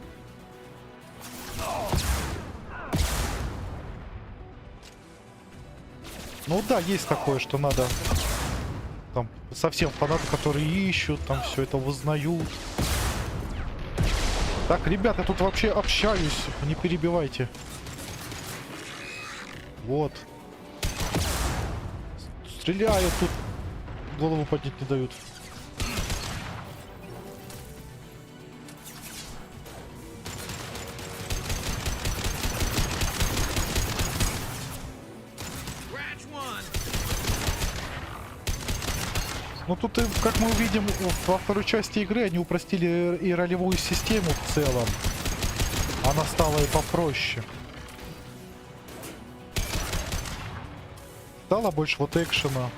Ну да, есть такое, что надо... Там совсем фанаты, которые ищут, там все это вызнают. Так, ребята, я тут вообще общаюсь, не перебивайте. Вот. Стреляют тут. Голову поднять не дают. Ну тут, как мы увидим, во второй части игры они упростили и ролевую систему в целом. Она стала и попроще. Стало больше вот экшена.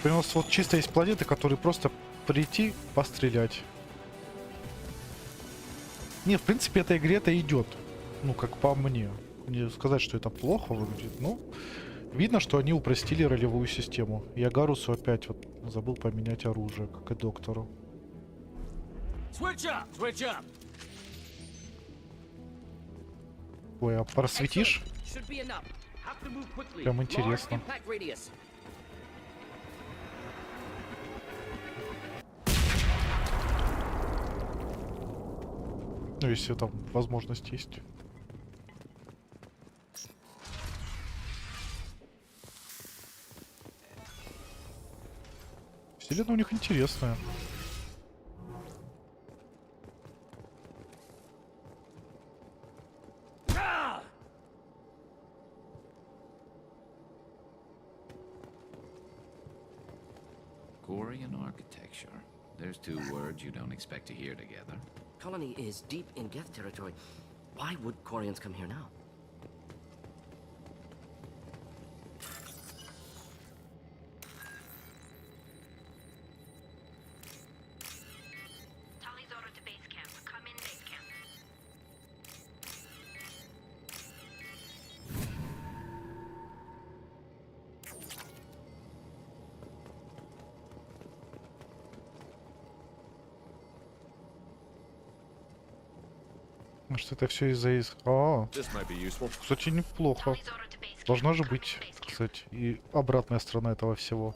У нас вот чисто есть планеты, которые просто прийти, пострелять. Не, в принципе, этой игре-то идет. Ну, как по мне. Не сказать, что это плохо выглядит, но видно, что они упростили ролевую систему. Я Гарусу опять вот забыл поменять оружие, как и доктору. Switch up. Ой, а просветишь? Прям интересно. Ну, если там возможность есть. Вселенная у них интересная. Korean architecture. There's two words you don't expect to hear together. Colony is deep in Geth territory. Why would Koreans come here now? Может, это все из-за кстати, неплохо. Должна же быть, кстати, и обратная сторона этого всего.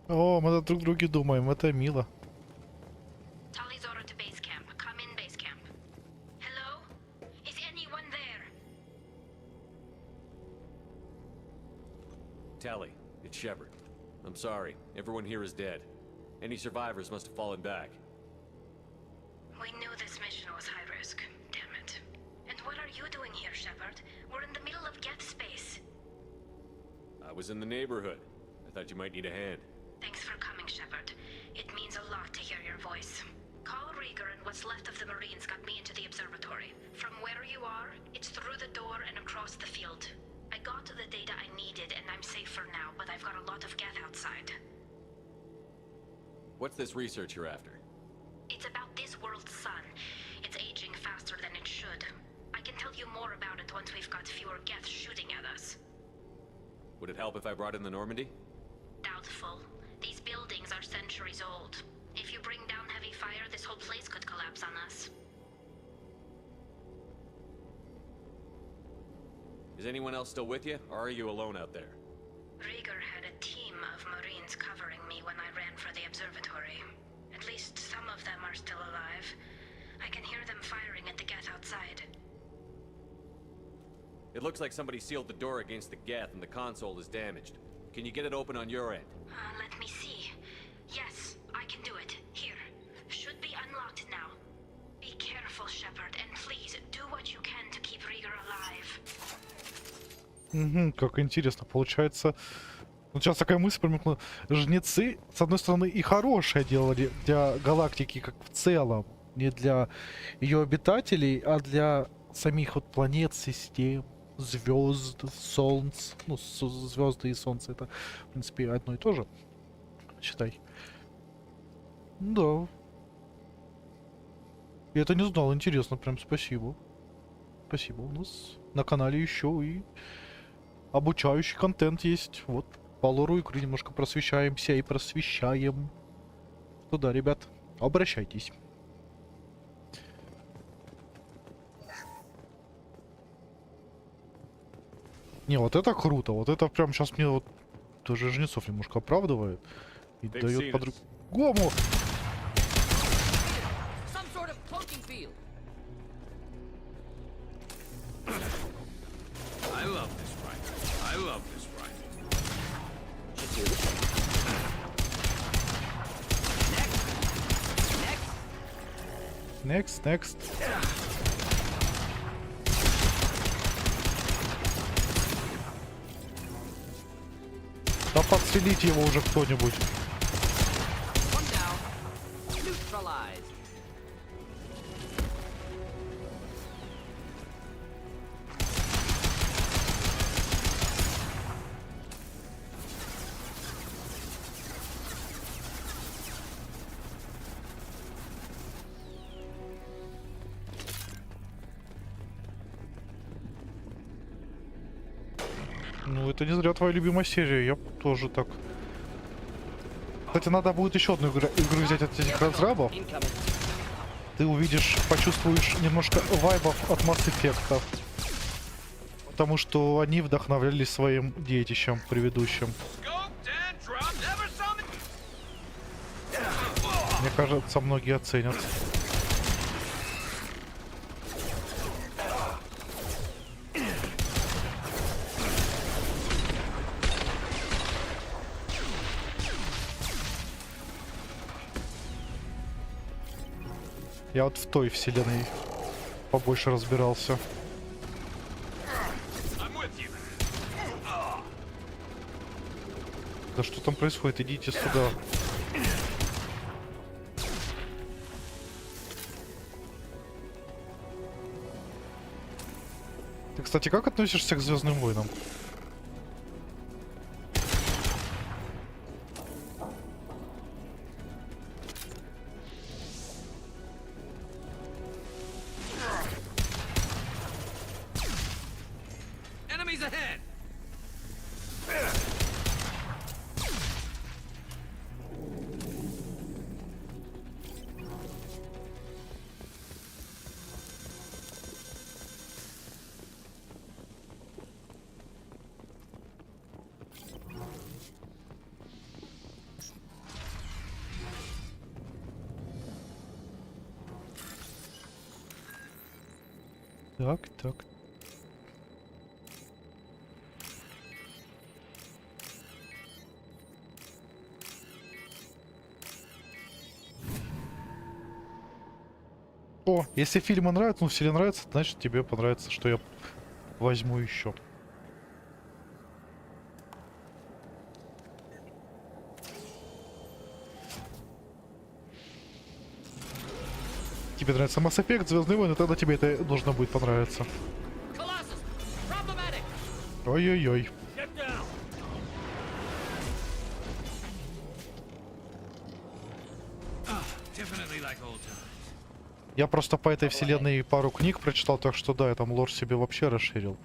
О, мы друг друге думаем, это мило. Tally, it's Shepard. I'm sorry, everyone here is dead. Any survivors must have fallen back. We knew this mission was high risk. Damn it. And what are you doing here, Shepard? We're in the middle of Geth space. I was in the neighborhood. I thought you might need a hand. Thanks for coming, Shepard. It means a lot to hear your voice. Carl Rieger and what's left of the Marines got me into the observatory. From where you are, it's through the door and across the field. I got the data I needed and I'm safe for now, but I've got a lot of Geth outside. What's this research you're after? It's about this world's sun. It's aging faster than it should. I can tell you more about it once we've got fewer Geth shooting at us. Would it help if I brought in the Normandy? Doubtful. These buildings are centuries old. If you bring down heavy fire, this whole place could collapse on us. Is anyone else still with you, or are you alone out there? Rieger had a team of Marines covering me when I ran for the observatory. At least some of them are still alive. I can hear them firing at the Geth outside. It looks like somebody sealed the door against the Geth and the console is damaged. Can you get it open on your end? Let me see. Yes, I can do it. Here. Should be unlocked now. Be careful, Shepard, and please do what you can to keep Rieger alive. Как интересно. Получается, вот сейчас такая мысль промелькнула. Жнецы, с одной стороны, и хорошее делали для галактики как в целом. Не для ее обитателей, а для самих вот планет, систем, звезд, солнц. Ну, звезды и солнце это, в принципе, одно и то же. Считай. Да. Я это не знал. Интересно. Прям спасибо. Спасибо. У нас на канале еще и обучающий контент есть. Вот. По лору игры немножко просвещаемся и просвещаем. Туда, ребят, обращайтесь. Не, вот это круто. Вот это прям сейчас мне вот тоже Жнецов немножко оправдывает. И дает по-другому. Next, next. Да подстрелите его уже кто-нибудь. Ну, это не зря твоя любимая серия, я тоже так. Кстати, надо будет еще одну игру взять от этих разрабов. Ты увидишь, почувствуешь немножко вайбов от Mass Effect. Потому что они вдохновлялись своим детищем предыдущим. Мне кажется, многие оценят. Я вот в той вселенной побольше разбирался. Да что там происходит? Идите сюда. Ты, кстати, как относишься к Звездным войнам? Так, так. О, если фильмы нравятся, ну, если нравится, значит тебе понравится, что я возьму еще. Тебе нравится Mass Effect, Звездные войны, тогда тебе это должно будет понравиться. Ой-ой-ой. Я просто по этой вселенной пару книг прочитал, так что да, я там лор себе вообще расширил.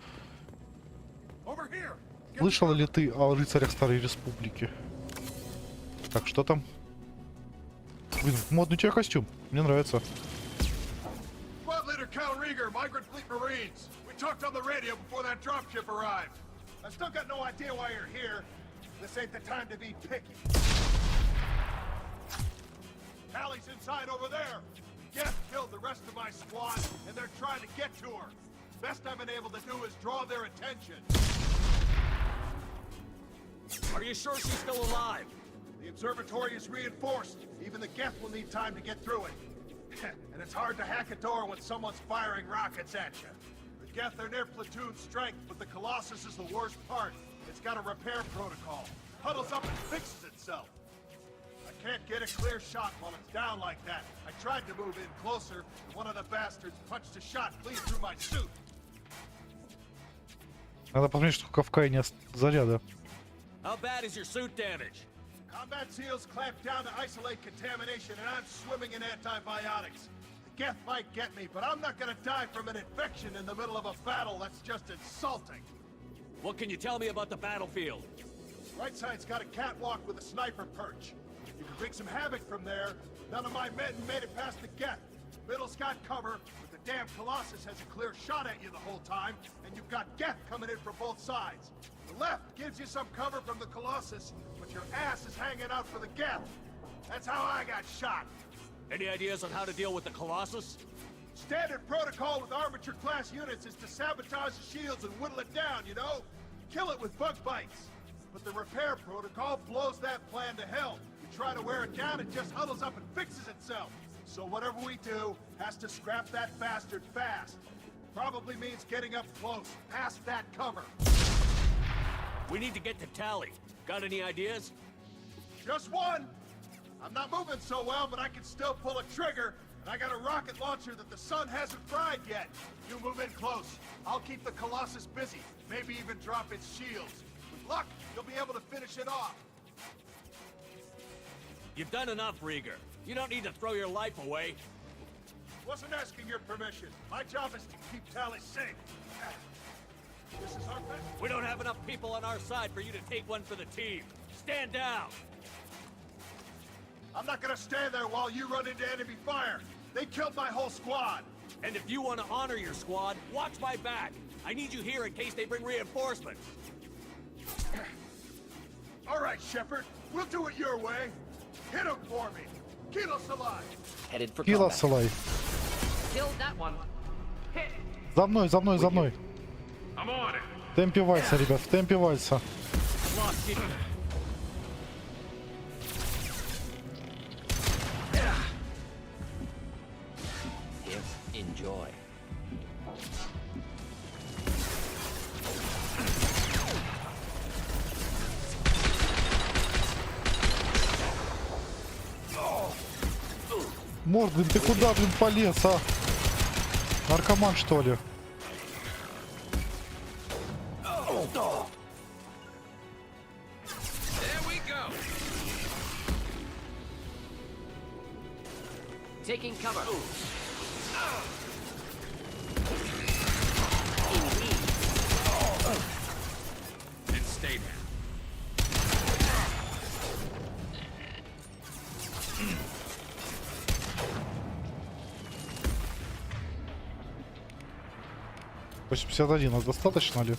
Слышал ли ты о рыцарях Старой Республики? Так, что там? Блин, модный у тебя костюм. Мне нравится. Talked on the radio before that dropship arrived. I still got no idea why you're here. This ain't the time to be picky. Allie's inside over there. Geth killed the rest of my squad, and they're trying to get to her. Best I've been able to do is draw their attention. Are you sure she's still alive? The observatory is reinforced. Even the Geth will need time to get through it. And it's hard to hack a door when someone's firing rockets at you. Geth, they're near platoon strength, but the Colossus is the worst part. It's got a repair protocol. Huddles up and fixes itself. I can't get a clear shot while it's down like that. I tried to move in closer, and one of the bastards punched a shot clean through my suit. Надо посмотреть, сколько в Кайне заряда. How bad is your suit damage? Combat seals clamped down to isolate contamination, and I'm swimming in antibiotics. Geth might get me, but I'm not gonna die from an infection in the middle of a battle. That's just insulting. What can you tell me about the battlefield? Right side's got a catwalk with a sniper perch. You can wreak some havoc from there. None of my men made it past the Geth. Middle's got cover, but the damn Colossus has a clear shot at you the whole time, and you've got Geth coming in from both sides. The left gives you some cover from the Colossus, but your ass is hanging out for the Geth. That's how I got shot. Any ideas on how to deal with the Colossus? Standard protocol with armature-class units is to sabotage the shields and whittle it down, you know? Kill it with bug bites. But the repair protocol blows that plan to hell. You try to wear it down, it just huddles up and fixes itself. So whatever we do has to scrap that bastard fast. Probably means getting up close, past that cover. We need to get to Tally. Got any ideas? Just one. I'm not moving so well, but I can still pull a trigger. And I got a rocket launcher that the sun hasn't fried yet. You move in close. I'll keep the Colossus busy. Maybe even drop its shields. With luck, you'll be able to finish it off. You've done enough, Rieger. You don't need to throw your life away. Wasn't asking your permission. My job is to keep Tally safe. This is our best. We don't have enough people on our side for you to take one for the team. Stand down. I'm not gonna stand there while you run into enemy fire. They killed my whole squad. And if you want to honor your squad, watch my back. I need you here in case they bring reinforcements. All right, Shepard. We'll do it your way. Hit him for me. Keep us alive. Headed for Kill combat. us alive. Killed that one. Hit. За мной, за мной, за мной. I'm on it. В темпе вальса, ребят, в темпе вальса. Here, enjoy. Морд, блин, ты куда, блин, полез, а? Наркоман, что ли? There we go. Taking cover. And stay down. По 51, а достаточно ли?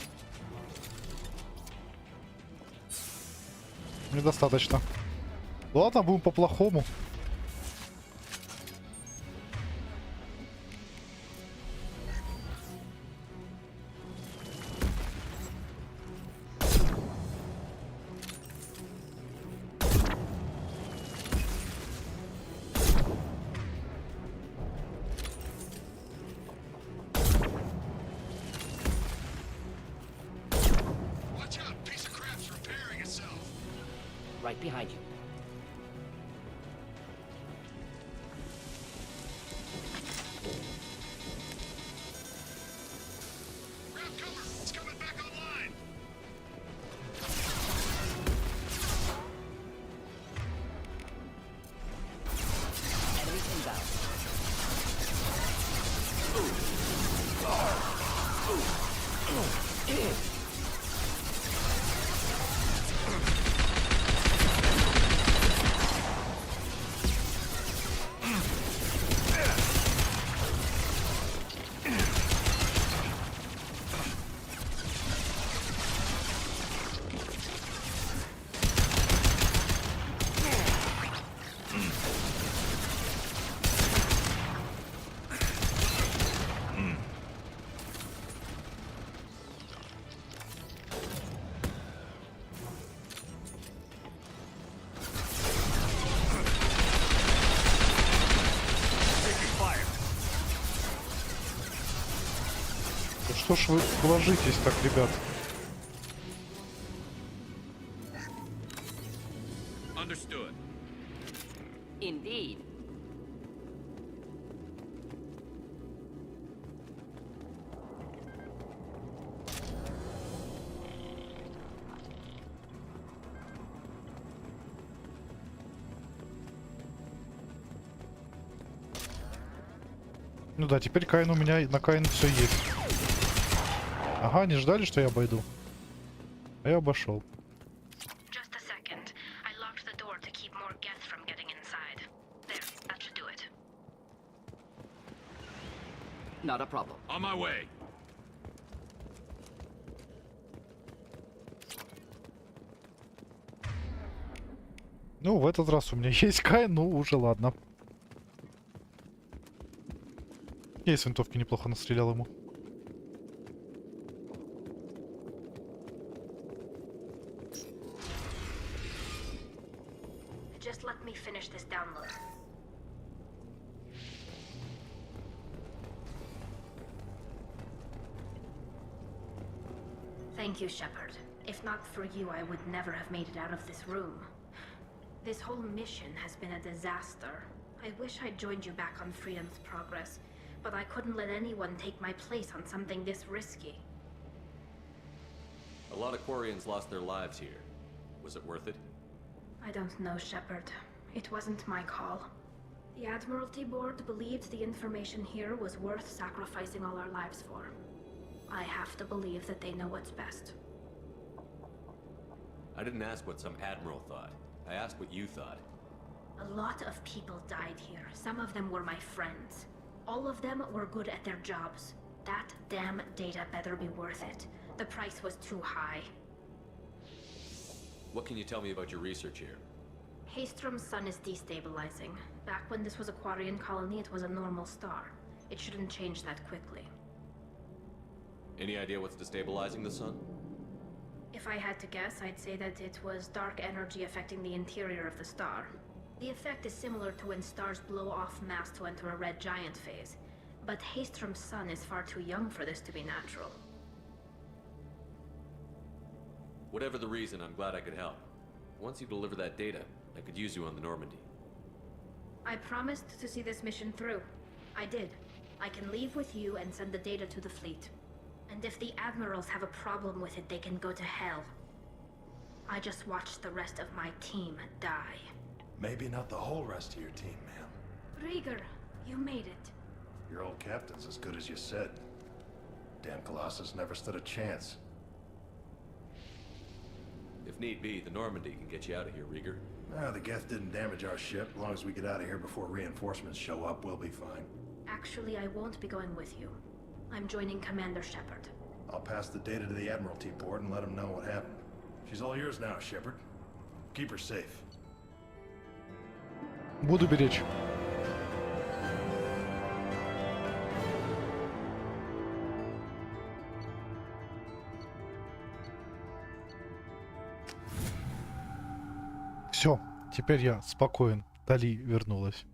Недостаточно. Ладно, будем по-плохому. Right behind you. Grab cover. It's coming back online. Enemies inbound. Что ж вы ложитесь так, ребят? Understood. Indeed. Ну да, теперь Каин у меня, на Каин все есть. Ага, не ждали, что я обойду? А я обошел. Just a second. I locked the door to keep more Geth from getting inside. There, that should do it. Not a problem. On my way. Ну, в этот раз у меня есть Каин, ну уже ладно. Я из винтовки неплохо настрелял ему. Just let me finish this download. Thank you, Shepard. If not for you, I would never have made it out of this room. This whole mission has been a disaster. I wish I'd joined you back on Freedom's Progress, but I couldn't let anyone take my place on something this risky. A lot of Quarians lost their lives here. Was it worth it? I don't know, Shepard. It wasn't my call. The Admiralty Board believed the information here was worth sacrificing all our lives for. I have to believe that they know what's best. I didn't ask what some admiral thought. I asked what you thought. A lot of people died here. Some of them were my friends. All of them were good at their jobs. That damn data better be worth it. The price was too high. What can you tell me about your research here? Haystrom's sun is destabilizing. Back when this was a Quarian colony, it was a normal star. It shouldn't change that quickly. Any idea what's destabilizing the sun? If I had to guess, I'd say that it was dark energy affecting the interior of the star. The effect is similar to when stars blow off mass to enter a red giant phase. But Haystrom's sun is far too young for this to be natural. Whatever the reason, I'm glad I could help. Once you deliver that data, I could use you on the Normandy. I promised to see this mission through. I did. I can leave with you and send the data to the fleet. And if the admirals have a problem with it, they can go to hell. I just watched the rest of my team die. Maybe not the whole rest of your team, ma'am. Rieger, you made it. Your old captain's as good as you said. Damn Colossus never stood a chance. If need be, the Normandy can get you out of here, Rieger. The Geth didn't damage our ship. As long as we get out of here before reinforcements show up, we'll be fine. Actually, I won't be going with you. I'm joining Commander Shepard. I'll pass the data to the Admiralty Board and let them know what happened. She's all yours now, Shepard. Keep her safe. Буду беречь. Все, теперь я спокоен. Тали вернулась.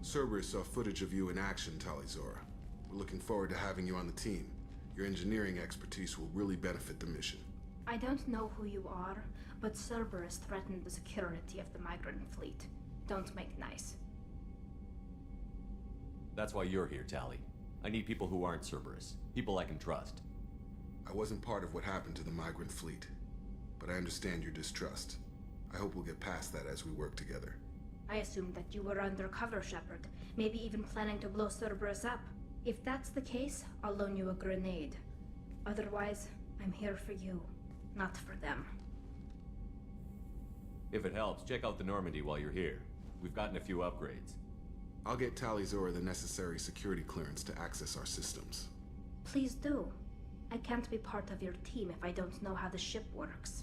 Cerberus saw footage of you in action, Talizora. We're looking forward to having you on the team. Your engineering expertise will really benefit the mission. I don't know who you are, but Cerberus threatened the security of the migrant fleet. Don't make nice. That's why you're here, Tali. I need people who aren't Cerberus. People I can trust. I wasn't part of what happened to the migrant fleet, but I understand your distrust. I hope we'll get past that as we work together. I assumed that you were undercover, Shepard. Maybe even planning to blow Cerberus up. If that's the case, I'll loan you a grenade. Otherwise, I'm here for you, not for them. If it helps, check out the Normandy while you're here. We've gotten a few upgrades. I'll get Talizora the necessary security clearance to access our systems. Please do. I can't be part of your team if I don't know how the ship works.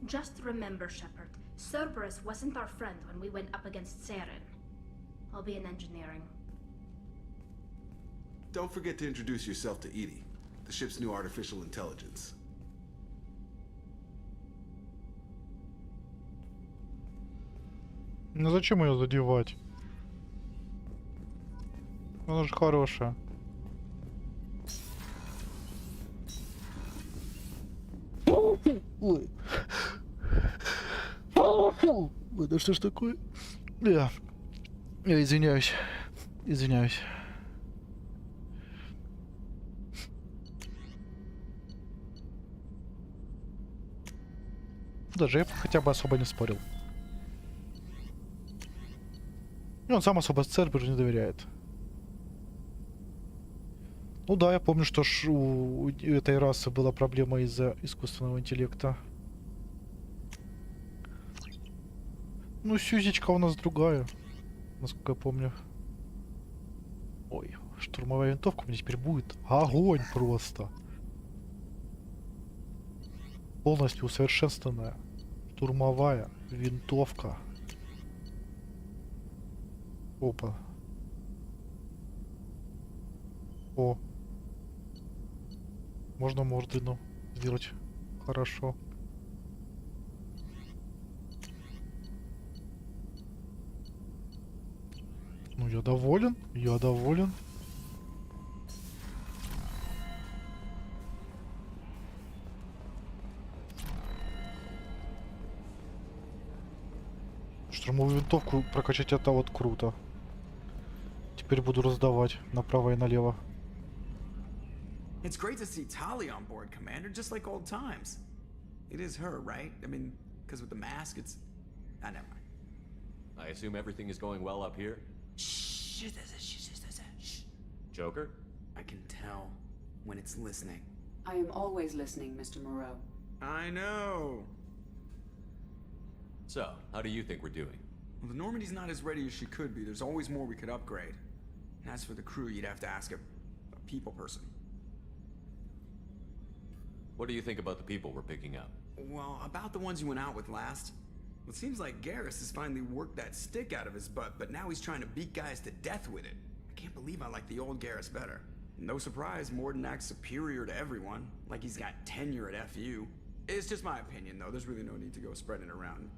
Just remember, Shepard, Cerberus wasn't our friend when we went up against Saren. I'll be in engineering. Don't forget to introduce yourself to Edie, the ship's new artificial intelligence. Ну зачем ее задевать? Она же хорошая. Ой. Ой, да что ж такое? Я извиняюсь. Извиняюсь. Даже я хотя бы особо не спорил. И он сам особо Церберу не доверяет. Ну да, я помню, что у этой расы была проблема из-за искусственного интеллекта. Ну, Сюзечка у нас другая, насколько я помню. Ой, штурмовая винтовка у меня теперь будет. Огонь просто. Полностью усовершенствованная штурмовая винтовка. Опа. О. Можно мордину сделать хорошо. Ну, я доволен. Я доволен. Штурмовую винтовку прокачать это вот круто. Теперь буду раздавать направо и налево. It's great to see Tali on board, Commander, just like old times. It is her, right? I mean, because with the mask, it's... Ah, never mind. I assume everything is going well up here? Shh. Joker? I can tell when it's listening. I am always listening, Mr. Moreau. I know. So, how do you think we're doing? Well, the Normandy's not as ready as she could be. There's always more we could upgrade. And as for the crew, you'd have to ask a people person. What do you think about the people we're picking up? Well, about the ones you went out with last. It seems like Garrus has finally worked that stick out of his butt, but now he's trying to beat guys to death with it. I can't believe I like the old Garrus better. No surprise, Morden acts superior to everyone, like he's got tenure at FU. It's just my opinion, though. There's really no need to go spreading it around.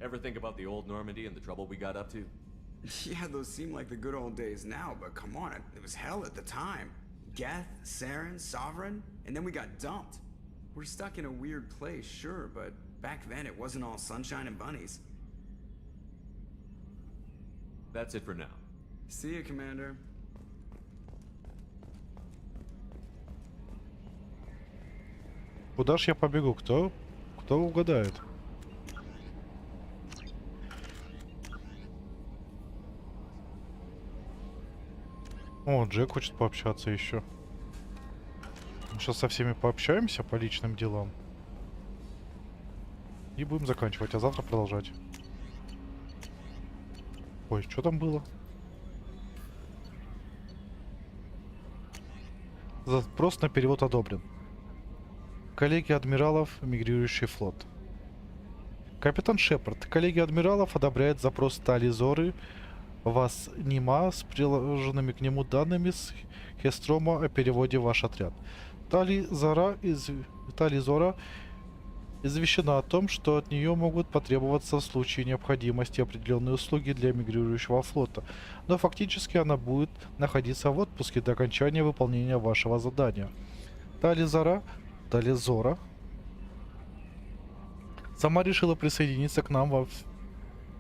Ever think about the old Normandy and the trouble we got up to? Yeah, those seem like the good old days now, but come on, it was hell at the time. Geth, Saren, Sovereign, and then we got dumped. We're stuck in a weird place, sure, but back then it wasn't all sunshine and bunnies. That's it for now. See you, Commander. Куда ж я побегу? Кто угадает? О, Джек хочет пообщаться еще. Мы сейчас со всеми пообщаемся по личным делам. И будем заканчивать, а завтра продолжать. Ой, что там было? Запрос на перевод одобрен. Коллеги адмиралов, мигрирующий флот. Капитан Шепард. Коллеги адмиралов одобряет запрос Тали Зоры вас Нима с приложенными к нему данными с Хестрома о переводе в ваш отряд. Тали Зора извещена о том, что от нее могут потребоваться в случае необходимости определенные услуги для мигрирующего флота, но фактически она будет находиться в отпуске до окончания выполнения вашего задания. Тали Зора сама решила присоединиться к нам,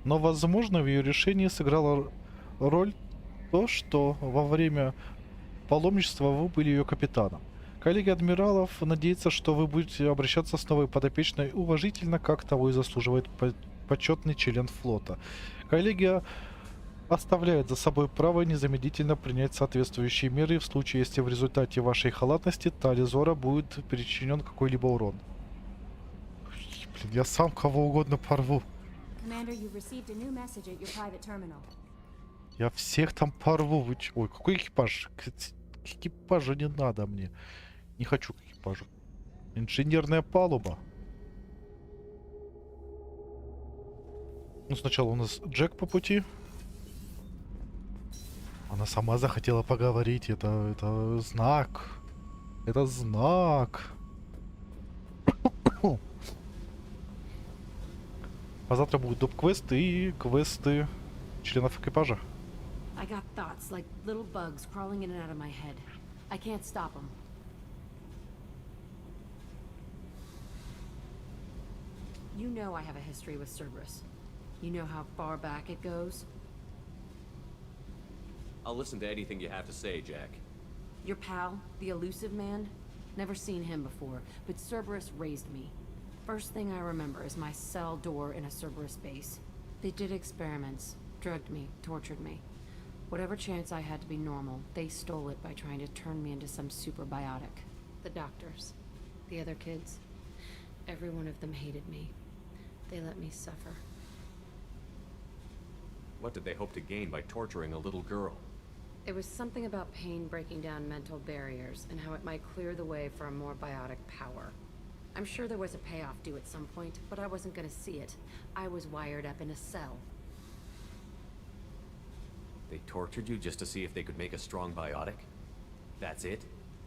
но, возможно, в ее решении сыграла роль то, что во время паломничества вы были ее капитаном. Коллеги адмиралов надеются, что вы будете обращаться с новой подопечной уважительно, как того и заслуживает почетный член флота. Коллегия оставляет за собой право незамедлительно принять соответствующие меры в случае, если в результате вашей халатности Тали Зора будет причинен какой-либо урон. Блин, я сам кого угодно порву. Я всех там порву. Ой, какой экипаж? Экипажа не надо мне. Не хочу к экипажу. Инженерная палуба. Ну, сначала у нас Джек по пути. Она сама захотела поговорить. Это знак. Это знак. А завтра будут доп-квесты и квесты членов экипажа. I got thoughts like little bugs crawling in and out of my head. I can't stop them. You know I have a history with Cerberus. You know how far back it goes? I'll listen to anything you have to say, Jack. Your pal, the elusive man? Never seen him before, but Cerberus raised me. First thing I remember is my cell door in a Cerberus base. They did experiments, drugged me, tortured me. Whatever chance I had to be normal, they stole it by trying to turn me into some super biotic. The doctors, the other kids, every one of them hated me. They let me suffer. What did they hope to gain by torturing a little girl? It was something about pain breaking down mental barriers and how it might clear the way for a more biotic power. I'm sure there was a payoff due at some point, but I wasn't gonna see it. I was wired up in a cell. They tortured you just to see if they could make a strong biotic? That's it?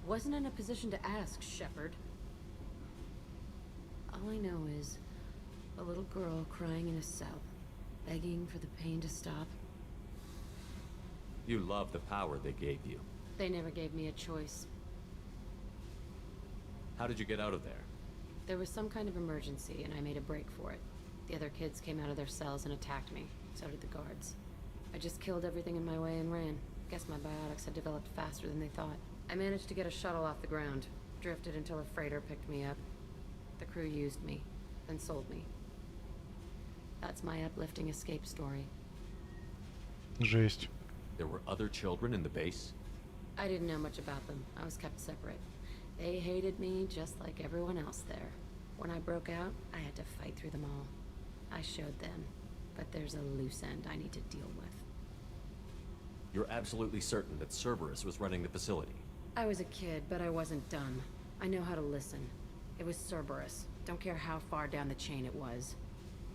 Wasn't in a position to ask, Shepard. All I know is a little girl crying in a cell, begging for the pain to stop. You love the power they gave you. They never gave me a choice. How did you get out of there? There was some kind of emergency, and I made a break for it. The other kids came out of their cells and attacked me. So did the guards. I just killed everything in my way and ran. Guess my biotics had developed faster than they thought. I managed to get a shuttle off the ground. Drifted until a freighter picked me up. The crew used me, then sold me. That's my uplifting escape story. Жесть. There were other children in the base? I didn't know much about them. I was kept separate. They hated me just like everyone else there. When I broke out, I had to fight through them all. I showed them, but there's a loose end I need to deal with. You're absolutely certain that Cerberus was running the facility? I was a kid, but I wasn't dumb. I know how to listen. It was Cerberus. Don't care how far down the chain it was.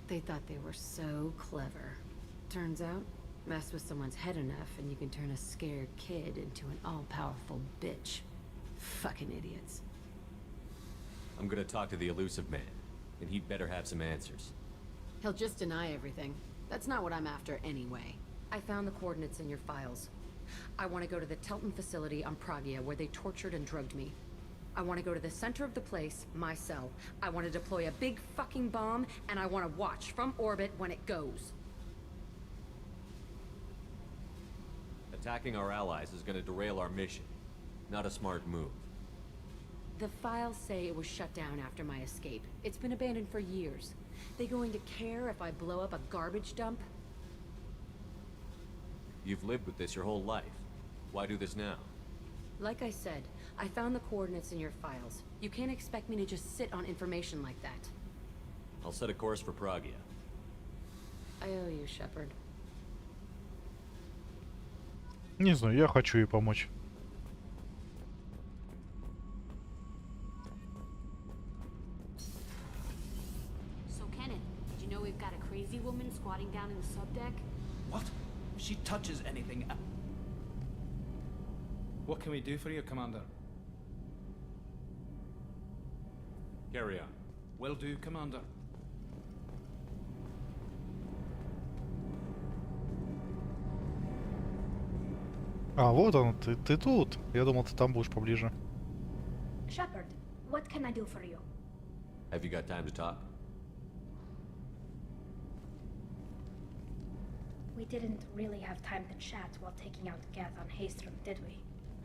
They thought they were so clever. Turns out, mess with someone's head enough and you can turn a scared kid into an all-powerful bitch. Fucking idiots. I'm gonna talk to the elusive man, and he'd better have some answers. He'll just deny everything. That's not what I'm after anyway. I found the coordinates in your files. I want to go to the Telton facility on Pragia where they tortured and drugged me. I want to go to the center of the place, my cell. I want to deploy a big fucking bomb, and I want to watch from orbit when it goes. Attacking our allies is gonna derail our mission. Not a smart move. The files say it was shut down after my escape. It's been abandoned for years. They going to care if I blow up a garbage dump? You've lived with this your whole life. Why do this now? Like I said, I found the coordinates in your files. You can't expect me to just sit on information like that. I'll set a course for Pragia. I owe you, Shepard. Не знаю, я хочу ей помочь. So, Kenneth, did you know we've got a crazy woman squatting down in the subdeck? What? If she touches anything... What can we do for you, Commander? Carry on. Will do, Commander. А, вот он, ты тут. Я думал, ты там будешь поближе. Shepard, what can I do for you? Have you got time to talk? We didn't really have time to chat while taking out Gath on Haystrom, did we?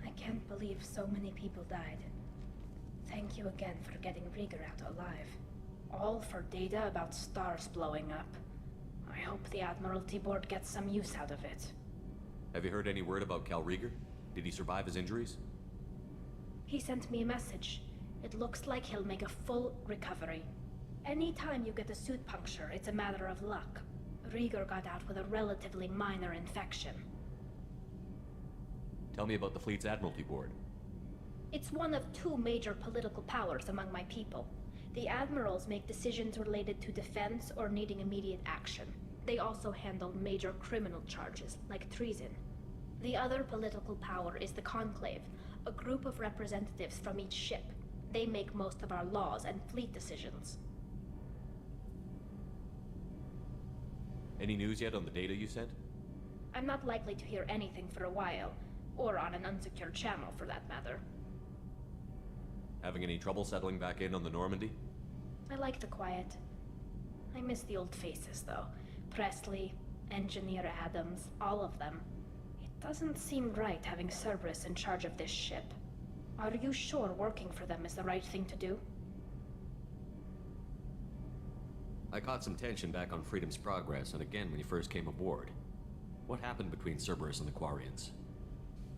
I can't believe so many people died. Thank you again for getting Rieger out alive. All for data about stars blowing up. I hope the Admiralty Board gets some use out of it. Have you heard any word about Cal Rieger? Did he survive his injuries? He sent me a message. It looks like he'll make a full recovery. Anytime you get a suit puncture, it's a matter of luck. Rieger got out with a relatively minor infection. Tell me about the fleet's Admiralty Board. It's one of two major political powers among my people. The admirals make decisions related to defense or needing immediate action. They also handle major criminal charges, like treason. The other political power is the Conclave, a group of representatives from each ship. They make most of our laws and fleet decisions. Any news yet on the data you sent? I'm not likely to hear anything for a while, or on an unsecured channel for that matter. Having any trouble settling back in on the Normandy? I like the quiet. I miss the old faces, though. Presley, Engineer Adams, all of them. It doesn't seem right having Cerberus in charge of this ship. Are you sure working for them is the right thing to do? I caught some tension back on Freedom's Progress, and again when you first came aboard. What happened between Cerberus and the Quarians?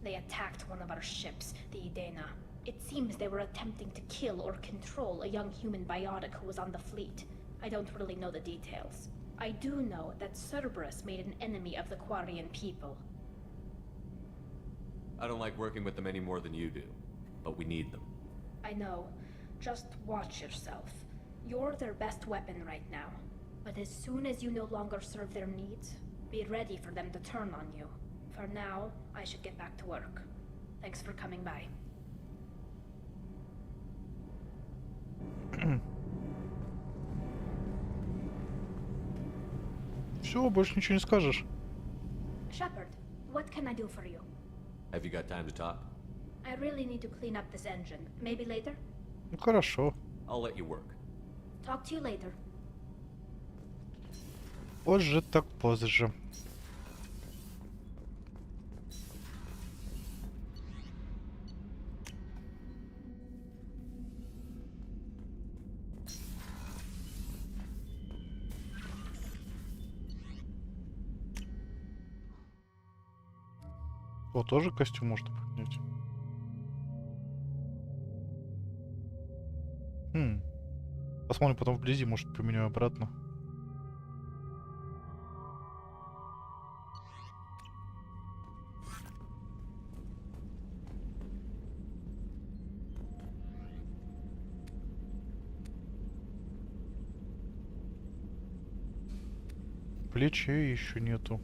They attacked one of our ships, the Idena. It seems they were attempting to kill or control a young human biotic who was on the fleet. I don't really know the details. I do know that Cerberus made an enemy of the Quarian people. I don't like working with them any more than you do, but we need them. I know. Just watch yourself. You're their best weapon right now. But as soon as you no longer serve their needs, be ready for them to turn on you. For now, I should get back to work. Thanks for coming by. Все, больше ничего не скажешь. Shepard, what can I do for you? Have you got time to talk? I really need to clean up this engine. Maybe later? Ну хорошо. I'll let you work. Talk to you later. Позже так позже. О, тоже костюм можно поднять. Посмотрим потом вблизи, может применю обратно. Плечей еще нету.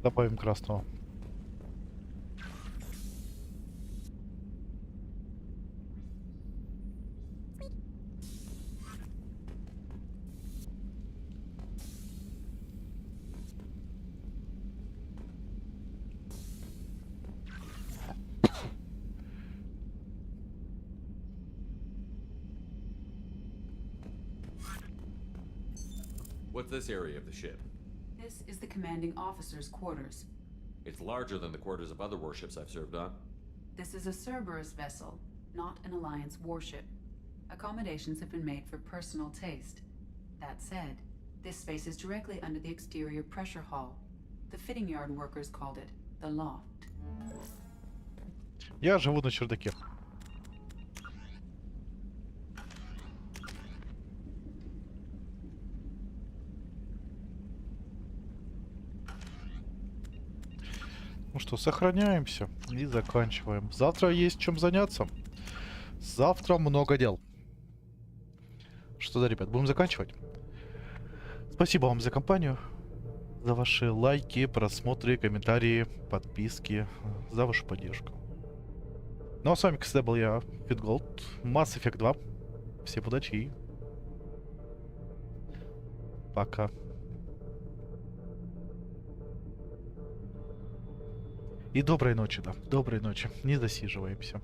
Добавим красного. What's this area of the ship? This is the commanding officer's quarters. It's larger than the quarters of other warships I've served on. This is a Cerberus vessel, not an Alliance warship. Accommodations have been made for personal taste. That said, this space is directly under the exterior pressure hall. The fitting yard workers called it the loft. Я живу на чердаке. Ну что, сохраняемся и заканчиваем. Завтра есть чем заняться. Завтра много дел. Что да, ребят, будем заканчивать. Спасибо вам за компанию, за ваши лайки, просмотры, комментарии, подписки, за вашу поддержку. Ну а с вами, как всегда, был я, Fingolt, Mass Effect 2. Всем удачи и пока. И доброй ночи, да, доброй ночи. Не засиживаемся.